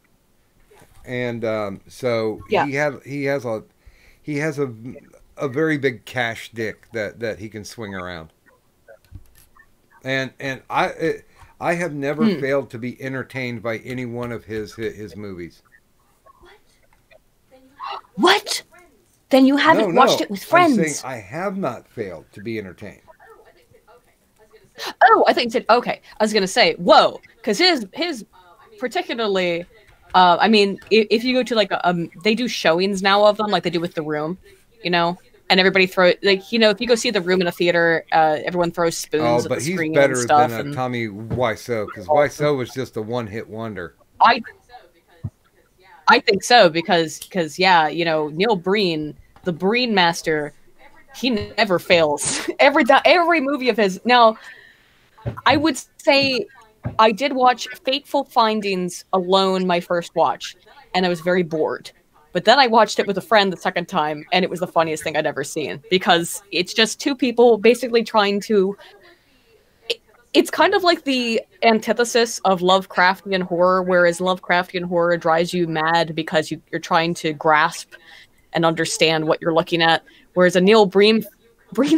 and so he has a very big cash dick that he can swing around. And I have never failed to be entertained by any one of his movies. What? Then you haven't watched it with friends. I'm saying I have not failed to be entertained. Oh, I think you said okay. I was gonna say whoa, because his particularly, I mean, if you go to like they do showings now of them, like they do with The Room, you know, and everybody throw like, you know, if you go see The Room in a theater, everyone throws spoons at the screen and stuff. But he's better than Tommy Wiseau, because Wiseau was just a one-hit wonder. I think so because yeah, you know, Neil Breen, the Breen master, he never fails. Every movie of his. Now, I would say I did watch Fateful Findings alone my first watch, and I was very bored. But then I watched it with a friend the second time, and it was the funniest thing I'd ever seen, because it's just 2 people basically trying to... It's kind of like the antithesis of Lovecraftian horror, whereas Lovecraftian horror drives you mad because you're trying to grasp and understand what you're looking at, whereas a Neil Breen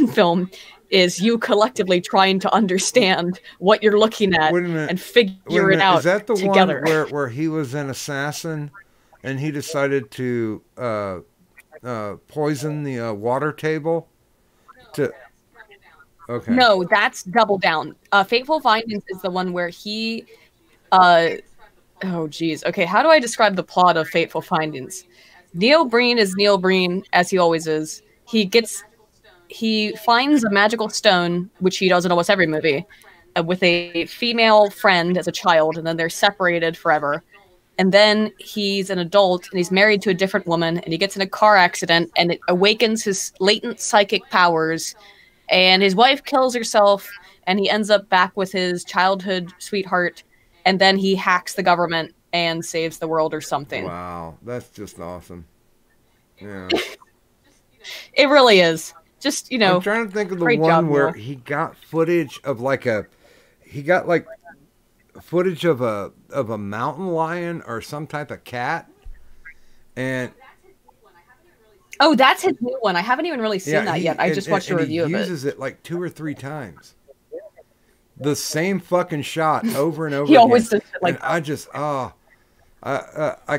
film is you collectively trying to understand what you're looking at and figure it out together. Is that the one where he was an assassin and he decided to poison the water table? Okay. No, that's Double Down. Fateful Findings is the one where he... oh, geez. Okay, how do I describe the plot of Fateful Findings? Neil Breen is Neil Breen, as he always is. He finds a magical stone, which he does in almost every movie, with a female friend as a child, and then they're separated forever. And then he's an adult, and he's married to a different woman, and he gets in a car accident, and it awakens his latent psychic powers, and his wife kills herself, and he ends up back with his childhood sweetheart, and then he hacks the government and saves the world or something. Wow, that's just awesome. Yeah. It really is. Just, you know, I'm trying to think of the great one job, where Neil. he got footage of footage of a mountain lion or some type of cat, and Oh, that's his new one. I haven't even really seen that yet. I just watched a and review he of it. uses it like 2 or 3 times. The same fucking shot over and over He again. always does it like and I just I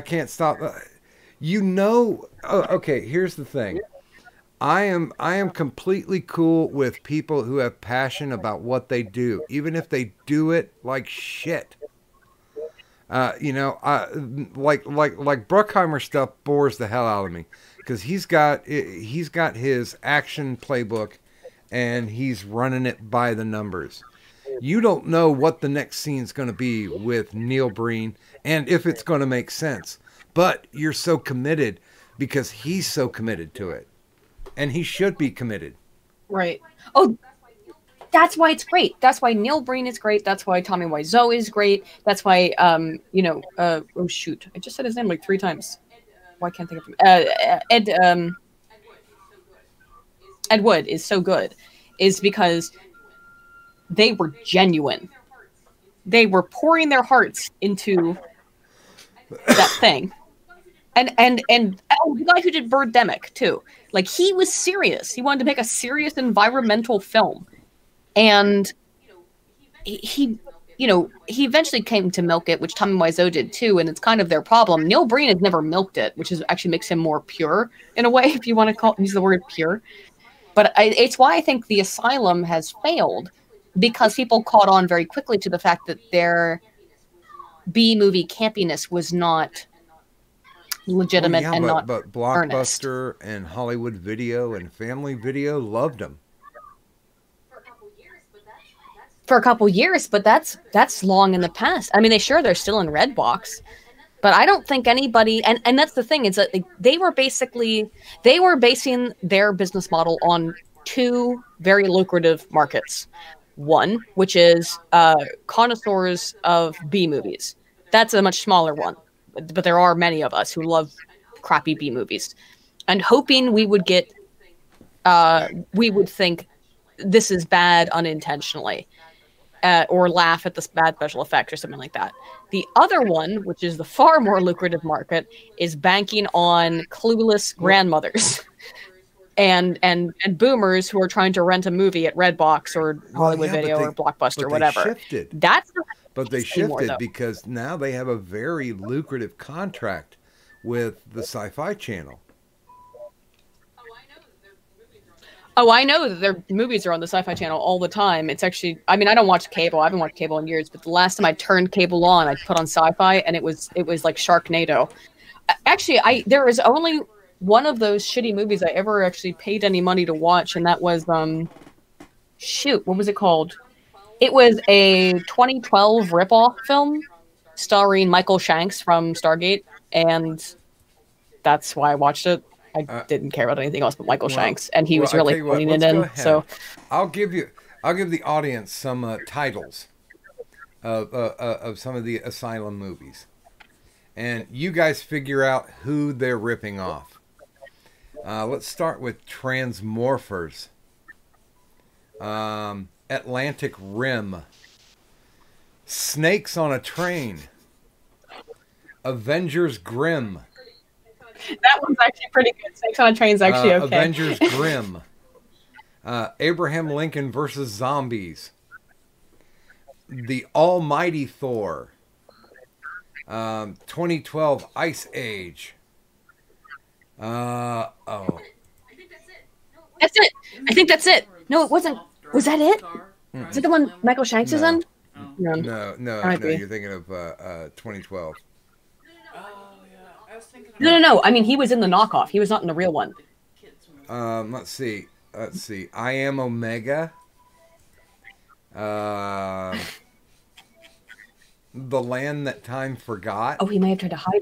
can't stop. Okay, here's the thing. I am completely cool with people who have passion about what they do, even if they do it like shit. Like Bruckheimer stuff bores the hell out of me because he's got his action playbook and he's running it by the numbers. You don't know what the next scene's going to be with Neil Breen and if it's going to make sense, but you're so committed because he's so committed to it. And he should be committed. Right. Oh, that's why it's great. That's why Neil Breen is great. That's why Tommy Wiseau is great. That's why, oh shoot, I just said his name like 3 times. Why can't I think of him? Ed Wood is so good, is because they were genuine. They were pouring their hearts into that thing. And the guy who did Birdemic too, like he was serious. He wanted to make a serious environmental film, and he eventually came to milk it, which Tommy Wiseau did too, and it's kind of their problem. Neil Breen has never milked it, which is actually makes him more pure in a way, if you want to use the word pure. But it's why I think The Asylum has failed, because people caught on very quickly to the fact that their B-movie campiness was not legitimate and not but Blockbuster and Hollywood Video and Family Video loved them for a couple years, but that's long in the past. I mean, they're still in Redbox, but I don't think anybody, and that's the thing, is that they were basing their business model on 2 very lucrative markets. One, which is connoisseurs of B movies. That's a much smaller one. But there are many of us who love crappy B movies, and hoping we would think this is bad unintentionally, or laugh at the bad special effects or something like that. The other one, which is the far more lucrative market, is banking on clueless grandmothers and boomers who are trying to rent a movie at Redbox or Hollywood Video or Blockbuster or whatever. But they shifted because now they have a very lucrative contract with the Sci-Fi Channel. Oh, I know that their movies are on the Sci-Fi Channel all the time. It's actually, I mean, I don't watch cable. I haven't watched cable in years, but the last time I turned cable on, I put on Sci-Fi, and it was like Sharknado. Actually, there was only one of those shitty movies I ever actually paid any money to watch, and that was what was it called? It was a 2012 ripoff film starring Michael Shanks from Stargate, and that's why I watched it. I didn't care about anything else but Michael Shanks, and he was really putting it in. So I'll give the audience some titles of some of the Asylum movies, and you guys figure out who they're ripping off. Let's start with Transmorphers. Atlantic Rim, Snakes on a Train, Avengers Grimm. That one's actually pretty good. Snakes on a Train's actually okay. Avengers Grimm, Abraham Lincoln versus Zombies, The Almighty Thor, 2012 Ice Age. That's it. I think that's it. No, it wasn't. Was that it? Is it the one Michael Shanks is in? No, you're thinking of 2012. No. I mean, he was in the knockoff. He was not in the real one. Let's see. I Am Omega. The Land That Time Forgot. Oh, he may have tried to hide.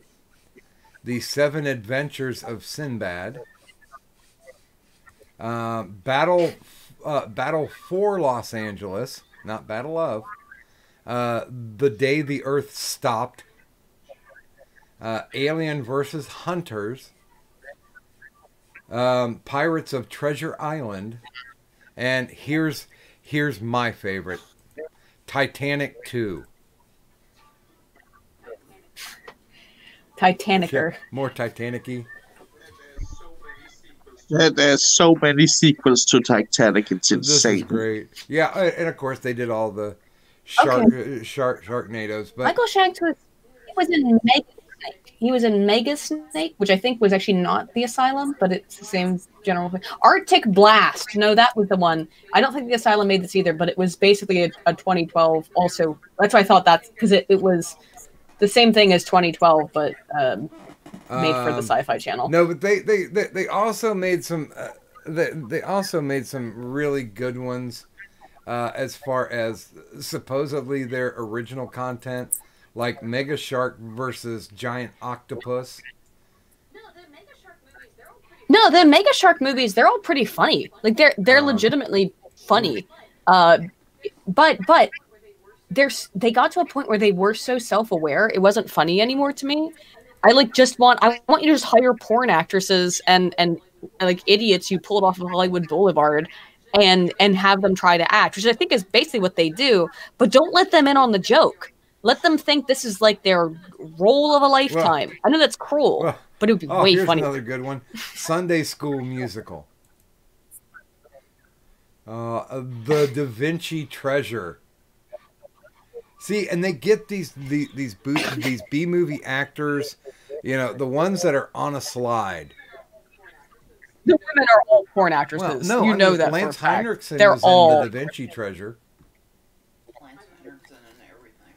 The 7 Adventures of Sinbad. Battle for Los Angeles, not Battle of. The Day the Earth Stopped. Alien versus Hunters. Pirates of Treasure Island, and here's my favorite, Titanic 2. Titanicer. More Titanic-y. There's so many sequels to Titanic. It's This insane. is great. Yeah, and of course they did all the Sharknadoes. But Michael Shanks was in Mega Snake. He was in Mega Snake, which I think was actually not the Asylum, but it's the same general thing. Arctic Blast. No, that was the one. I don't think the Asylum made this either, but it was basically a 2012 also. That's why I thought that's because it was the same thing as 2012, but made for the Sci-Fi Channel. No, but they also made some they also made some really good ones as far as supposedly their original content, like Mega Shark versus Giant Octopus. No, the Mega Shark movies, they're all pretty funny. Like they're legitimately funny. But they got to a point where they were so self-aware, it wasn't funny anymore to me. I want you to just hire porn actresses and like idiots you pulled off of Hollywood Boulevard and have them try to act, which I think is basically what they do, but don't let them in on the joke. Let them think this is like their role of a lifetime. I know that's cruel, but it would be way here's funny. Another good one. Sunday School Musical. The Da Vinci Treasure. See, and they get these B movie actors, you know, the ones that are on a slide. The women are all porn actresses. Well, no, you know that Lance for a fact. Henriksen They're was all in the Da Vinci Treasure.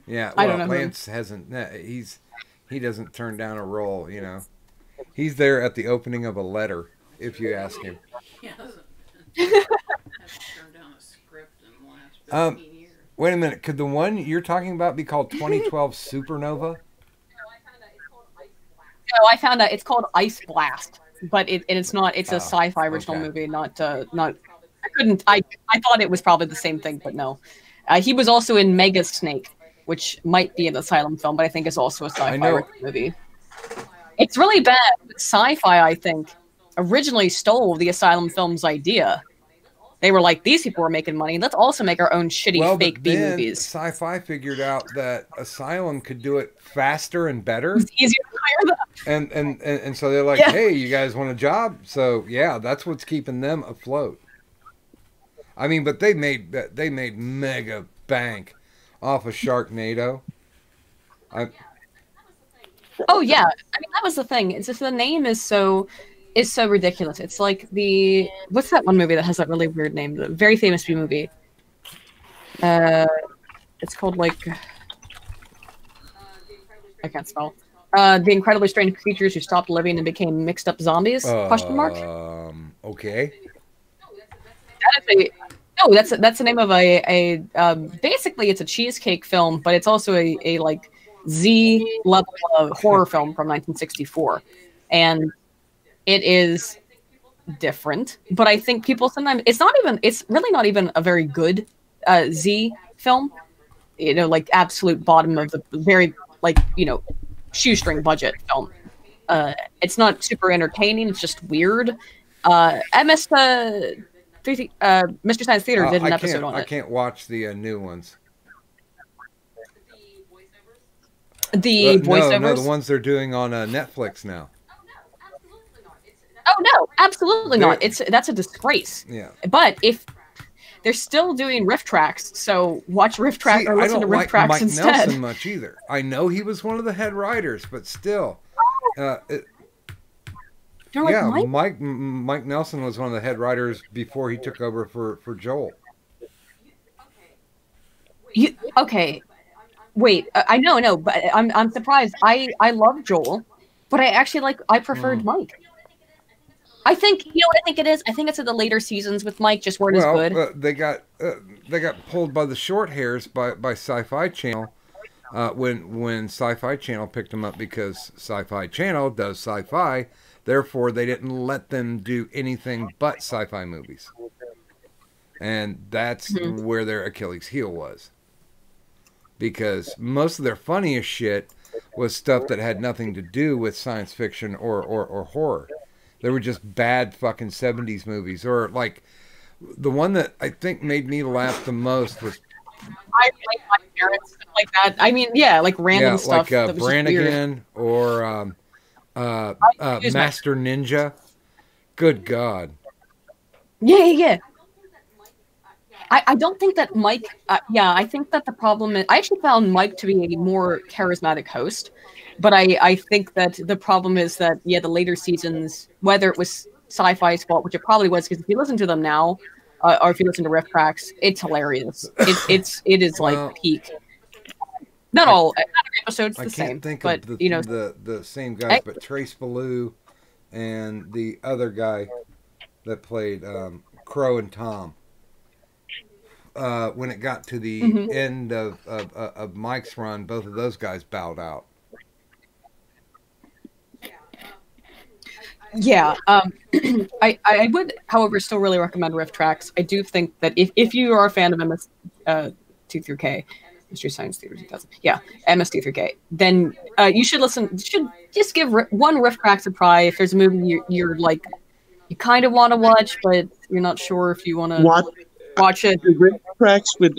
Yeah, well, I don't know Lance hasn't. He doesn't turn down a role. You know, he's there at the opening of a letter. If you ask him. He hasn't turned down a script in the last 15 years. Wait a minute. Could the one you're talking about be called 2012 Supernova? No, I found out it's called Ice Blast, but it's not. It's a sci-fi original movie, not. I couldn't. I thought it was probably the same thing, but no. He was also in Mega Snake, which might be an Asylum film, but I think is also a sci-fi movie. It's really bad. Sci-fi, I think, originally stole the Asylum film's idea. They were like, these people were making money. Let's also make our own shitty fake B movies. Sci-fi figured out that Asylum could do it faster and better. It's easier to hire them. And so they're like, hey, you guys want a job? So yeah, that's what's keeping them afloat. I mean, but they made mega bank off of Sharknado. Oh yeah, I mean that was the thing. It's just the name is so ridiculous. It's like what's that one movie that has that really weird name? The very famous B movie. It's called like I can't spell. The Incredibly Strange Creatures Who Stopped Living and Became Mixed Up Zombies? Question mark. Okay. That's the name of a basically it's a cheesecake film, but it's also a like Z level of horror film from 1964, and it is different. But I think people sometimes it's really not even a very good Z film. You know, like absolute bottom of the very like shoestring budget film. It's not super entertaining. It's just weird. Mr. Science Theater did an episode on it. I can't watch the new ones. The voiceovers? No, the ones they're doing on Netflix now. Oh no, absolutely not. That's a disgrace. Yeah. But if they're still doing riff tracks, so watch riff track or listen to riff tracks instead. I don't like Mike Nelson much either. I know he was one of the head writers, but still. Mike Nelson was one of the head writers before he took over for Joel. Okay. Wait, I know, but I'm surprised. I love Joel, but I preferred Mike. I think what I think it is. I think it's in the later seasons with Mike just weren't as good. They got pulled by the short hairs by Sci-Fi Channel when Sci-Fi Channel picked them up because Sci-Fi Channel does sci-fi. Therefore, they didn't let them do anything but sci-fi movies, and that's where their Achilles heel was. Because most of their funniest shit was stuff that had nothing to do with science fiction or horror. They were just bad fucking 70s movies. Or like the one that I think made me laugh the most was I like my parents stuff like that. I mean, yeah, like random stuff. like that was just weird. Brannigan or Master Ninja. Good God. Yeah. I don't think that Mike. I think that the problem is I actually found Mike to be a more charismatic host, but I think that the problem is that the later seasons, whether it was Sci-Fi's fault, which it probably was, because if you listen to them now, or if you listen to riff tracks, it's hilarious. It is like peak. Not every episode's the same. I can't think but, of the same guys, but Trace Ballou and the other guy that played Crow and Tom. When it got to the end of Mike's run, both of those guys bowed out. Yeah, I would, however, still really recommend riff tracks. I do think that if you are a fan of MS2 through K, Mystery Science Theater 2000, MST through K, then you should listen. You should just give one riff tracks a try. If there's a movie you're like, you kind of want to watch, but you're not sure if you want to watch it. The riff tracks with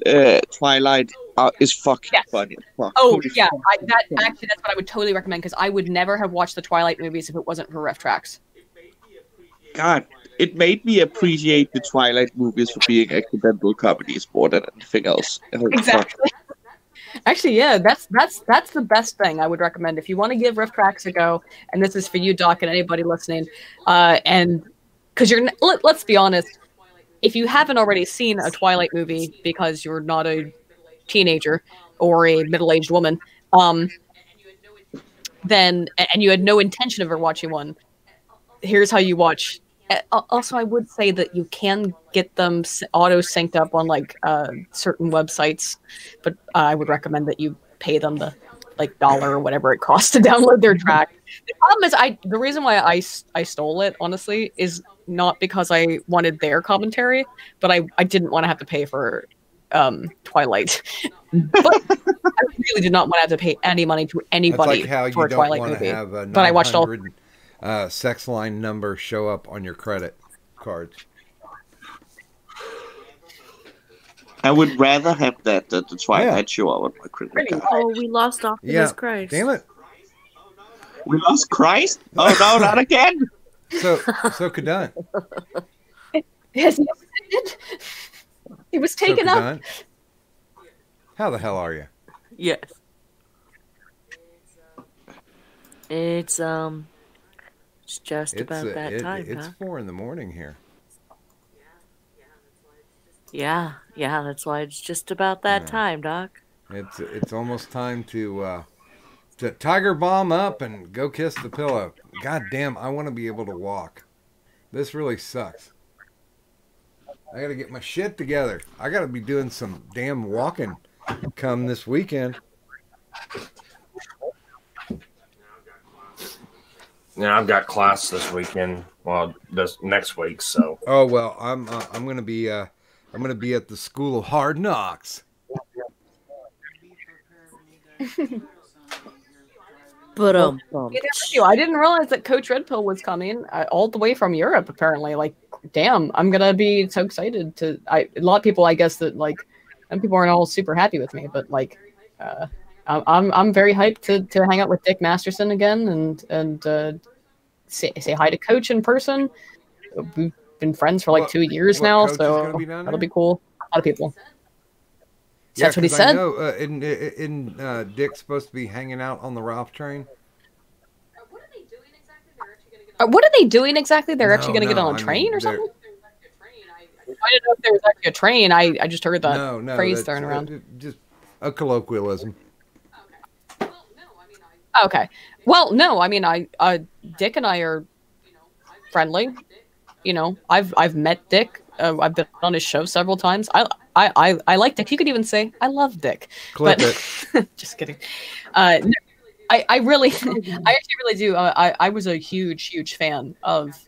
Twilight is fucking funny. Fuck. Oh yeah, that's what I would totally recommend, because I would never have watched the Twilight movies if it wasn't for riff tracks. God, it made me appreciate the Twilight movies for being accidental comedies more than anything else. Exactly. Actually, yeah, that's the best thing I would recommend if you want to give riff tracks a go. And this is for you, Doc, and anybody listening. And because let's be honest, if you haven't already seen a Twilight movie because you're not a teenager or a middle-aged woman, then and you had no intention of ever watching one, here's how you watch. Also, I would say that you can get them auto-synced up on like certain websites, but I would recommend that you pay them the like $1 or whatever it costs to download their track. The problem is, the reason why I stole it, honestly, is not because I wanted their commentary, but I didn't want to have to pay for Twilight. But I really did not want to have to pay any money to anybody for a Twilight movie. But I watched all. Sex line number show up on your credit cards. I would rather have that than the Twilight show up on my credit card. Oh, we lost Optimus Christ. Damn it. We lost Christ? Oh no, not again. So Kadun. Yes, he was taken up. How the hell are you? Yes. It's just about that time. It's 4 a.m. here. Yeah, that's why it's just about that time, Doc. It's almost time to tiger bomb up and go kiss the pillow. God damn, I want to be able to walk. This really sucks. I got to get my shit together. I got to be doing some damn walking come this weekend. Yeah, I've got class this weekend. Well, this next week. So. Oh well, I'm gonna be at the School of Hard Knocks. But I didn't realize that Coach Red Pill was coming all the way from Europe. Apparently, like, damn, I'm gonna be so excited to. A lot of people, I guess that like, some people aren't all super happy with me, but like, I'm very hyped to hang out with Dick Masterson again and say hi to Coach in person. We've been friends for like 2 years now, so that'll be cool. A lot of people. Yeah, that's what he said. I know, Dick's supposed to be hanging out on the Ralph train. What are they doing exactly? They're actually going to get on a train or something? I didn't know if there was actually a train. I just heard that phrase thrown around. Just a colloquialism. Okay. Well, no, I mean, Dick and I are friendly. You know, I've met Dick. I've been on his show several times. I like Dick. You could even say I love Dick. Clip it. Just kidding. I really, I actually really do. I was a huge fan of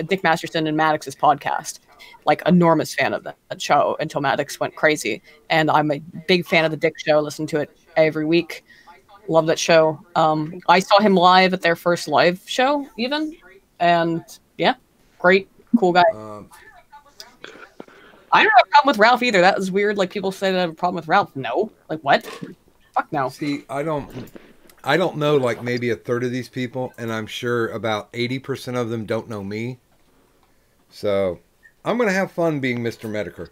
Dick Masterson and Maddox's podcast. Like, enormous fan of that show until Maddox went crazy. And I'm a big fan of the Dick show. Listen to it every week. Love that show. I saw him live at their first live show, even. And yeah, great, cool guy. Um, I don't have a problem with Ralph either. That was weird. Like people say that I have a problem with Ralph. No, like what? Fuck no. See, I don't know like maybe a third of these people, and I'm sure about 80% of them don't know me. So I'm gonna have fun being Mr. Medicare.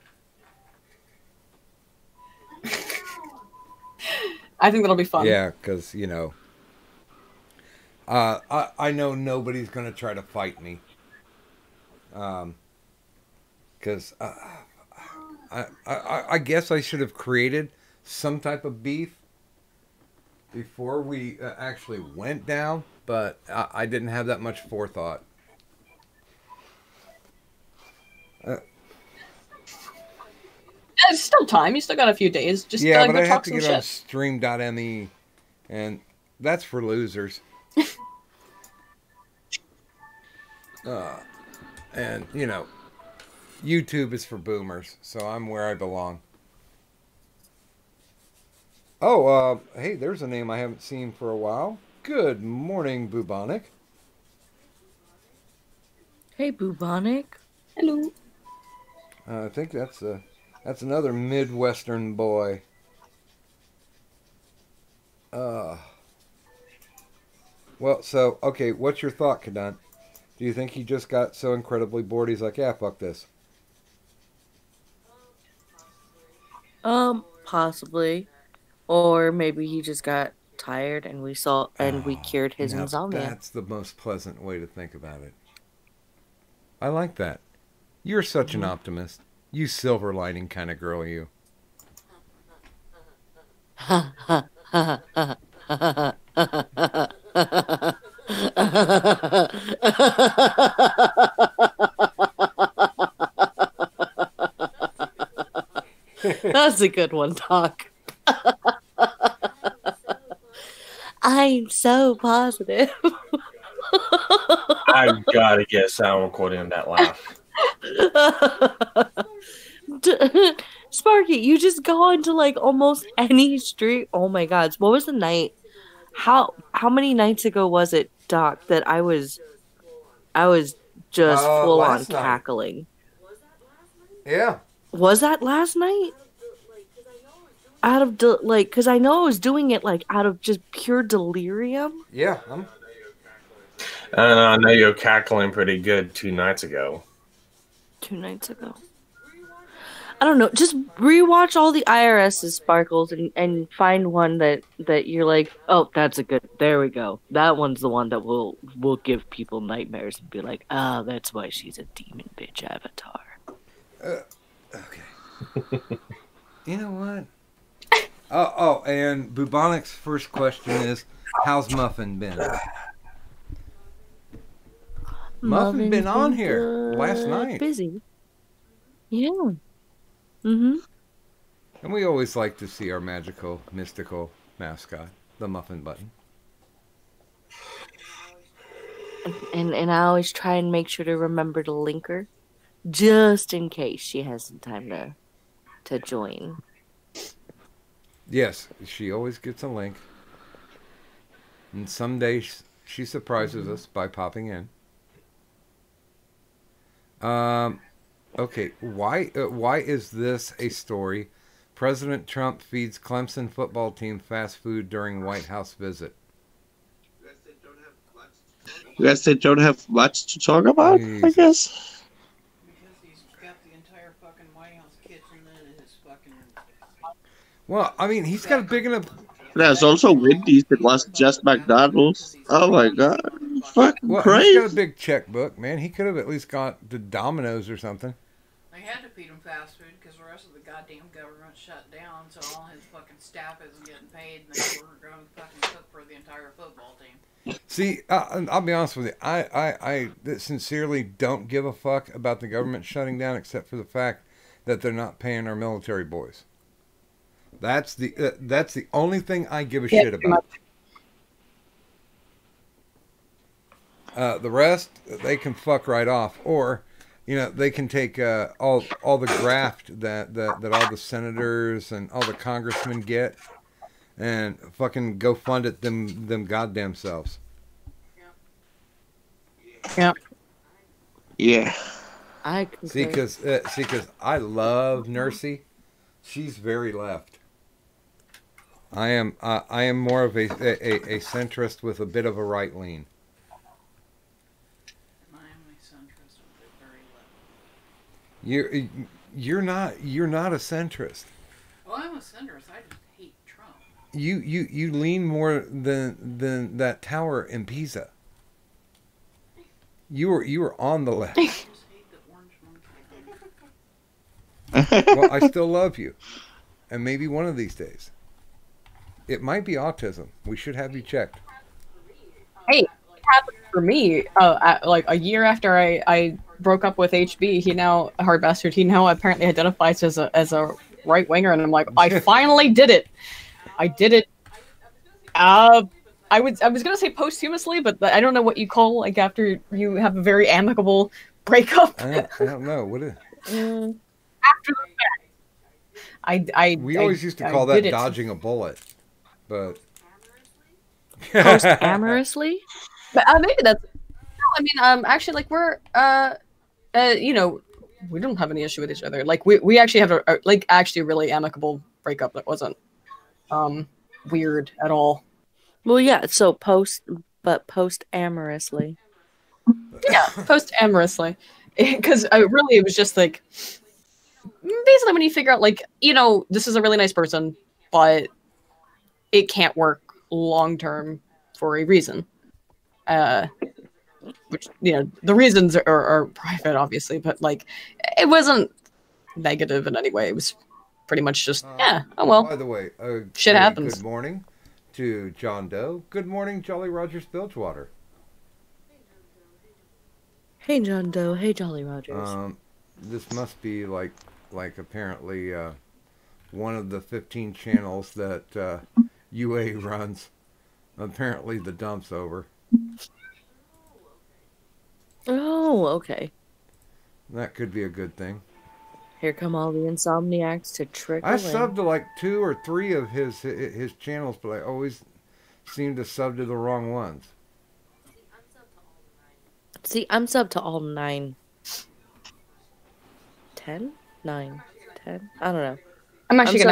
I think that'll be fun. Yeah, because you know, I know nobody's gonna try to fight me. Because I guess I should have created some type of beef before we actually went down, but I didn't have that much forethought. There's still time. You still got a few days. Just yeah, but go I have talk to some get shit. on stream.me, and that's for losers. And, you know, YouTube is for boomers, so I'm where I belong. Oh, hey, there's a name I haven't seen for a while. Good morning, Bubonic. Hey, Bubonic. Hello. I think that's another Midwestern boy. Well, so, okay, what's your thought, Kadant? Do you think he just got so incredibly bored he's like, yeah, fuck this? Possibly. Or maybe he just got tired and we cured his Now, insomnia. that's the most pleasant way to think about it. I like that. You're such an optimist. You silver lining kind of girl, you. That's a good one, Doc. I'm so positive. I've got to get a sound recording of that laugh. Sparky, you just go onto like almost any street. Oh my God, what was the night? How many nights ago was it, Doc, that I was just full on last night. cackling? Yeah. Was that last night? Out of because I know I was doing it like out of just pure delirium. Yeah. I know you're cackling pretty good 2 nights ago. 2 nights ago. I don't know. Just rewatch all the IRS's Sparkles and find one that you're like, oh, that's a good. There we go. That one's the one that will give people nightmares and be like, ah, that's why she's a demon bitch avatar. Okay. You know what? Oh, and Bubonic's first question is, how's Muffin been? Muffin been on here last night. Busy. Yeah. Mm-hmm. And we always like to see our magical, mystical mascot, the Muffin Button. And I always try and make sure to remember to link her, just in case she has some time to join. Yes, she always gets a link. And someday she surprises us by popping in. Okay, why is this a story? President Trump feeds Clemson football team fast food during White House visit. You guys they don't have much to talk about, Jeez. I guess. Because he's got the entire fucking White House kitchen in his fucking... Well, I mean, he's got a big enough... There's also Wendy's that wasn't just McDonald's. Oh my god. Fucking Well, crazy. he's got a big checkbook, man. He could have at least got the Domino's or something. They had to feed him fast food because the rest of the goddamn government shut down, so all his fucking staff isn't getting paid, and they were going to fucking cook for the entire football team. See, I'll be honest with you. I sincerely don't give a fuck about the government shutting down, except for the fact that they're not paying our military boys. That's the only thing I give a shit about. The rest, they can fuck right off, or you know, they can take all the graft that all the senators and all the congressmen get, and fucking go fund it them goddamn selves. Yeah. Yeah. I See, because I love Nursey. She's very left. I am more of a centrist with a bit of a right lean. I am a centrist with a very left. You're not a centrist. Oh, I'm a centrist. I just hate Trump. You lean more than that tower in Pisa. You were on the left. I just hate the orange monkey. Well, I still love you, and maybe one of these days. It might be autism. We should have you checked. Hey, it happened for me. Like a year after I broke up with HB, he now hard bastard. He now apparently identifies as a right winger, and I'm like, I finally did it. I did it. I was gonna say posthumously, but I don't know what you call like after you have a very amicable breakup. I don't know what is. After the fact, We always used to call that dodging a bullet, but Post-amorously? But maybe that's. No, I mean, actually, like we're, you know, we don't have any issue with each other. Like we actually have a like actually a really amicable breakup that wasn't, weird at all. Well, yeah. So post-amorously. Yeah, post-amorously, because really it was just like basically when you figure out like this is a really nice person, but it can't work long term for a reason. Which the reasons are private, obviously, but like it wasn't negative in any way. It was pretty much just oh well. By the way, shit happens. Good morning to John Doe. Good morning, Jolly Rogers Bilgewater. Hey, John Doe. Hey, Jolly Rogers. This must be like apparently one of the 15 channels that UA runs. Apparently the dump's over. Oh, okay. That could be a good thing. Here come all the insomniacs to trickle I in. subbed to like 2 or 3 of his channels, but I always seem to sub to the wrong ones. See, I'm subbed to all 9. 10? 9. 10? I don't know. I'm actually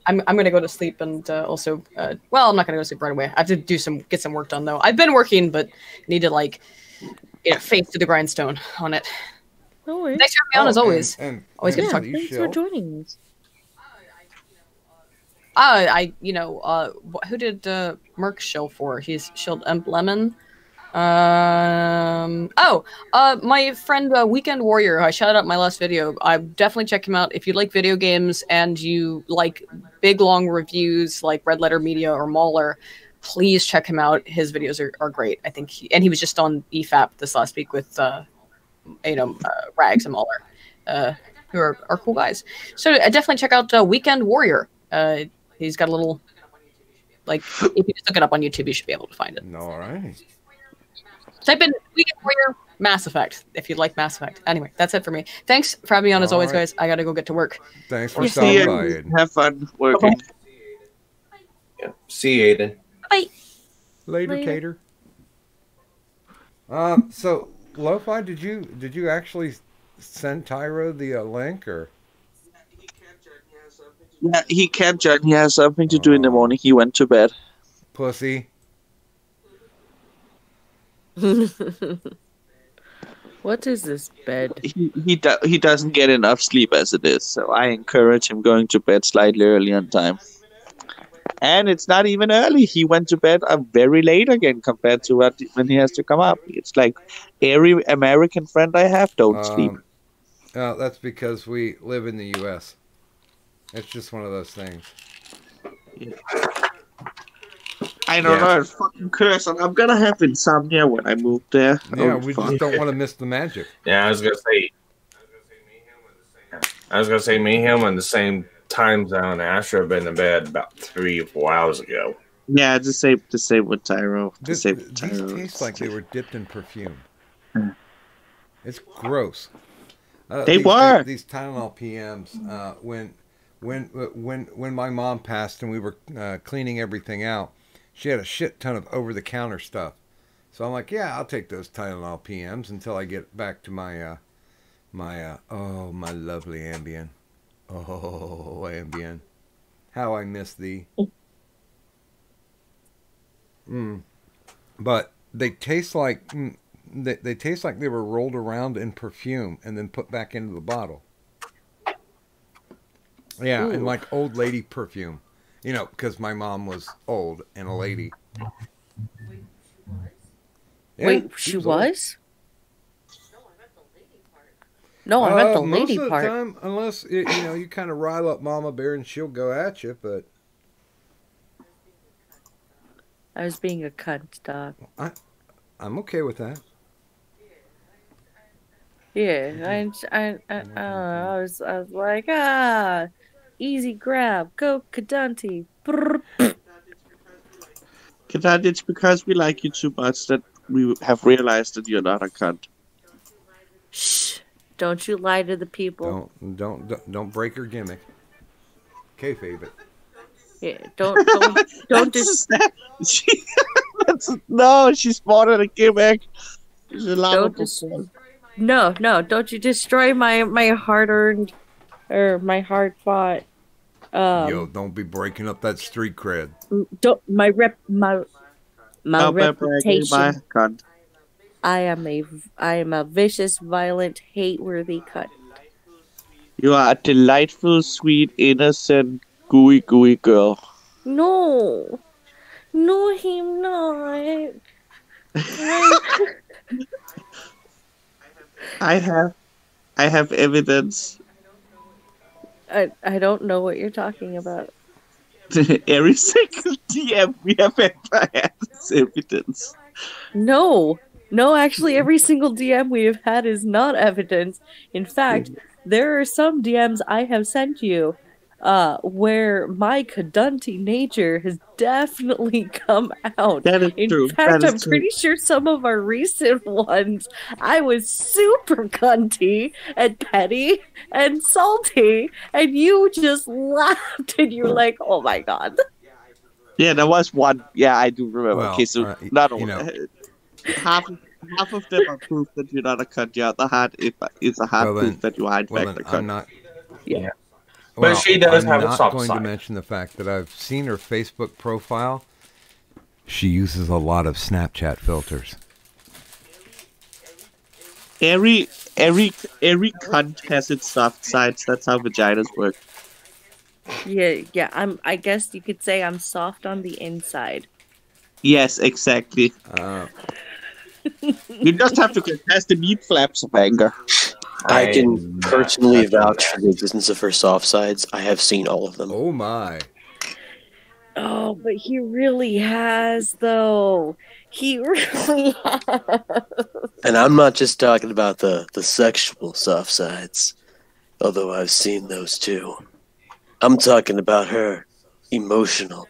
I'm gonna go to sleep and also well, I'm not gonna go to sleep right away. I have to get some work done though. I've been working, but need to like face to the grindstone on it. No worries. Thanks for having me on as always. Always good to talk to you. Thanks for joining us. Who did Merc shill for? He's shilled Lemon. My friend Weekend Warrior. I shouted out my last video. I definitely check him out if you like video games and you like big long reviews like Red Letter Media or Mauler. Please check him out. His videos are great. I think he was just on EFAP this last week with Rags and Mauler, who are cool guys. So definitely check out Weekend Warrior. He's got a little if you just look it up on YouTube, you should be able to find it. All right. Type in Weekend Warrior Mass Effect if you'd like Mass Effect. Anyway, that's it for me. Thanks for having me on as always, guys. I gotta go get to work. Thanks for stopping by, Aiden. Have fun working. Yeah. See you, Aiden. Bye. Later, Tater. So Lo-Fi, did you actually send Tyro the link or? Yeah, he kept John. He has something to do in the morning. He went to bed. Pussy. What is this bed? He doesn't get enough sleep as it is, so I encourage him going to bed slightly early on time. And it's not even early. He went to bed very late again compared to when he has to come up. It's like every American friend I have don't sleep. That's because we live in the U.S. It's just one of those things. Yeah. I don't know. It's fucking curse. I'm gonna have insomnia when I move there. Yeah, we just don't want to miss the magic. Yeah, I was gonna say Mayhem on the same time zone. Asher been in bed about 3 or 4 hours ago. Yeah, the same with Tyro. These taste like they were dipped in perfume. It's gross. These Tylenol PMs. When my mom passed and we were cleaning everything out, she had a shit ton of over-the-counter stuff. So I'm like, yeah, I'll take those Tylenol PMs until I get back to my my lovely Ambien. Oh, Ambien, how I miss thee. But they taste like they taste like they were rolled around in perfume and then put back into the bottle. Yeah, and like old lady perfume, you know, because my mom was old and a lady. Yeah, Wait, she was? No, I meant the lady most of part. the time, unless you know you kind of rile up Mama Bear and she'll go at you, but I was being a cunt, dog. I'm okay with that. Yeah, I don't know. I was like, easy grab, go Kadunti. Kadad, it's because we like you too much that we have realized that you're not a cunt. Shh! Don't you lie to the people. Don't break her gimmick. Kayfabe it. Yeah, don't just. No, she's more than a gimmick. She's a lovable person. No, don't you destroy my hard-earned or my hard-fought. Yo, don't be breaking up that street cred. Don't my reputation. Cunt. I am a vicious, violent, hate-worthy cunt. You are a delightful, sweet, innocent, gooey girl. No, him not. I have evidence. I don't know what you're talking about. Every single DM we have ever had is evidence. No, actually, every single DM we have had is not evidence. In fact, there are some DMs I have sent you where my Kadunti nature has definitely come out. That is true. In fact, I'm pretty sure some of our recent ones, I was super cunty and petty and salty, and you just laughed and you're like, oh my god. Yeah, there was one. Yeah, I do remember. Well, okay, so not all. Half of them are proof that you're not a cunt. The other half is a hard proof that you are in fact a cunt. I'm not. Yeah. But she does have a I'm soft not going side. to mention the fact that I've seen her Facebook profile. She uses a lot of Snapchat filters. Every cunt has its soft sides. That's how vaginas work. Yeah. I guess you could say I'm soft on the inside. Yes, exactly. You just have to get past the meat flaps of anger. I can personally vouch for the existence of her soft sides. I have seen all of them. Oh my. Oh, but he really has, though. He really has. And I'm not just talking about the sexual soft sides, although I've seen those too. I'm talking about her emotional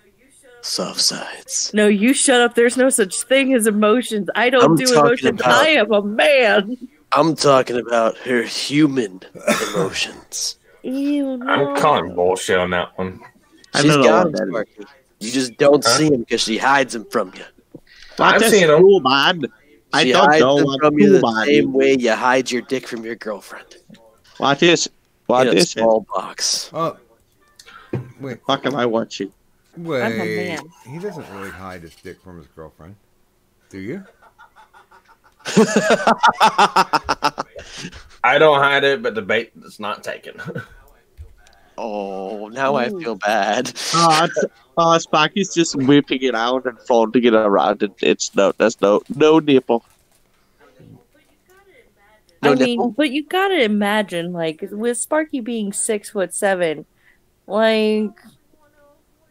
soft sides. No, you shut up. There's no such thing as emotions. I don't do emotions. I am a man. I'm talking about her human emotions. Ew, no. I'm calling bullshit on that one. She's got them, Sparky. You just don't see him because she hides them from you. I've seen them. Cool, man. I She don't hides know them what from you cool, the same way you hide your dick from your girlfriend. What is In a it? small box. Oh, wait. Fuck am I watching? Wait. I'm a man. He doesn't really hide his dick from his girlfriend. Do you? I don't hide it, but the bait is not taken. Oh, now I feel bad. Sparky's just whipping it out and flaunting it around. There's no nipple. I mean, but you gotta imagine, like, with Sparky being 6'7", like,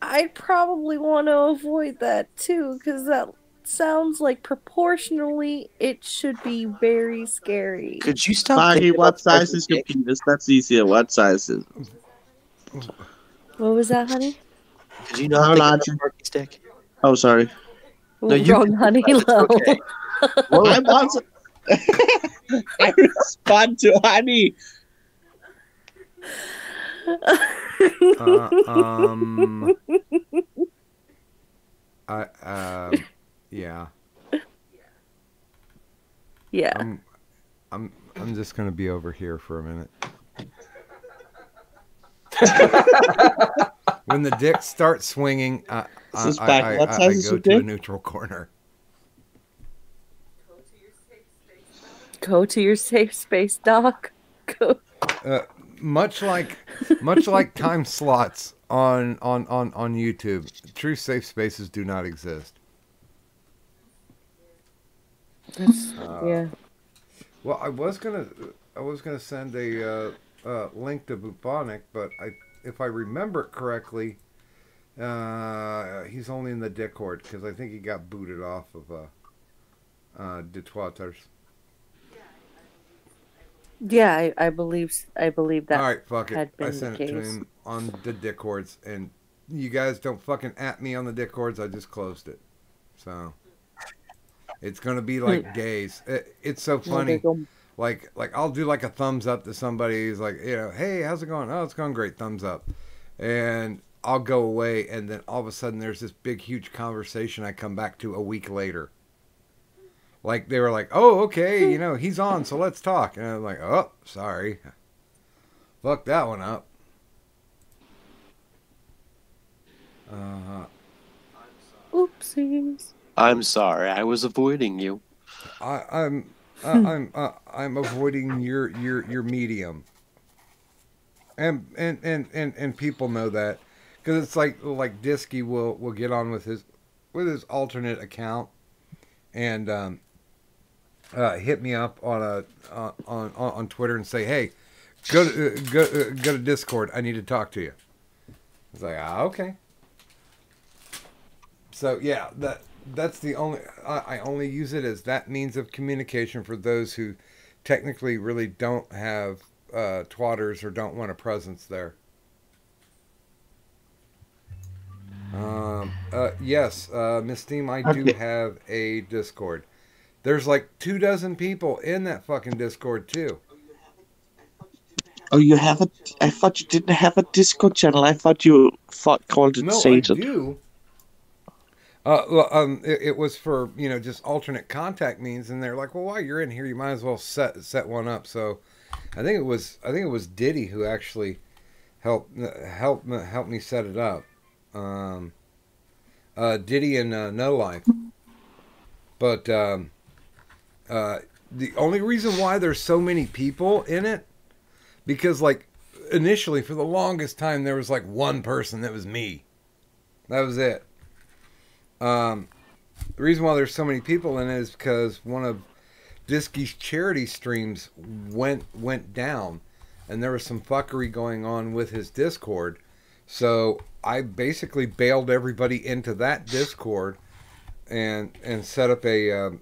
I'd probably want to avoid that too, because that sounds like proportionally it should be very scary. Could you stop? Sparky, what size is your penis? That's easier. What size is? What was that, honey? Did you know how large Sparky's dick? Oh, sorry. No, you Wrong, honey. Low. Okay. I'm also. I respond to honey. Yeah. Yeah. I'm just gonna be over here for a minute. When the dick starts swinging, I go to a neutral corner. Go to your safe space, Doc. Go. Much like time slots on YouTube, true safe spaces do not exist. Yeah. Well, I was gonna send a link to Bubonic, but if I remember it correctly, he's only in the Discord because I think he got booted off of Detwaters. Yeah, I believe that. All right, fuck it. Had been I sent the it to case. him on the Discords, and you guys don't fucking at me on the Discords. I just closed it, so it's gonna be like gays. It's so funny. Like I'll do like a thumbs up to somebody who's like, hey, how's it going? Oh, it's going great. Thumbs up, and I'll go away, and then all of a sudden there's this big, huge conversation I come back to a week later. Like, they were like, oh, okay, he's on, so let's talk. And I'm like, oh, sorry. Fuck that one up. Oopsies. I'm sorry, I was avoiding you. I'm avoiding your medium. And people know that. Because it's like Disky will get on with his alternate account and hit me up on Twitter and say, hey, go to Discord. I need to talk to you. It's like, okay. So yeah, that's the only I only use it as that means of communication for those who technically really don't have twatters or don't want a presence there. Yes, Miss Steam, I do have a Discord. There's like 24 people in that fucking Discord too. Oh, you have it? I thought you didn't have a Discord channel. I thought you called it Satan. I do. It was for just alternate contact means, and they're like, well, while you're in here, you might as well set one up. So, I think it was Diddy who actually helped me set it up. Diddy and No Life. But the only reason why there's so many people in it, because like initially for the longest time there was like one person that was me. That was it. The reason why there's so many people in it is because one of Disky's charity streams went down, and there was some fuckery going on with his Discord. So I basically bailed everybody into that Discord and set up a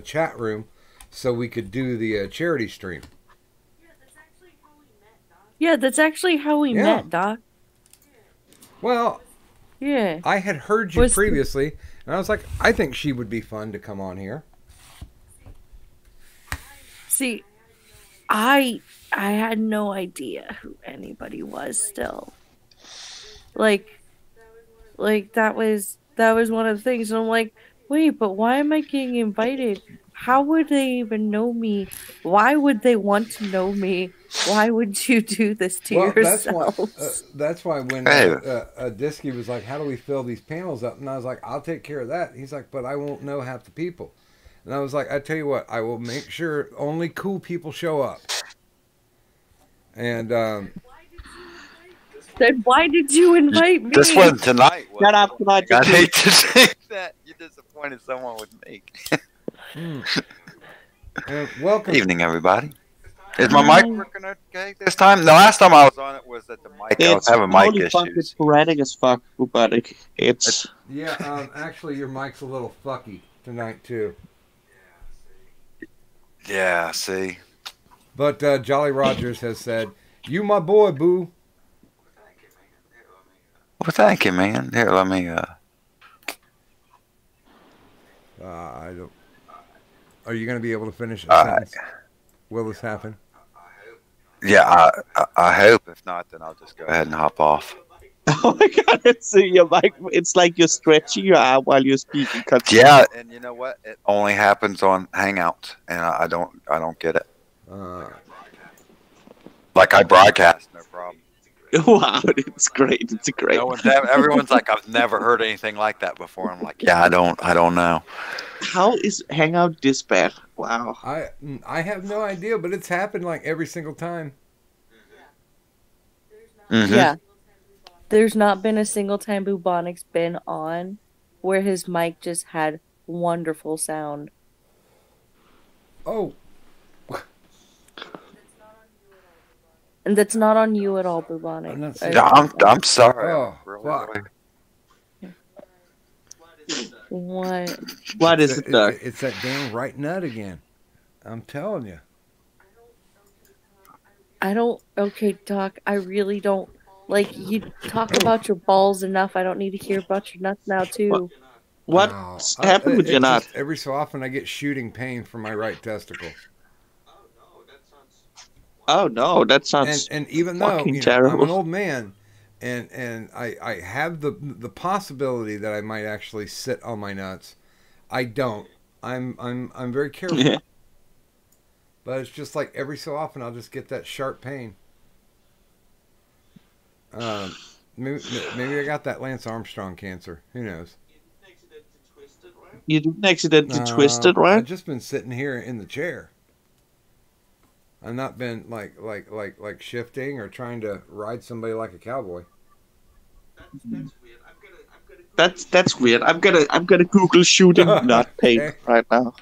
chat room so we could do the charity stream. Yeah, that's actually how we met, Doc. Well, yeah, I had heard you previously, and I was like, I think she would be fun to come on here. See, I had no idea who anybody was still. Like that was one of the things, and I'm like, wait, but why am I getting invited? How would they even know me? Why would they want to know me? Why would you do this to yourselves? That's why when Disky was like, how do we fill these panels up? And I was like, I'll take care of that. He's like, but I won't know half the people. And I was like, I tell you what, I will make sure only cool people show up. And then why did you invite me? This wasn't tonight. Shut up, I hate to say that. You disappointed someone with me. Welcome. Evening, everybody. Is my mic working okay this time? The last time I was on it was at the mic. I was having mic issues. It's sporadic as fuck, but it's... Yeah, actually, your mic's a little fucky tonight, too. Yeah, see. But Jolly Rogers has said, you my boy, boo. Well, thank you, man. Here, let me... I don't... Are you going to be able to finish a sentence? Will this happen? Yeah, I hope. If not, then I'll just go ahead and hop off. Oh my god, it's your mic. It's like you're stretching your arm while you're speaking. Yeah, and you know what? It only happens on Hangouts, and I don't get it. Like I broadcast, no problem. Wow, it's great. It's great. No everyone's like, I've never heard anything like that before. I'm like, yeah, I don't know. How is Hangout this bad? Wow. I have no idea, but it's happened like every single time. Mm-hmm. Yeah. There's not been a single time Bubonic's been on where his mic just had wonderful sound. Oh. And that's not on you at all, Bubonic. I'm sorry. Oh, really. What? What is it, Doc? It's that damn right nut again. I'm telling you. Okay, Doc, I really don't. Like, you talk about your balls enough. I don't need to hear about your nuts now, too. What's happened with your nut? Every so often I get shooting pain from my right testicle. Oh no, that sounds and even though fucking I'm terrible. an old man, and I have the possibility that I might actually sit on my nuts, I don't. I'm very careful. Yeah. But it's just like every so often I'll just get that sharp pain. Maybe I got that Lance Armstrong cancer. Who knows? You didn't accidentally twist it, right? I've just been sitting here in the chair. I've not been like shifting or trying to ride somebody like a cowboy. That's weird. I'm gonna Google shooting nut pain right now.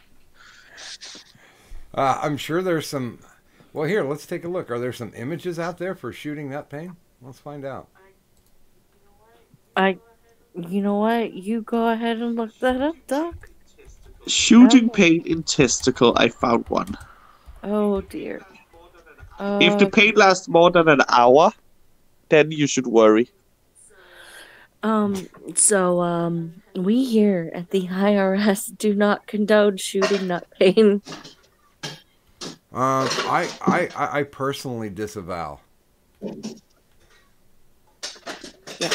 I'm sure there's some. Well, here, let's take a look. Are there some images out there for shooting nut pain? Let's find out. You know what? You go ahead and look that up, Doc. Shooting pain in testicle. I found one. Oh dear. If the pain lasts more than an hour, then you should worry. We here at the IRS do not condone shooting nut pain. I personally disavow. Yeah.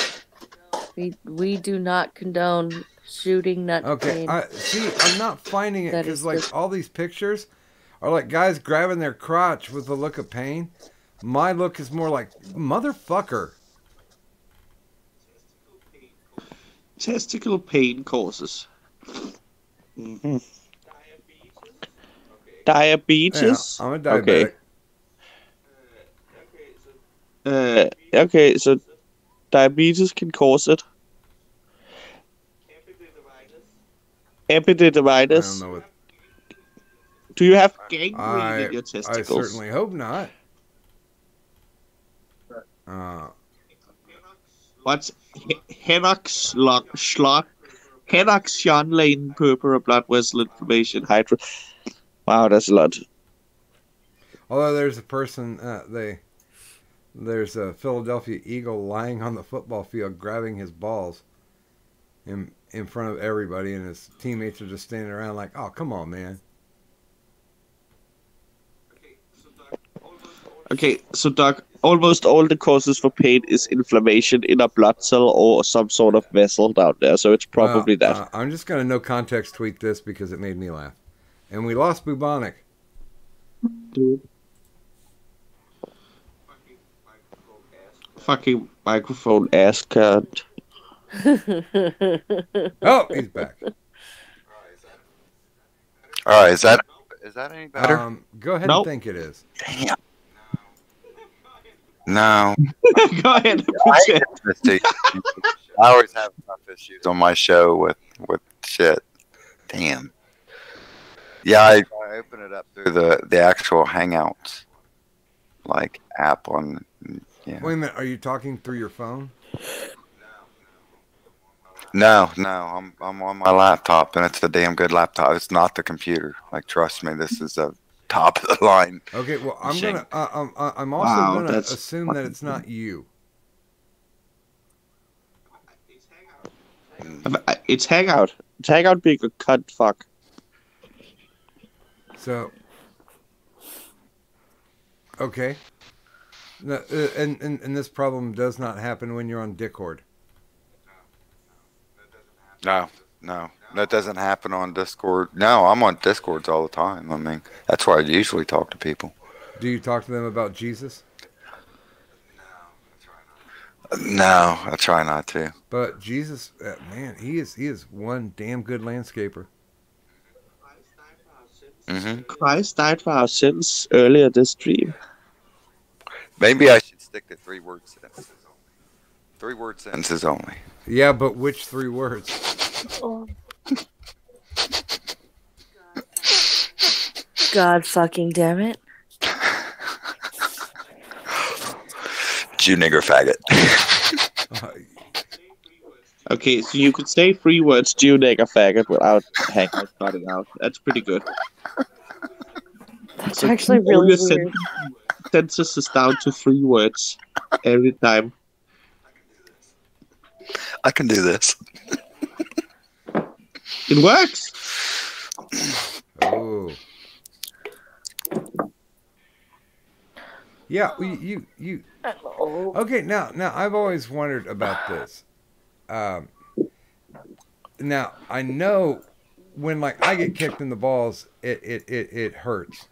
We do not condone shooting nut pain. Okay, see, I'm not finding it because like all these pictures are like guys grabbing their crotch with a look of pain. My look is more like motherfucker. Testicle pain causes. Mm-hmm. Diabetes. Yeah, I'm a diabetic. Okay, so diabetes can cause it. Epididymitis. I don't know what. Do you have gangrene in your testicles? I certainly hope not. What's Henox-Schonlein purpura blood vessel inflammation hydro? Wow, that's a lot. Although there's a person, there's a Philadelphia Eagle lying on the football field grabbing his balls in front of everybody, and his teammates are just standing around like, oh, come on, man. Okay, so Doc, almost all the causes for pain is inflammation in a blood cell or some sort of vessel down there, so it's probably that. I'm just going to no context tweet this because it made me laugh. And we lost Bubonic. Dude. Fucking microphone ass cunt. Oh, he's back. All right, is that any better? Go ahead and think it is. Damn. No. Go ahead. I always have enough issues on my show with shit. Damn. Yeah, I open it up through the actual Hangouts like app on. Yeah. Wait a minute, are you talking through your phone? No, I'm on my laptop, and it's a damn good laptop. It's not the computer. Like, trust me, this is a top of the line. Okay, well, I'm machine. I'm also gonna assume that it's not you. It's Hangout. It's Hangout being a cunt fuck. So, okay. No, and this problem does not happen when you're on Discord. No, no, that doesn't happen on Discord. No, I'm on Discords all the time. I mean, that's where I usually talk to people. Do you talk to them about Jesus? No, I try not to. But Jesus, man, he is one damn good landscaper. Mm-hmm. Christ died for our sins earlier this stream. Maybe I should stick to 3-word sentences. 3-word sentences only. Yeah, but which 3 words? God fucking damn it. Jew nigger faggot. Okay, so you could say 3 words, Jew nigger faggot, without cutting out. That's pretty good. That's So actually keep all really your weird. sentences down to 3 words every time. I can do this. It works. Oh. Yeah, you. Okay, now I've always wondered about this. Now I know when like I get kicked in the balls, it hurts.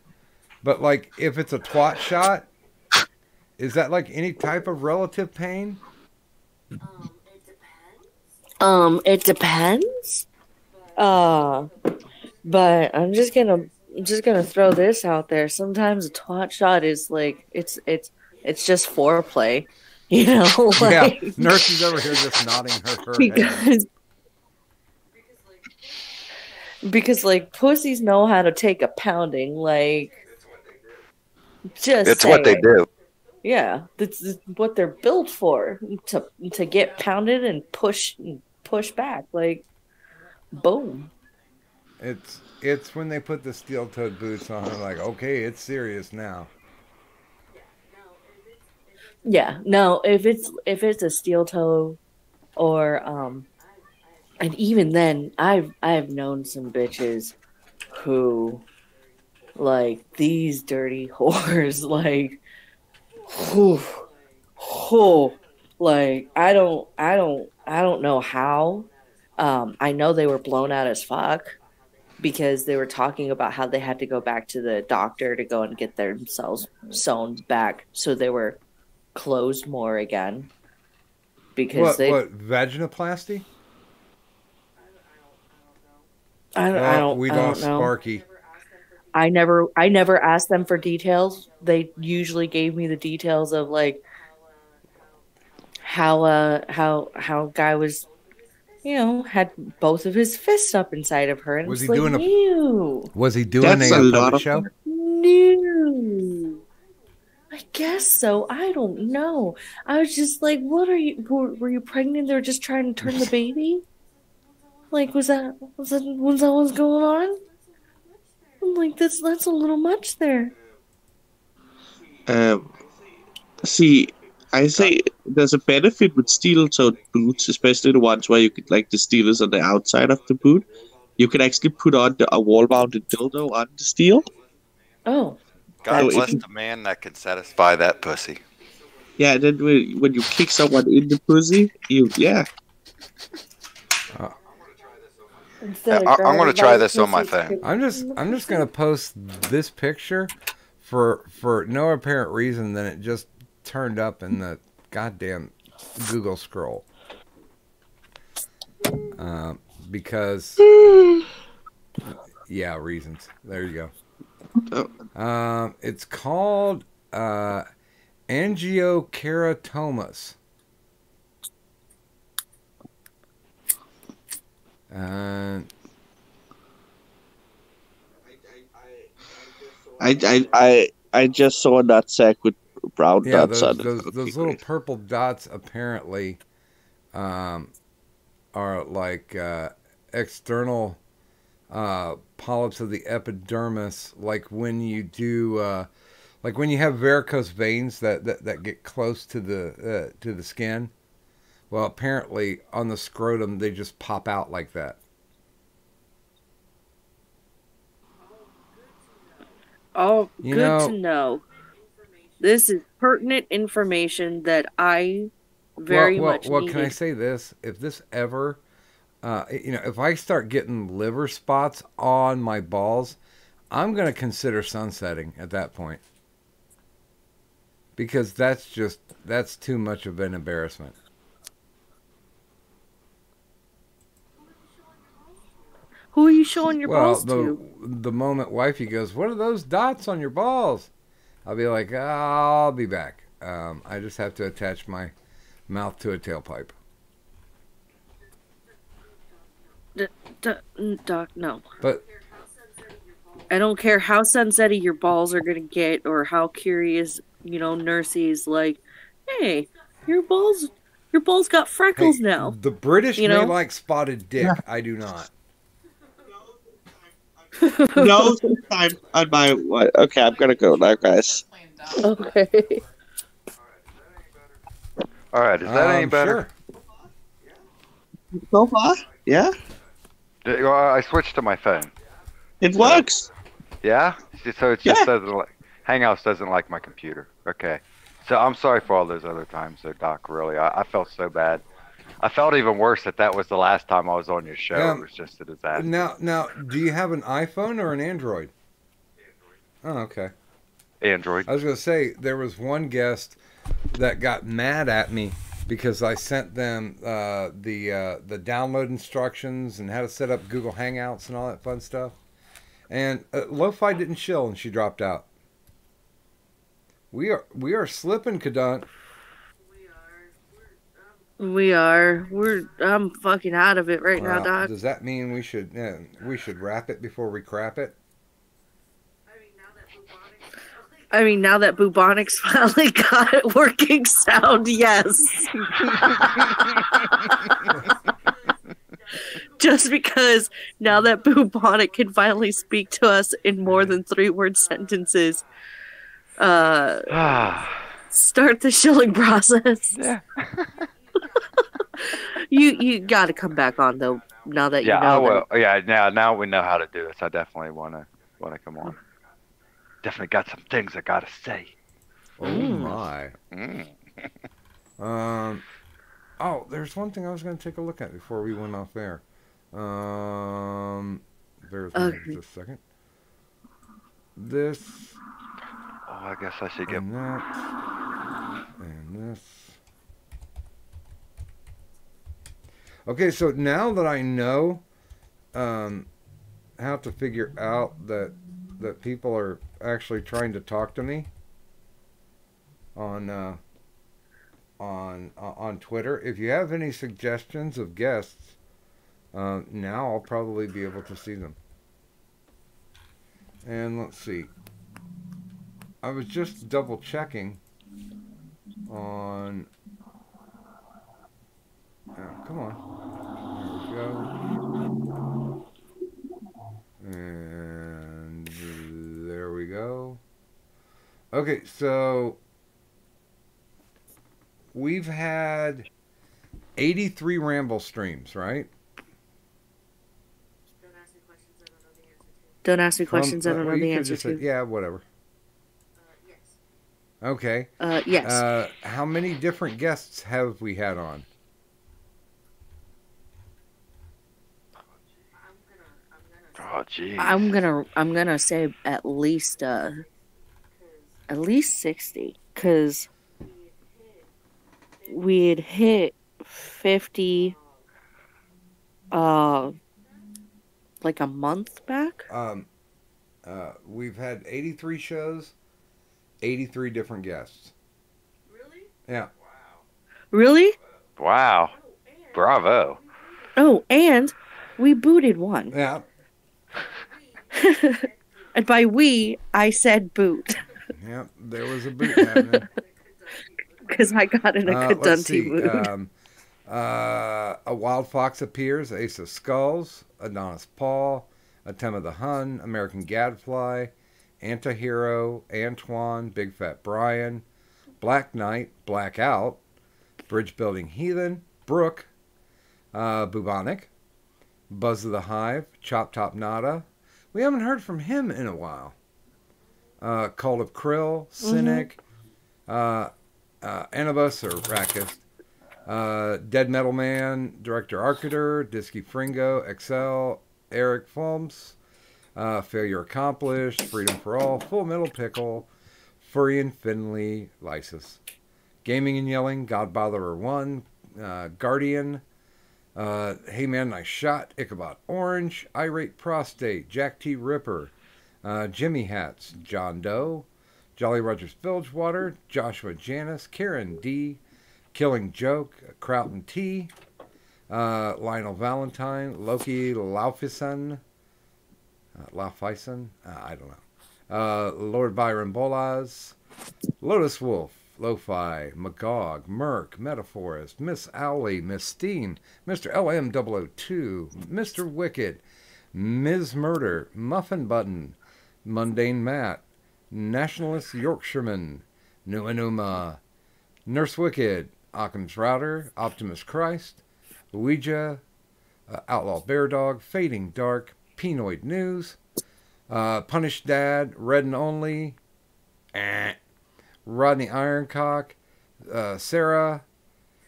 But like if it's a twat shot, is that like any type of relative pain? It depends. But I'm just gonna throw this out there. Sometimes a twat shot is like it's just foreplay, you know. Like, Yeah, nurses over here just nodding her head. Because like pussies know how to take a pounding. Like, just It's what they saying. do. Yeah, that's what they're built for, to get pounded and push back. Like, boom. It's when they put the steel-toed boots on. I'm like, okay, it's serious now. Yeah, no, if it's a steel toe, or and even then, I've known some bitches who, like, these dirty whores, like, like I don't know how. I know they were blown out as fuck because they were talking about how they had to go back to the doctor to go and get themselves sewn back, so they were closed more again. Because what vaginoplasty? I don't We I don't lost know. Sparky. I never asked them for details. They usually gave me the details of like how guy was, you know, had both of his fists up inside of her, and Was it's he like, doing ew. Was he doing That's a a lot puppet of show? fun. No. I guess so. I don't know. I was just like, what are you? Were you pregnant? They were just trying to turn the baby. Like, was that what's going on? I'm like, that's a little much there. See, I say there's a benefit with steel-toed boots, especially the ones where you could, like, the steel is on the outside of the boot. You can actually put on a wall-mounted dildo on the steel. Oh, God So bless if the man that can satisfy that pussy. Yeah, and then when you kick someone in the pussy, I'm going to try this on my thing. I'm just gonna post this picture for no apparent reason than it just turned up in the goddamn Google scroll. Because yeah, reasons. There you go. It's called angiokeratomas. I just saw a nutsack with brown Yeah, dots on it. those little purple dots apparently are like external polyps of the epidermis, like when you do like when you have varicose veins that get close to the skin. Well, apparently on the scrotum they just pop out like that. Oh, You good know- to know. This is pertinent information that I very much well, needed. can I say this? If this ever, if I start getting liver spots on my balls, I'm going to consider sunsetting at that point. Because that's too much of an embarrassment. Who are you showing your balls Well, to? the moment wifey goes, "What are those dots on your balls?" I'll be like, "I'll be back. I just have to attach my mouth to a tailpipe." Doc, no. But I don't care how sunsetty your balls are gonna get, or how curious, nurses like, hey, your balls got freckles now. The British You may know? like spotted dick. I do not. No, I'm on my what? Okay, I'm gonna go now, guys. Okay. All right, is that any better? Sure. So far, yeah, Well, I switched to my phone. it works. Yeah? So it just doesn't like Hangouts doesn't like my computer. Okay. So I'm sorry for all those other times, though, Doc. Really, I felt so bad. I felt even worse that was the last time I was on your show. It was just a disaster. Now, do you have an iPhone or an Android? Oh, okay. Android. I was going to say, there was one guest that got mad at me because I sent them the download instructions and how to set up Google Hangouts and all that fun stuff. And Lo-Fi didn't chill, and she dropped out. We are slipping, Kadant. I'm fucking out of it right now, Doc. Does that mean we should wrap it before we crap it? I mean, now that Bubonics finally got working sound, yes. Just because now that Bubonic can finally speak to us in more than 3-word sentences, start the shilling process. Yeah. You got to come back on though. Now that you know. I will. Yeah, now we know how to do this. I definitely want to come on. Definitely got some things I gotta say. Oh my. Oh, there's one thing I was going to take a look at before we went off air. There's just a second. This. Oh, I guess I should get that. And this. Okay, so now that I know how to figure out that people are actually trying to talk to me on Twitter, if you have any suggestions of guests, now I'll probably be able to see them. And let's see. I was just double checking on. Oh, come on. There we go. And there we go. Okay, so we've had 83 Ramble streams, right? Don't ask me questions I don't know the answer to. Yeah, whatever. Yes. Okay. Yes. How many different guests have we had on? Oh, geez. I'm gonna say at least 60, because we had hit 50 like a month back. We've had 83 shows, 83 different guests. Really? Yeah. Really? Wow. Bravo. Oh, and we booted one. Yeah. And by we, I said boot. Yeah, there was a boot happening. Because I got in a Kadunty mood. A Wild Fox appears, Ace of Skulls, Adonis Paul, Atem of the Hun, American Gadfly, Antihero, Antoine, Big Fat Brian, Black Knight, Blackout, Bridge Building Heathen, Brooke, Bubonic, Buzz of the Hive, Chop Top Nada. We haven't heard from him in a while. Cult of Krill, Cynic, Anubis or Rakist. Dead Metal Man, Director Arcater, Disky Fringo, Excel, Eric Fulms, Failure Accomplished, Freedom for All, Full Metal Pickle, Furian Finley, Lysis. Gaming and Yelling, Godbotherer 1, Guardian, Hey Man, Nice Shot, Ichabod Orange, Irate Prostate, Jack T. Ripper, Jimmy Hats, John Doe, Jolly Rogers Bilgewater, Joshua Janis, Karen D., Killing Joke, Crowton T., Lionel Valentine, Loki Laufison, I don't know, Lord Byron Bolas, Lotus Wolf, Lo-Fi, Magog, Merc, Metaphorist, Miss Owly, Miss Steen, Mr. LM002, Mr. Wicked, Ms. Murder, Muffin Button, Mundane Matt, Nationalist Yorkshireman, Numa Numa, Nurse Wicked, Occam's Router, Optimus Christ, Ouija, Outlaw Bear Dog, Fading Dark, Penoid News, Punished Dad, Red and Only, Rodney Ironcock, Sarah,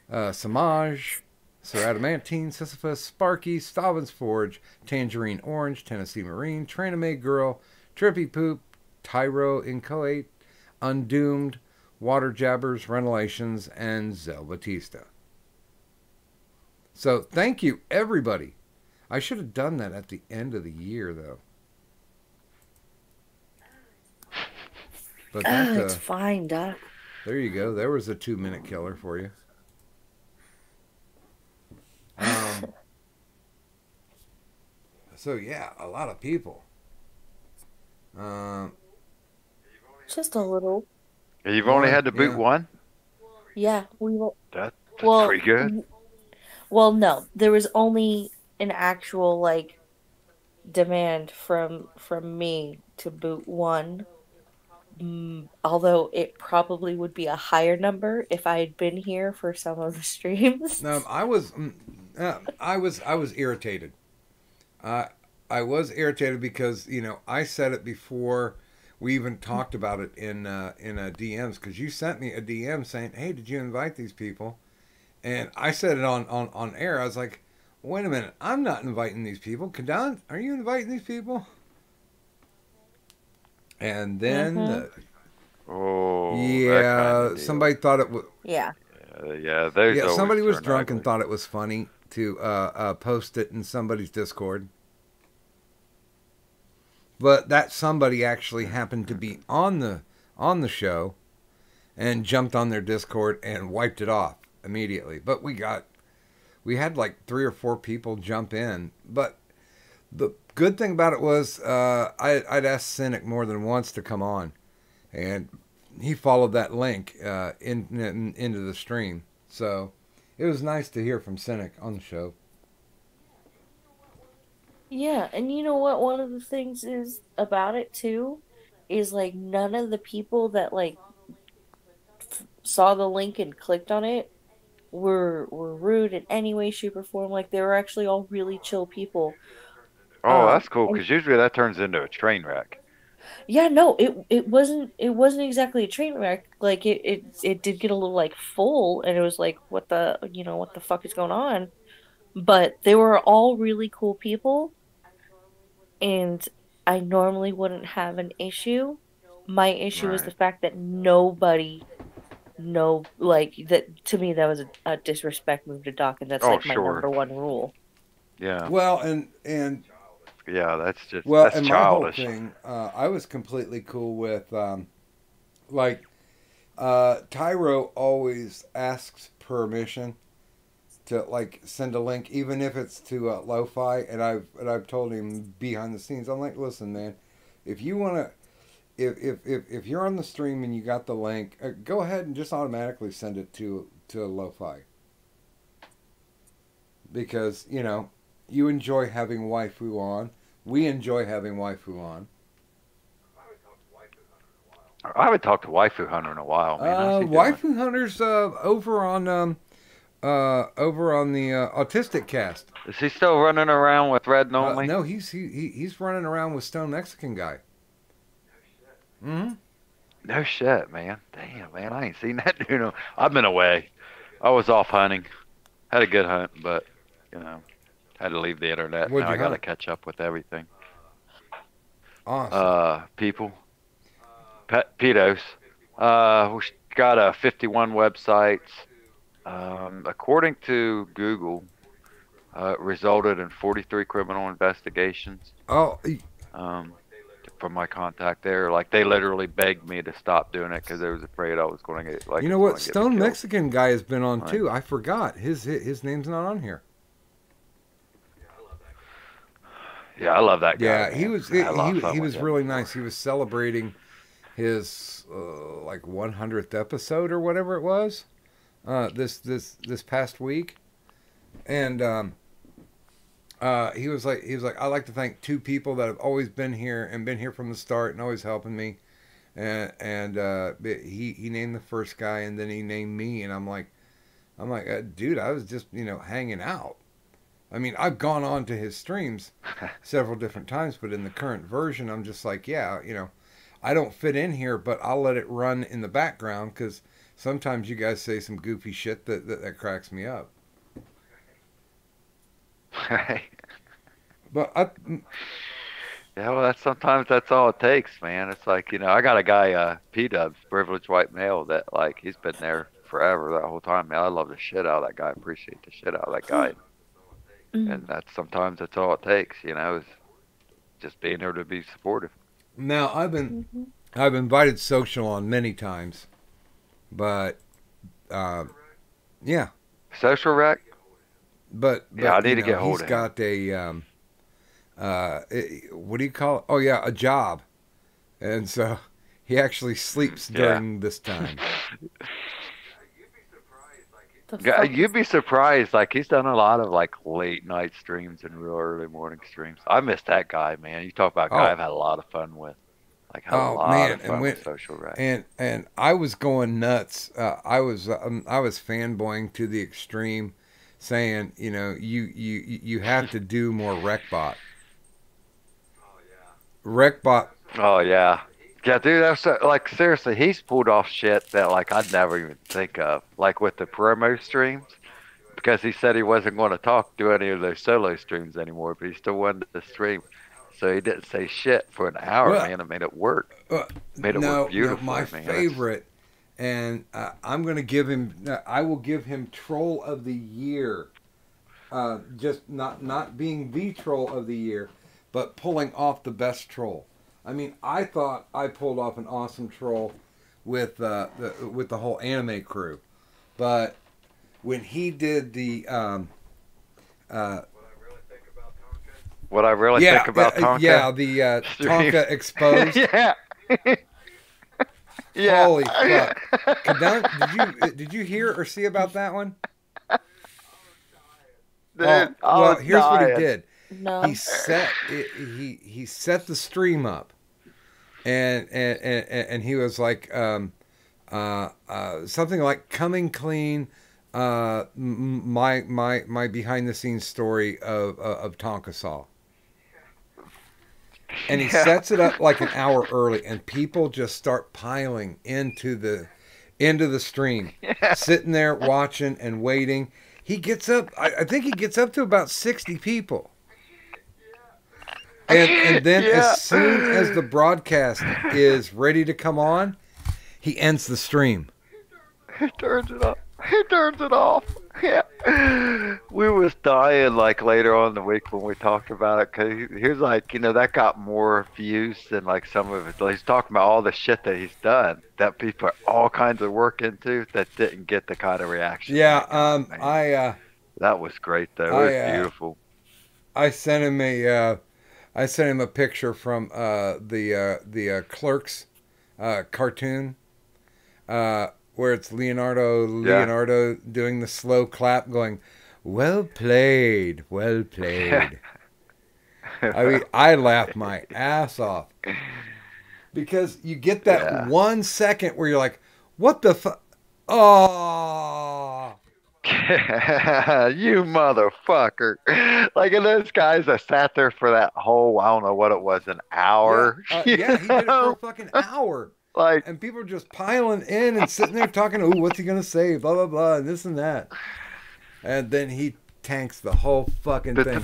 Samaj, Sir Adamantine, Sisyphus, Sparky, Stavin's Forge, Tangerine Orange, Tennessee Marine, Traname Girl, Trippy Poop, Tyro Inchoate, Undoomed, Water Jabbers, Renelations, and Zel Batista. So thank you, everybody. I should have done that at the end of the year, though. But it's fine, Doc. There you go. There was a 2-minute killer for you. So yeah, a lot of people. Just a little. You've only had to boot one? Yeah, we will. That's pretty good. Well, no, there was only an actual like demand from me to boot one. Although it probably would be a higher number if I had been here for some of the streams. No, I was irritated. I was irritated because I said it before we even talked about it in DMs, because you sent me a DM saying, "Hey, did you invite these people?" And I said it on air. I was like, "Wait a minute, I'm not inviting these people. Kadan, are you inviting these people?" And then, somebody thought it was. Yeah. Somebody was drunk and thought it was funny to post it in somebody's Discord. But that somebody actually happened to be on the show and jumped on their Discord and wiped it off immediately. But we had like 3 or 4 people jump in. But the good thing about it was I'd asked Cynic more than once to come on, and he followed that link into the stream. So it was nice to hear from Cynic on the show. Yeah, and you know what? One of the things is about it too is like none of the people that like saw the link and clicked on it were rude in any way, shape, or form. Like they were actually all really chill people. Oh, that's cool, because usually that turns into a train wreck. Yeah, no, it wasn't exactly a train wreck. Like it did get a little like full, and it was like what the fuck is going on? But they were all really cool people, and I normally wouldn't have an issue. My issue is the fact that nobody that to me that was a disrespect move to Doc, and that's my number one rule. Yeah. Well, and yeah, that's just and childish. My whole thing, I was completely cool with Tyro always asks permission to like send a link, even if it's to Lo-Fi, and I've told him behind the scenes, I'm like, listen, man, if you want to, if you're on the stream and you got the link, go ahead and just automatically send it to Lo-Fi, because you enjoy having waifu on, we enjoy having waifu on. I haven't talked to Waifu Hunter in a while, man. Waifu Hunter's over on the Autistic Cast. Is he still running around with Red and Only? No, he's running around with Stone Mexican Guy. Mm-hmm. No shit, man. Damn, man, I ain't seen that dude. I've been away. I was off hunting. Had a good hunt, but you know, had to leave the internet. What'd Now you I got to hunt? catch up with everything. Awesome. People, pedos. We got 51 websites. According to Google, resulted in 43 criminal investigations. Oh, From my contact there, like they literally begged me to stop doing it because they was afraid I was going to get like. you know it's what? gonna get me Stone killed. Mexican guy has been on Right. too. I forgot his name's not on here. Yeah, I love that guy. Yeah, man. he was I had a lot of fun he with was him. really nice. He was celebrating his like 100th episode or whatever it was this past week, and he was like I'd like to thank two people that have always been here and been here from the start and always helping me, and he named the first guy and then he named me and I'm like dude, I was just hanging out. I mean, I've gone on to his streams several different times, but in the current version, I'm just like, yeah, I don't fit in here, but I'll let it run in the background because sometimes you guys say some goofy shit that cracks me up. But Yeah, well, sometimes that's all it takes, man. It's like I got a guy, P-Dubs, privileged white male, that like he's been there forever that whole time. Man, I love the shit out of that guy. Appreciate the shit out of that guy. And sometimes that's all it takes, is just being there to be supportive. now I've invited Social on many times, but yeah, Social wreck. but Yeah, I need to get hold he's of him. got what do you call it? Oh yeah, a job, and so he actually sleeps during this time. Yeah, you'd be surprised. Like he's done a lot of like late night streams and real early morning streams. I miss that guy, man. You talk about a guy I've had a lot of fun with. Like had a lot of fun with Social Wreck. And I was going nuts. I was fanboying to the extreme, saying you have to do more Recbot. Recbot. Oh yeah. Yeah, dude, that's like seriously, he's pulled off shit that like I'd never even think of. Like with the promo streams, because he said he wasn't going to do any of those solo streams anymore, but he still wanted to stream. So he didn't say shit for an hour, man. It made it work. Made it work beautifully, my man. favorite, and I'm going to give him. I will give him Troll of the Year. Just not being the Troll of the Year, but pulling off the best troll. I mean, I thought I pulled off an awesome troll with the whole anime crew, but when he did the what I really think about Tonka, the Tonka exposed, yeah. Yeah. Holy fuck! Kadunk, did you hear or see about that one? Dude, well, here's what he did. No. He set the stream up, and he was like something like coming clean, my behind the scenes story of Tonka Saw. And he sets it up like an hour early, and people just start piling into the stream, sitting there watching and waiting. He gets up. I think he gets up to about 60 people. And then as soon as the broadcast is ready to come on, he ends the stream. He turns it off. He turns it off. Yeah. We was dying like later on in the week when we talked about it, because he was like, that got more views than like some of it. He's talking about all the shit that he's done that people put all kinds of work into that didn't get the kind of reaction. Yeah, that was great though. It was beautiful. I sent him a picture from the Clerks cartoon where it's Leonardo doing the slow clap, going, "Well played, well played." I mean, I laughed my ass off because you get that 1 second where you're like, "What the fuck?" Oh. You motherfucker. Like, and those guys that sat there for that whole, I don't know what it was, an hour. Yeah, he did it for a fucking hour. Like, and people are just piling in and sitting there talking, "Ooh, what's he gonna say?" Blah blah blah, and this and that, and then he tanks the whole fucking thing.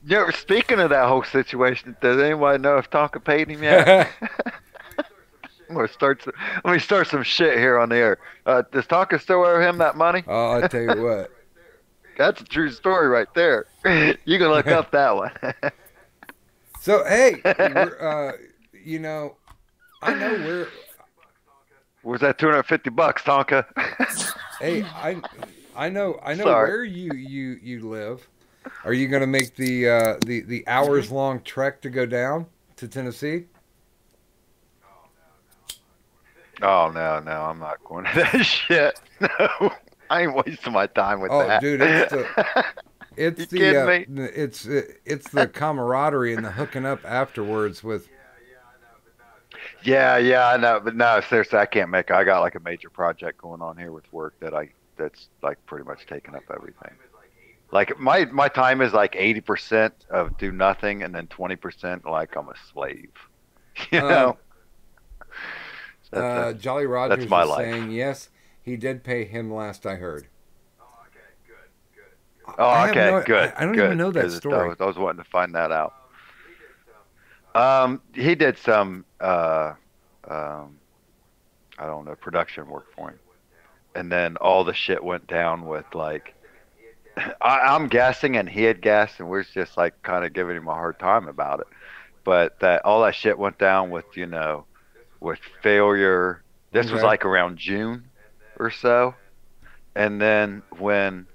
you know, speaking of that whole situation, does anybody know if Tonka paid him yet? Let me start some shit here on the air. Does Tonka still owe him that money? Oh, I tell you what. That's a true story right there. You can look up that one. So hey, you know, I know where. Was that $250, Tonka? Hey, I know Sorry. where you live. Are you going to make the hours long trek to go down to Tennessee? Oh no, I'm not going to that shit. No, I ain't wasting my time with that. Oh, dude, it's the camaraderie and the hooking up afterwards with. Yeah, I know, but no, seriously, I can't make it. I got like a major project going on here with work that's like pretty much taking up everything. Like my time is like 80% of do nothing, and then 20% like I'm a slave. You know. Jolly Rogers that's my is life. saying yes, he did pay him last I heard. Oh, okay, good. I don't good, even know that story. I was wanting to find that out. He did some I don't know, production work for him, and then all the shit went down with like. I'm guessing, and he had guessed, and we're just like kind of giving him a hard time about it. But that all that shit went down with, you know, with failure. This was like around June or so, and then when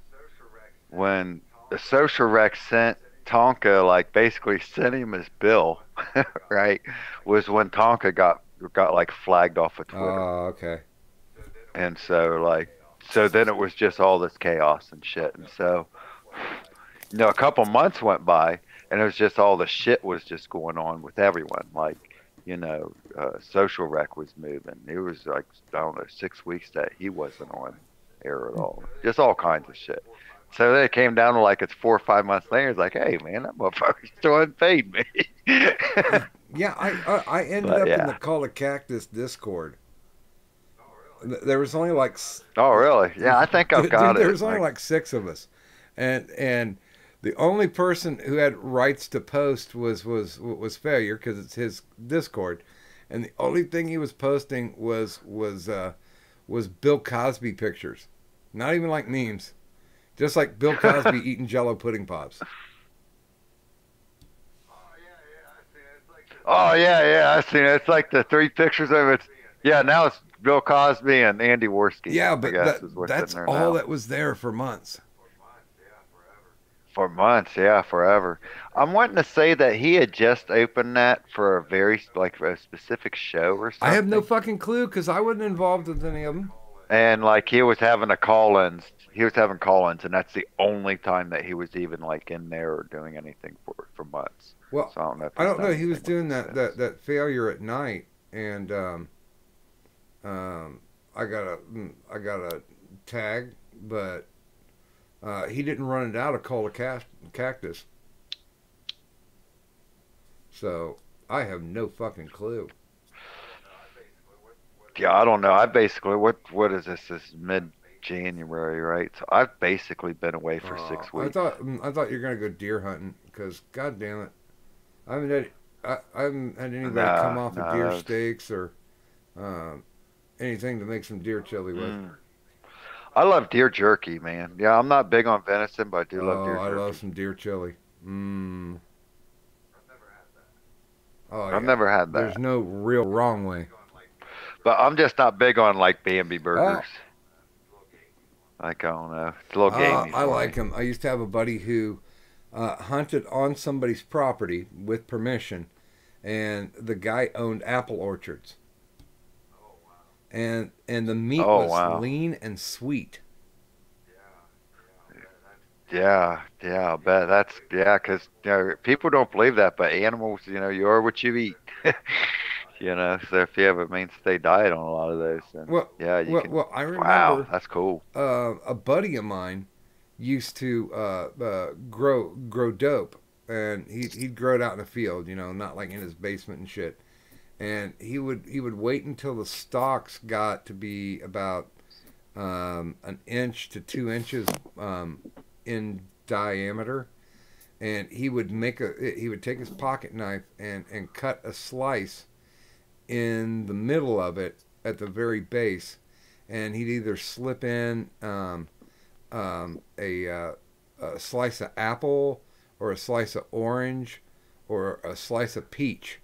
the social rec sent Tonka, like basically sent him his bill, right, was when Tonka got like flagged off of Twitter. Oh, okay. And so then it was just all this chaos and shit. And so, you know, a couple months went by, and it was just all the shit was just going on with everyone. Like, you know, social rec was moving. It was like, I don't know, 6 weeks that he wasn't on air at all. Just all kinds of shit. So then it came down to like it's 4 or 5 months later. It's like, hey man, that motherfucker still hasn't paid me. Yeah, I ended up in the Call of Cactus Discord. There was only like. Oh really? Yeah, I think I've got it. There was only like 6 of us, and the only person who had rights to post was Failure because it's his Discord, and the only thing he was posting was Bill Cosby pictures, not even like memes, just like Bill Cosby eating Jello pudding pops. Oh yeah, I seen it. It's like the 3 pictures of it. Yeah, now it's Bill Cosby and Andy Worski. Yeah, but that's all now. that was there for months. For months, yeah, forever. I'm wanting to say that he had just opened that for a very like a specific show or something. I have no fucking clue because I wasn't involved with any of them. And like he was having call-ins, and that's the only time that he was even like in there or doing anything for months. Well, so I don't know. He was doing that Failure at night, and I got a tag, but he didn't run it out of Call of Cactus. So I have no fucking clue. Yeah, I don't know. I basically what is this? This is mid-January, right? So I've basically been away for 6 weeks. I thought you were gonna go deer hunting because god damn it, I haven't had anybody come off of deer steaks or anything to make some deer chili with. I love deer jerky, man. Yeah, I'm not big on venison, but I do love deer jerky. I love some deer chili. Oh, I've never had that. There's no real wrong way. But I'm just not big on like Bambi burgers. Like, I don't know. It's a little gamey. I like them. I used to have a buddy who hunted on somebody's property with permission, and the guy owned apple orchards. And the meat was lean and sweet. Yeah, I bet that's because people don't believe that, but animals, you are what you eat. So if you have a mainstay diet on a lot of those, then I remember. Wow, that's cool. A buddy of mine used to grow dope, and he'd grow it out in the field, not like in his basement and shit. and he would wait until the stalks got to be about an inch to 2 inches in diameter, and he would take his pocket knife and cut a slice in the middle of it at the very base, and he'd either slip in a slice of apple or a slice of orange or a slice of peach.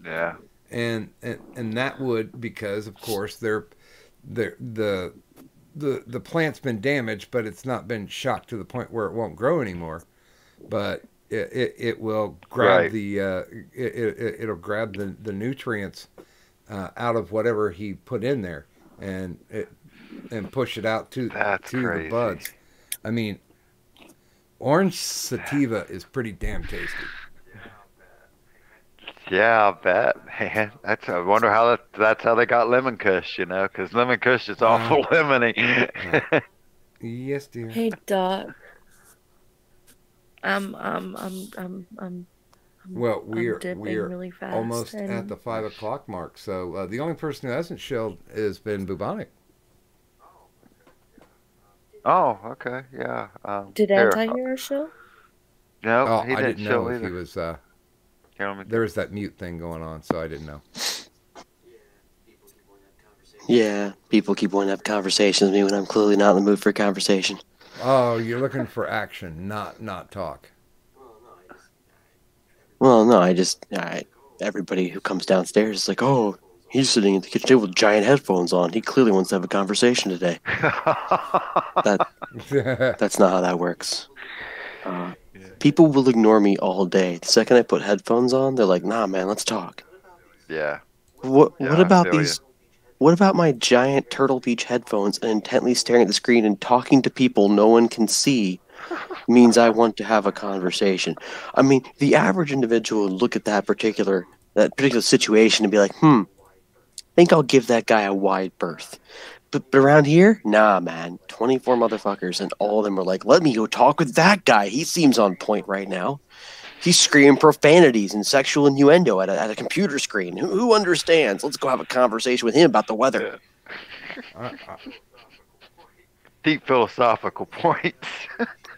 Yeah. And that would, because of course the plant's been damaged, but it's not been shocked to the point where it won't grow anymore. But it will grab it'll grab the nutrients out of whatever he put in there and push it out to the buds. I mean, orange sativa is pretty damn tasty. Yeah, I bet, man. I wonder how that's how they got lemon kush, you know, because lemon kush is awful lemony. Yes, dear. Hey, Doc. Well, we're really fast almost at the 5 o'clock mark. So the only person who hasn't shelled has been Bubonic. Oh, okay, yeah. Did Anti-Hero show? No, I he didn't didn't show know if either. he was. There was that mute thing going on, so I didn't know. Yeah, people keep wanting to have conversations with me when I'm clearly not in the mood for a conversation. Oh, you're looking for action, not talk. Well, no, everybody who comes downstairs is like, oh, he's sitting at the kitchen table with giant headphones on. He clearly wants to have a conversation today. That's not how that works. People will ignore me all day. The second I put headphones on, they're like, nah, man, let's talk. Yeah. What about feel these? What about my giant Turtle Beach headphones and intently staring at the screen and talking to people no one can see means I want to have a conversation? I mean, the average individual would look at that particular situation and be like, I think I'll give that guy a wide berth. But around here, nah, man. 24 motherfuckers, and all of them are like, let me go talk with that guy. He seems on point right now. He's screaming profanities and sexual innuendo at a computer screen. Who understands? Let's go have a conversation with him about the weather. Deep philosophical points.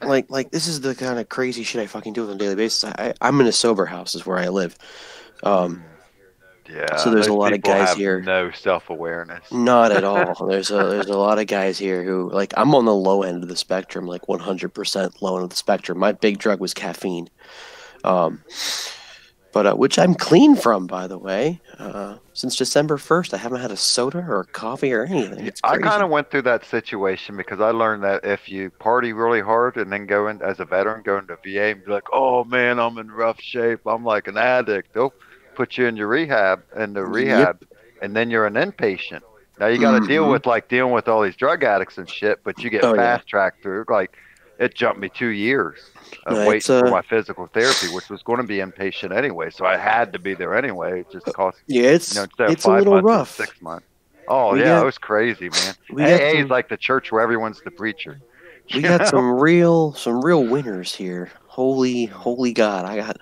like this is the kind of crazy shit I fucking do on a daily basis. I'm in a sober house, is where I live. Yeah. So there's a lot of guys have here. No self-awareness. Not at all. There's a lot of guys here who, like, I'm on the low end of the spectrum, like 100% low end of the spectrum. My big drug was caffeine, but which I'm clean from, by the way. Since December 1st, I haven't had a soda or a coffee or anything. It's I crazy. kind of went through that situation because I learned that if you party really hard and then go in as a veteran, go into VA and be like, oh man, I'm in rough shape. I'm like an addict. They'll put you in your rehab, and then you're an inpatient. Now you got to dealing with all these drug addicts and shit, but you get fast tracked through. Like, it jumped me 2 years of waiting for my physical therapy, which was going to be inpatient anyway. So I had to be there anyway. It just cost instead of it's 5 a little months, rough. 6 months. Oh it was crazy, man. AA is like the church where everyone's the preacher. We got some real winners here. Holy God!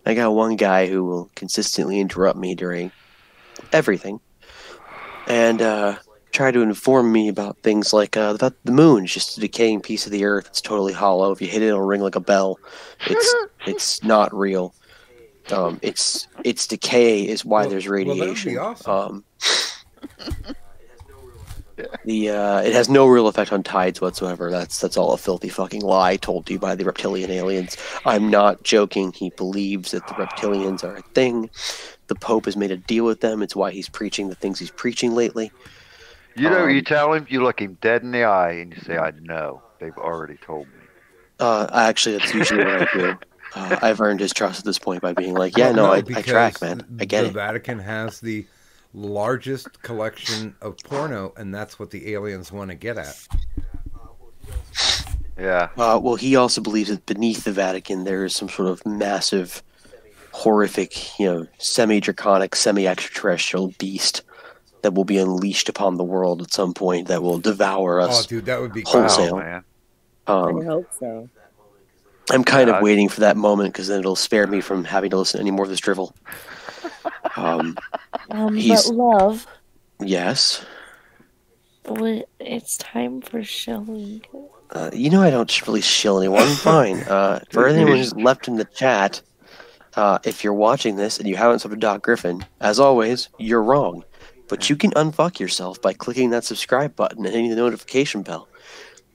I got one guy who will consistently interrupt me during everything, and try to inform me about things like that the moon is just a decaying piece of the earth. It's totally hollow. If you hit it, it'll ring like a bell. It's not real. Its decay is why there's radiation. Well, that would be awesome. It has no real effect on tides whatsoever. That's all a filthy fucking lie told to you by the reptilian aliens. I'm not joking. He believes that the reptilians are a thing. The Pope has made a deal with them. It's why he's preaching the things he's preaching lately. You know, you tell him, you look him dead in the eye, and you say, I know. They've already told me. Actually, that's usually what I do. I've earned his trust at this point by being like, yeah, no, I track, man. I get it. The Vatican has the largest collection of porno, and that's what the aliens want to get at. Yeah. Well, he also believes that beneath the Vatican there is some sort of massive, horrific, semi-draconic, semi-extraterrestrial beast that will be unleashed upon the world at some point that will devour us. Oh, dude, that would be wholesale. Wow, man. I hope so. I'm kind of waiting for that moment because then it'll spare me from having to listen to any more of this drivel. But love, Yes. it's time for shilling. You know I don't really shill anyone. Fine. For anyone who's left in the chat, if you're watching this and you haven't subbed to Doc Griffin, as always, you're wrong. But you can unfuck yourself by clicking that subscribe button and hitting the notification bell.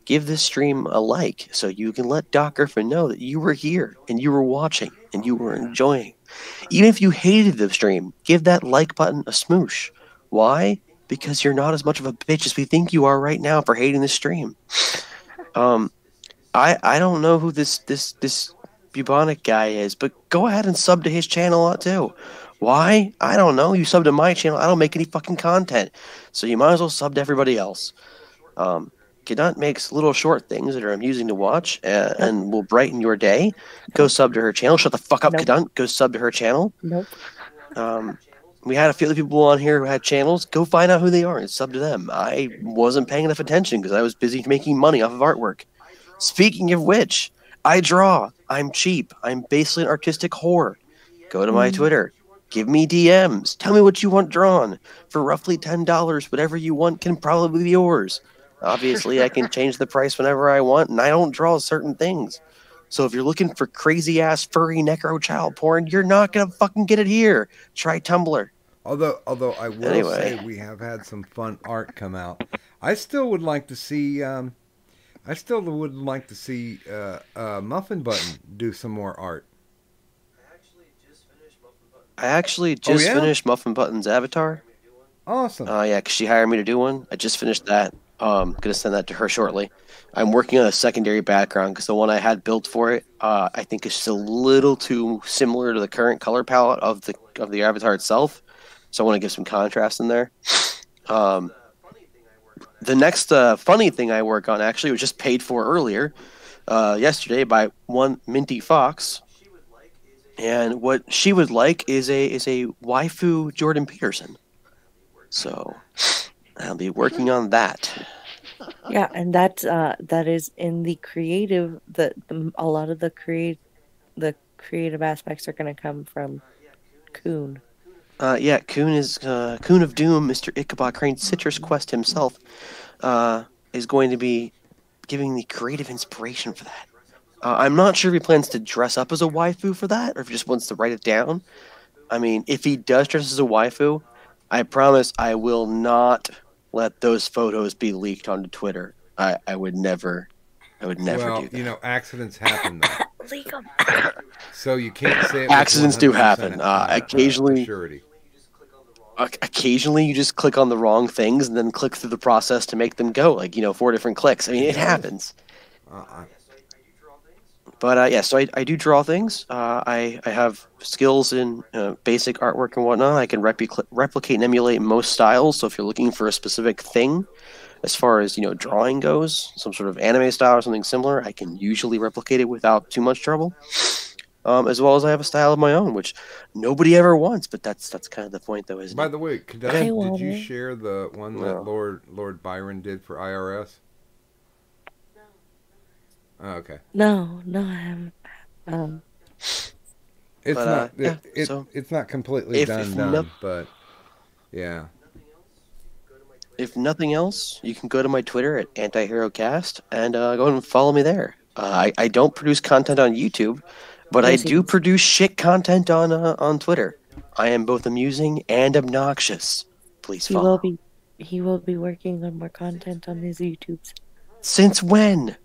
Give this stream a like so you can let Doc Griffin know that you were here and you were watching and you were enjoying. Even if you hated the stream, give that like button a smoosh. Why? Because you're not as much of a bitch as we think you are right now for hating the stream. I don't know who this bubonic guy is, but go ahead and sub to his channel too. Why? I don't know. You sub to my channel. I don't make any fucking content, so you might as well sub to everybody else. Cadunt makes little short things that are amusing to watch and will brighten your day. Go sub to her channel. Shut the fuck up, Cadunt. Go sub to her channel. Nope. We had a few other people on here who had channels. Go find out who they are and sub to them. I wasn't paying enough attention because I was busy making money off of artwork. Speaking of which, I draw. I'm cheap. I'm basically an artistic whore. Go to my Twitter. Give me DMs. Tell me what you want drawn. For roughly $10, whatever you want can probably be yours. Obviously, I can change the price whenever I want, and I don't draw certain things. So if you're looking for crazy-ass furry necro child porn, you're not going to fucking get it here. Try Tumblr. Although I will say we have had some fun art come out. I still would like to see Muffin Button do some more art. I actually just finished Muffin Button's avatar. Awesome. Yeah, because she hired me to do one. I just finished that. I'm going to send that to her shortly. I'm working on a secondary background because the one I had built for it, I think is just a little too similar to the current color palette of the avatar itself. So I want to give some contrast in there. The next funny thing I work on actually was just paid for earlier, yesterday by one Minty Fox. And what she would like is a waifu Jordan Peterson. So I'll be working on that. Yeah, and that is in the creative. A lot of the creative aspects are going to come from Kuhn. Yeah, Kuhn is Kuhn of Doom, Mr. Ichabod Crane's Citrus Quest himself, is going to be giving the creative inspiration for that. I'm not sure if he plans to dress up as a waifu for that, or if he just wants to write it down. I mean, if he does dress as a waifu, I promise I will not let those photos be leaked onto Twitter. I would never do that. You know, accidents happen though. Leak them. So you can't say it accidents do happen. Occasionally, surety. Occasionally you just click on the wrong things and then click through the process to make them go, 4 different clicks. I mean, it happens. But yeah, so I do draw things. I have skills in basic artwork and whatnot. I can replicate and emulate most styles. So if you're looking for a specific thing, as far as drawing goes, some sort of anime style or something similar, I can usually replicate it without too much trouble. As well as I have a style of my own, which nobody ever wants. But that's kind of the point, though, isn't it? By the way, did you share the one that Lord Byron did for IRS? Oh, okay. No, I haven't. It's not completely done, but yeah. If nothing else, you can go to my Twitter at AntiHeroCast and go and follow me there. I don't produce content on YouTube, but I do produce shit content on Twitter. I am both amusing and obnoxious. Please follow. He will be working on more content on his YouTubes. Since when?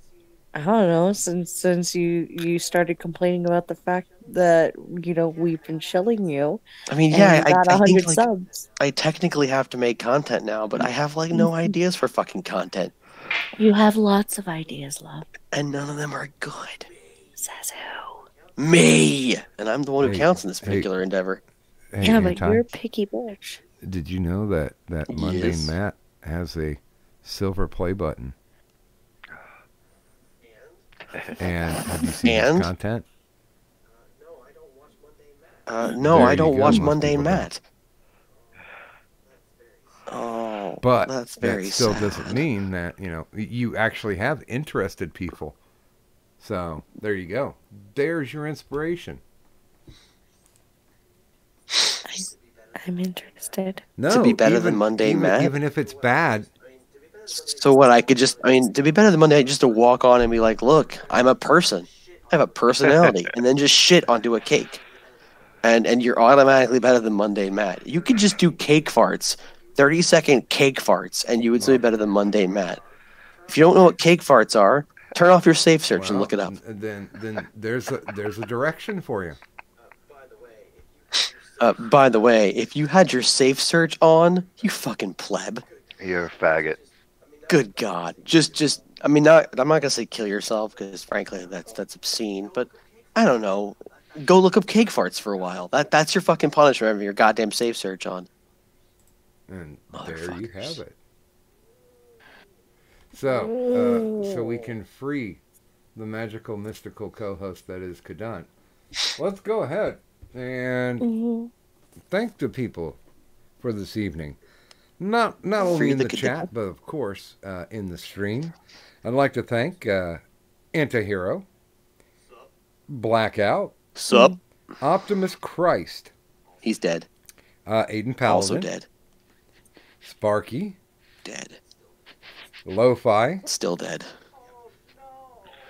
I don't know, since you started complaining about the fact that we've been shilling you. I mean, yeah, I got 100 subs. I technically have to make content now, but I have no ideas for fucking content. You have lots of ideas, love, and none of them are good. Says who? Me, and I'm the one who counts in this particular endeavor. Yeah, but you're a picky bitch. Did you know that Mundane Matt has a silver play button? And have you seen his content? No, I don't watch Mundane Matt. Oh, but that's very that still sad. Doesn't mean that you actually have interested people. So there you go. There's your inspiration. I'm interested. No, To be better than Mundane Matt? Even if it's bad. So what? To be better than Monday, just to walk on and be like, look, I'm a person. I have a personality, and then just shit onto a cake, and you're automatically better than Mundane Matt. You could just do cake farts, 30-second cake farts, and you would still be better than Mundane Matt. If you don't know what cake farts are, turn off your safe search and look it up. Then there's a direction for you. By the way, if you had your safe search on, you fucking pleb. You're a faggot. Good God. I'm not gonna say kill yourself because frankly that's obscene, but I don't know. Go look up cake farts for a while. That's your fucking punishment having your goddamn safe search on. And there you have it. So we can free the magical, mystical co-host that is Kadant. Let's go ahead and thank the people for this evening. Not only in the chat, but of course in the stream. I'd like to thank Antihero, Blackout, Sup, Optimus Christ. He's dead. Aiden Paladin. Also dead. Sparky. Dead. Lo-Fi. Still dead.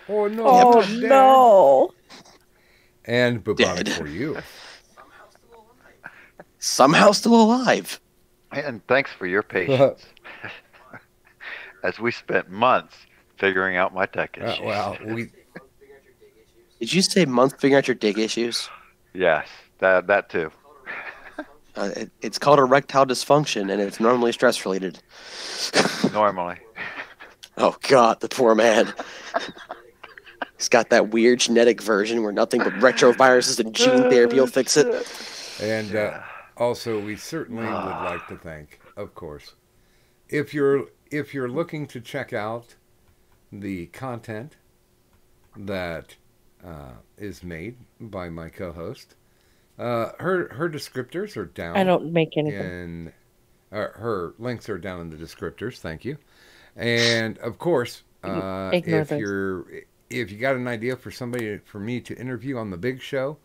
Oh no! Oh no! And Bubonic for you. Somehow still alive. And thanks for your patience. As we spent months figuring out my tech issues. Did you say months figuring out your dick issues? Yes, that too. It's called erectile dysfunction, and it's normally stress related. Normally. Oh God, the poor man. He's got that weird genetic version where nothing but retroviruses and gene therapy will fix it. And also, we certainly would like to thank, of course, if you're looking to check out the content that is made by my co-host, her descriptors are down. I don't make anything. Her links are down in the descriptors. Thank you. And of course, if you got an idea for me to interview on the big show,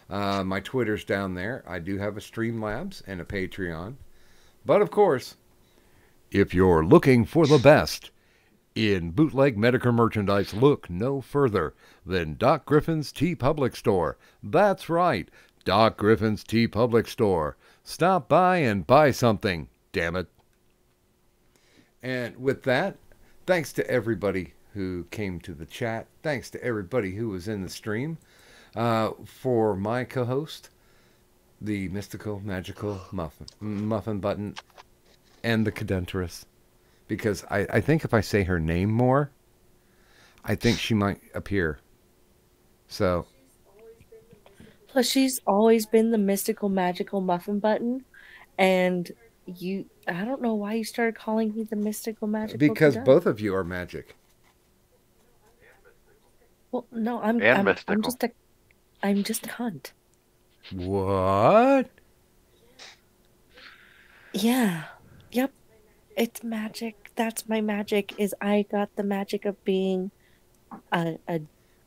my Twitter's down there. I do have a Streamlabs and a Patreon. But of course, if you're looking for the best in bootleg Medicare merchandise, look no further than Doc Griffin's Tea Public Store. That's right, Doc Griffin's Tea Public Store. Stop by and buy something, damn it. And with that, thanks to everybody who came to the chat. Thanks to everybody who was in the stream. For my co-host, the mystical, magical muffin button, and the cadentress. Because I think if I say her name more, I think she might appear. So. Plus, she's always been the mystical, magical muffin button, and I don't know why you started calling me the mystical, magical. Because Kadant. both of you are magic. Well, no, I'm just a cunt. What? Yeah. Yep. It's magic. That's my magic. Is I got the magic of being a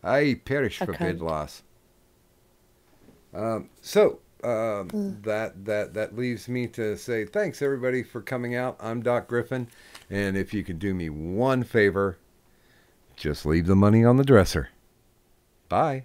I perish for bid loss. That leaves me to say thanks everybody for coming out. I'm Doc Griffin, and if you could do me one favor, just leave the money on the dresser. Bye.